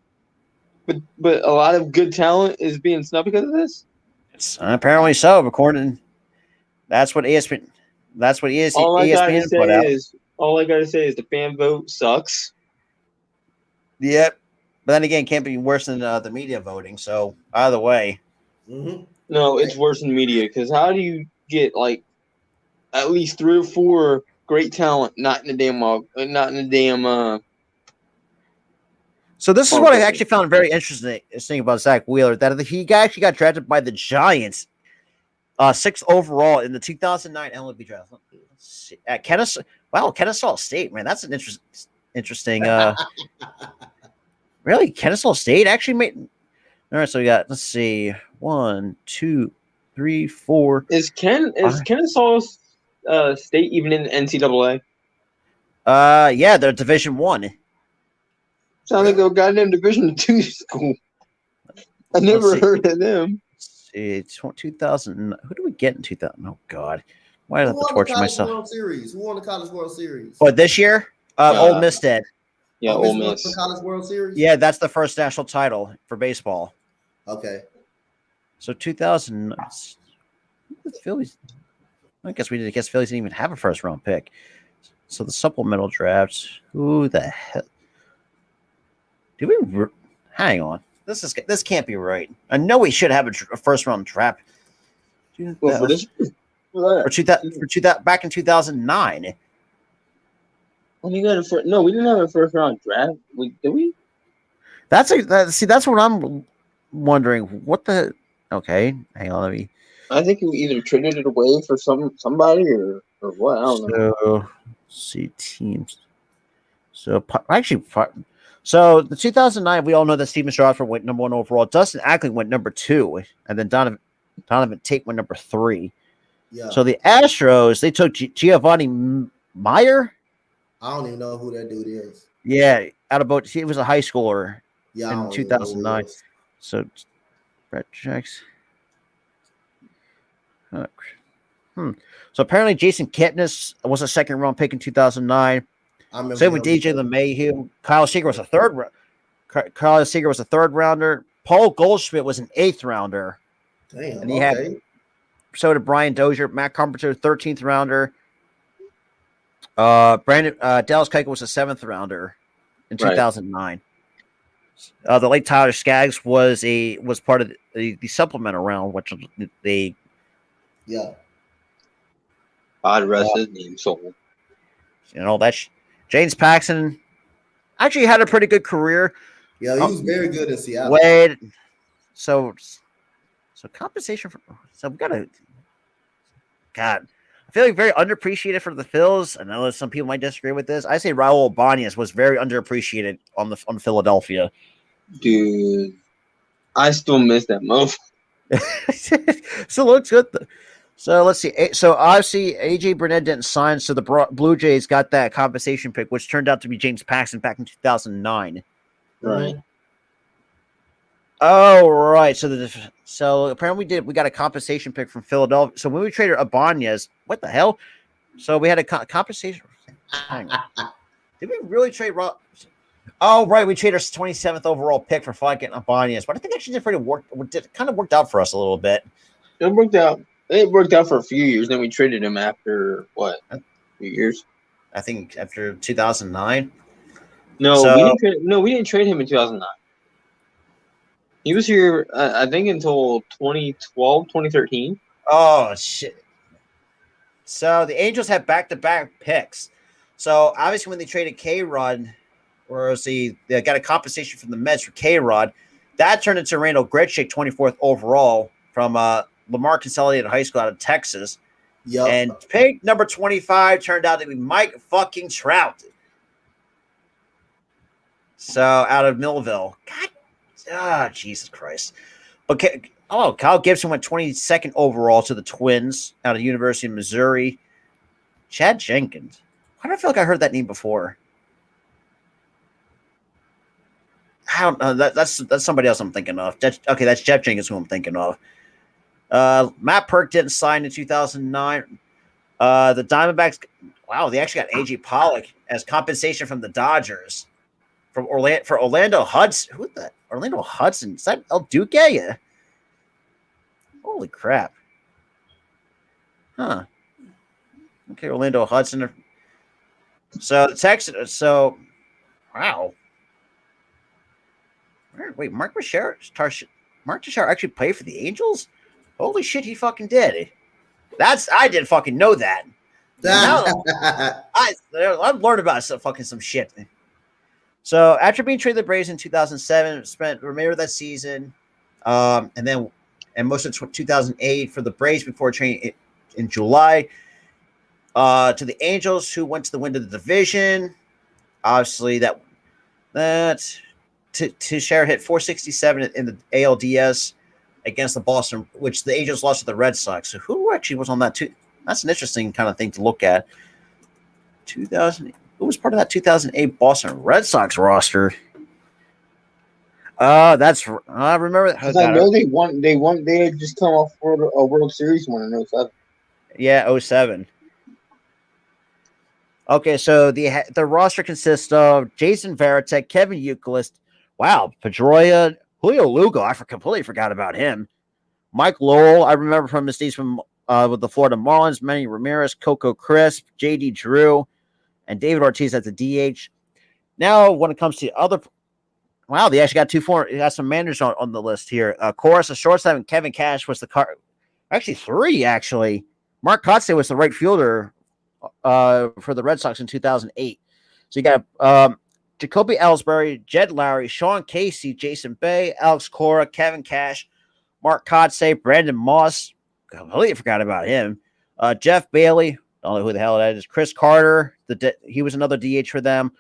but a lot of good talent is being snubbed because of this. Apparently so. According, that's what ESPN. That's what ESPN put out. All I gotta say is the fan vote sucks. Yep, but then again, it can't be worse than the media voting. So either way, No, it's worse in media because how do you get like at least 3 or 4 great talent not in the damn So this is what I actually found very interesting about Zach Wheeler, that he actually got drafted by the Giants, 6th overall in the 2009 MLB draft. Let's see. At Kennesaw State, man, that's an interesting. Really, Kennesaw State actually made. All right, so we got. Let's see, 1, 2, 3, 4. Is Kennesaw State even in the NCAA? Yeah, they're Division 1. Sounds like a goddamn Division 2 school. I never heard of them. See, 2000. Who do we get in 2000? Oh God, why did I have to torture myself? World Series? Who won the College World Series? What, this year? Ole Miss did. Yeah, Ole Miss. The College World Series. Yeah, that's the first national title for baseball. Okay. So 2000. The Phillies. I guess Phillies didn't even have a first round pick. So the supplemental drafts. Who the hell? Did we? Hang on. This can't be right. I know we should have a first round draft. Well, for this, for 2000 back in 2009. We didn't have a first round draft. Did we? That's what I'm wondering. What the? Okay, hang on. Let me. I think we either traded it away for somebody or what. I don't know. So, see teams. So the 2009, we all know that Steven Strasburg went number 1 overall. Dustin Ackley went number 2, and then Donovan Tate went number 3. Yeah. So the Astros, they took Giovanni Meyer. I don't even know who that dude is. Yeah, he was a high schooler in 2009. So Brett checks. So apparently Jason Kipnis was a 2nd round pick in 2009. Same with DJ LeMahieu. Kyle Seager was a 3rd rounder. Paul Goldschmidt was an 8th rounder. Damn. And he had so did Brian Dozier, Matt Carpenter, 13th rounder. Dallas Keuchel was a 7th rounder in 2009. The late Tyler Skaggs was part of the supplemental round, which they God rest his name soul. James Paxton actually had a pretty good career. Yeah, he was very good in Seattle. Wade. So compensation for we gotta. God, I feel like very underappreciated for the Phils. I know that some people might disagree with this. I say Raul Ibanez was very underappreciated on Philadelphia. Dude, I still miss that move. Still looks good though. So let's see. So obviously AJ Burnett didn't sign, so the Blue Jays got that compensation pick, which turned out to be James Paxton back in 2009. Right. Oh, right. So apparently we got a compensation pick from Philadelphia. So when we traded Ibanez, what the hell? So we had a compensation. Hang on. Did we really trade? Oh, right. We traded our 27th overall pick for fucking Ibanez, but I think actually kind of worked out for us a little bit. It worked out. It worked out for a few years. Then we traded him after what? A few years. I think after 2009. We didn't trade him in 2009. He was here, I think, until 2012, 2013. Oh, shit. So the Angels had back-to-back picks. So obviously when they traded K-Rod, or they got a compensation from the Mets for K-Rod, that turned into Randall Grichuk, 24th overall from Lamar Consolidated High School out of Texas. Yep. And pick number 25 turned out to be Mike fucking Trout. So out of Millville. Jesus Christ. But Kyle Gibson went 22nd overall to the Twins out of the University of Missouri. Chad Jenkins. Why do I feel like I heard that name before? I don't know. That's somebody else I'm thinking of. That's Jeff Jenkins who I'm thinking of. Matt Perk didn't sign in 2009. The Diamondbacks, wow, they actually got AJ Pollock as compensation from the Dodgers. For Orlando Hudson. Who the Orlando Hudson? Is that El Duque? Yeah. Holy crap. Huh. Okay, Orlando Hudson. So Texas. So wow. Wait, Mark Teixeira actually played for the Angels? Holy shit, he fucking did. I didn't fucking know that. Now I've learned about some shit. So after being traded to the Braves in 2007, spent the remainder of that season, and most of 2008 for the Braves before trading in July to the Angels, who went to the win of the division. Obviously, Teixeira hit 467 in the ALDS against the Boston, which the Angels lost to the Red Sox. So who actually was on that too? That's an interesting kind of thing to look at. 2000. Who was part of that 2008 Boston Red Sox roster? I remember. I know they won. They had just come off a World Series win in 07. Yeah, 07. Okay, so the roster consists of Jason Varitek, Kevin Youkilis, Pedroia, Julio Lugo. I completely forgot about him. Mike Lowell, I remember from his days with the Florida Marlins. Manny Ramirez, Coco Crisp, J.D. Drew, and David Ortiz at the DH. Now, when it comes to they actually got some managers on the list here. Chorus, a shortstop, and Kevin Cash was actually three, actually. Mark Kotsay was the right fielder for the Red Sox in 2008. So you got Jacoby Ellsbury, Jed Lowry, Sean Casey, Jason Bay, Alex Cora, Kevin Cash, Mark Kotsay, Brandon Moss. Completely forgot about him. Jeff Bailey. Don't know who the hell that is. Chris Carter. He was another DH for them.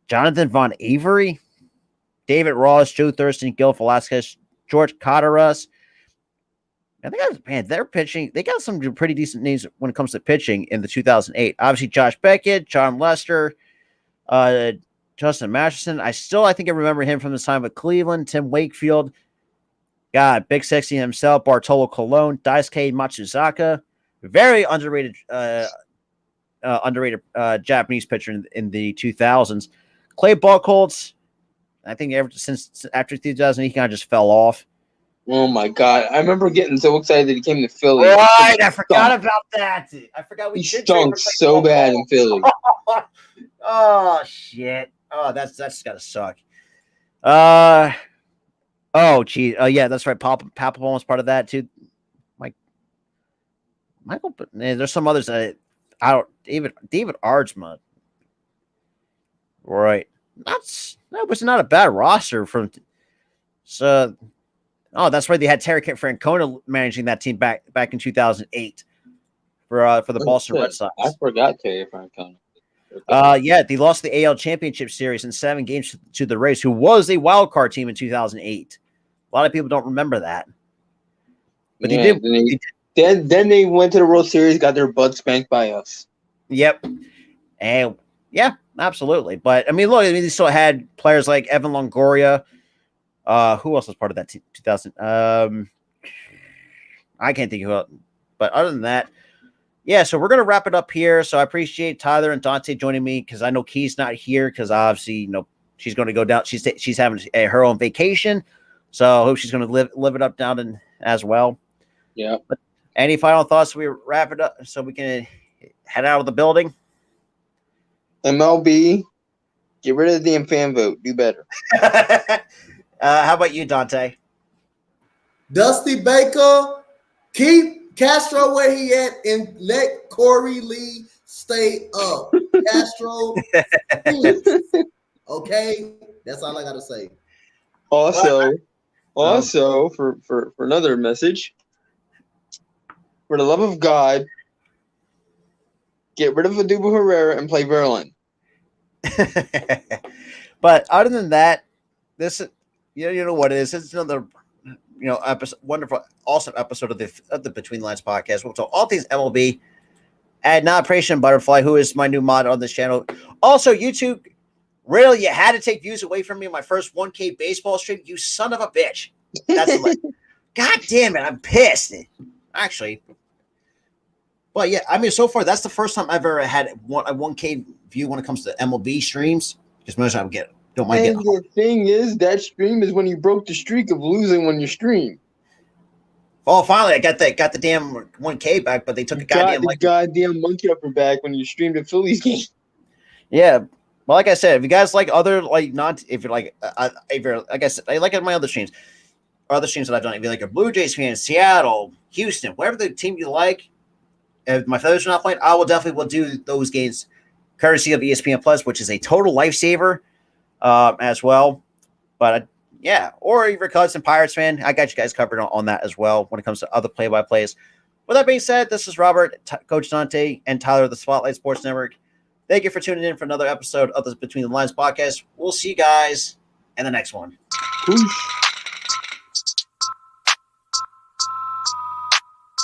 Jonathan Von Avery. David Ross, Joe Thurston, Gil Velasquez, George Cotaras. And they're pitching. They got some pretty decent names when it comes to pitching in the 2008. Obviously, Josh Beckett, John Lester, Justin Masterson. I think I remember him from his time with Cleveland. Tim Wakefield. God, Big Sexy himself, Bartolo Colon, Daisuke Matsuzaka. Very underrated Japanese pitcher in the 2000s. Clay Buchholz. I think after 2000, he kind of just fell off. Oh my God! I remember getting so excited that he came to Philly. Right, I forgot about that. I forgot he stunk so bad in Philly. Oh shit! Oh, that's gotta suck. Oh gee. Yeah, that's right. Papelbon was part of that too. Michael, but there's some others that I don't. David Ardsma. Right. That was not a bad roster from. So, that's right. They had Terry Francona managing that team back in 2008 for the Boston Red Sox. I forgot Terry Francona. Yeah, they lost the AL Championship Series in 7 games to the Rays, who was a wild card team in 2008. A lot of people don't remember that, but they did. Then they went to the World Series, got their butt spanked by us. Yep, and yeah. Absolutely. But, they still had players like Evan Longoria. Who else was part of that 2000? I can't think of who. But other than that, yeah, so we're going to wrap it up here. So I appreciate Tyler and Dante joining me because I know Key's not here because obviously, she's going to go down. She's having her own vacation. So I hope she's going to live it up down in as well. Yeah. But any final thoughts? We wrap it up so we can head out of the building. MLB, get rid of the damn fan vote. Do better. How about you, Dante? Dusty Baker, keep Castro where he at and let Corey Lee stay up. Castro, okay? That's all I got to say. Also, for another message, for the love of God, get rid of Odubel Herrera and play Verlander. But other than that, this you know what it is. It's another wonderful, awesome episode of the Between the Lines podcast. We'll talk all things MLB. And not Operation Butterfly, who is my new mod on this channel. Also, YouTube, really, you had to take views away from me on my first 1K baseball stream. You son of a bitch. That's God damn it, I'm pissed. Actually. But yeah, so far that's the first time I've ever had a 1K view when it comes to MLB streams. Because most of the time the thing is, that stream is when you broke the streak of losing when you stream. Oh, finally, I got the damn 1K back, but they took a goddamn monkey upper back when you streamed a Phillies game. Yeah, well, like I said, if you guys like other if you're like I said, I like it on my other streams. or other streams that I've done, if you're like a Blue Jays fan, Seattle, Houston, whatever the team you like, if my Feathers are not playing, I will definitely will do those games courtesy of ESPN Plus, which is a total lifesaver as well. But yeah, or if you're a Cubs and Pirates fan, I got you guys covered on that as well when it comes to other play-by-plays. With that being said, this is Robert, Coach Dante, and Tyler of the Spotlight Sports Network. Thank you for tuning in for another episode of the Between the Lines podcast. We'll see you guys in the next one. Peace.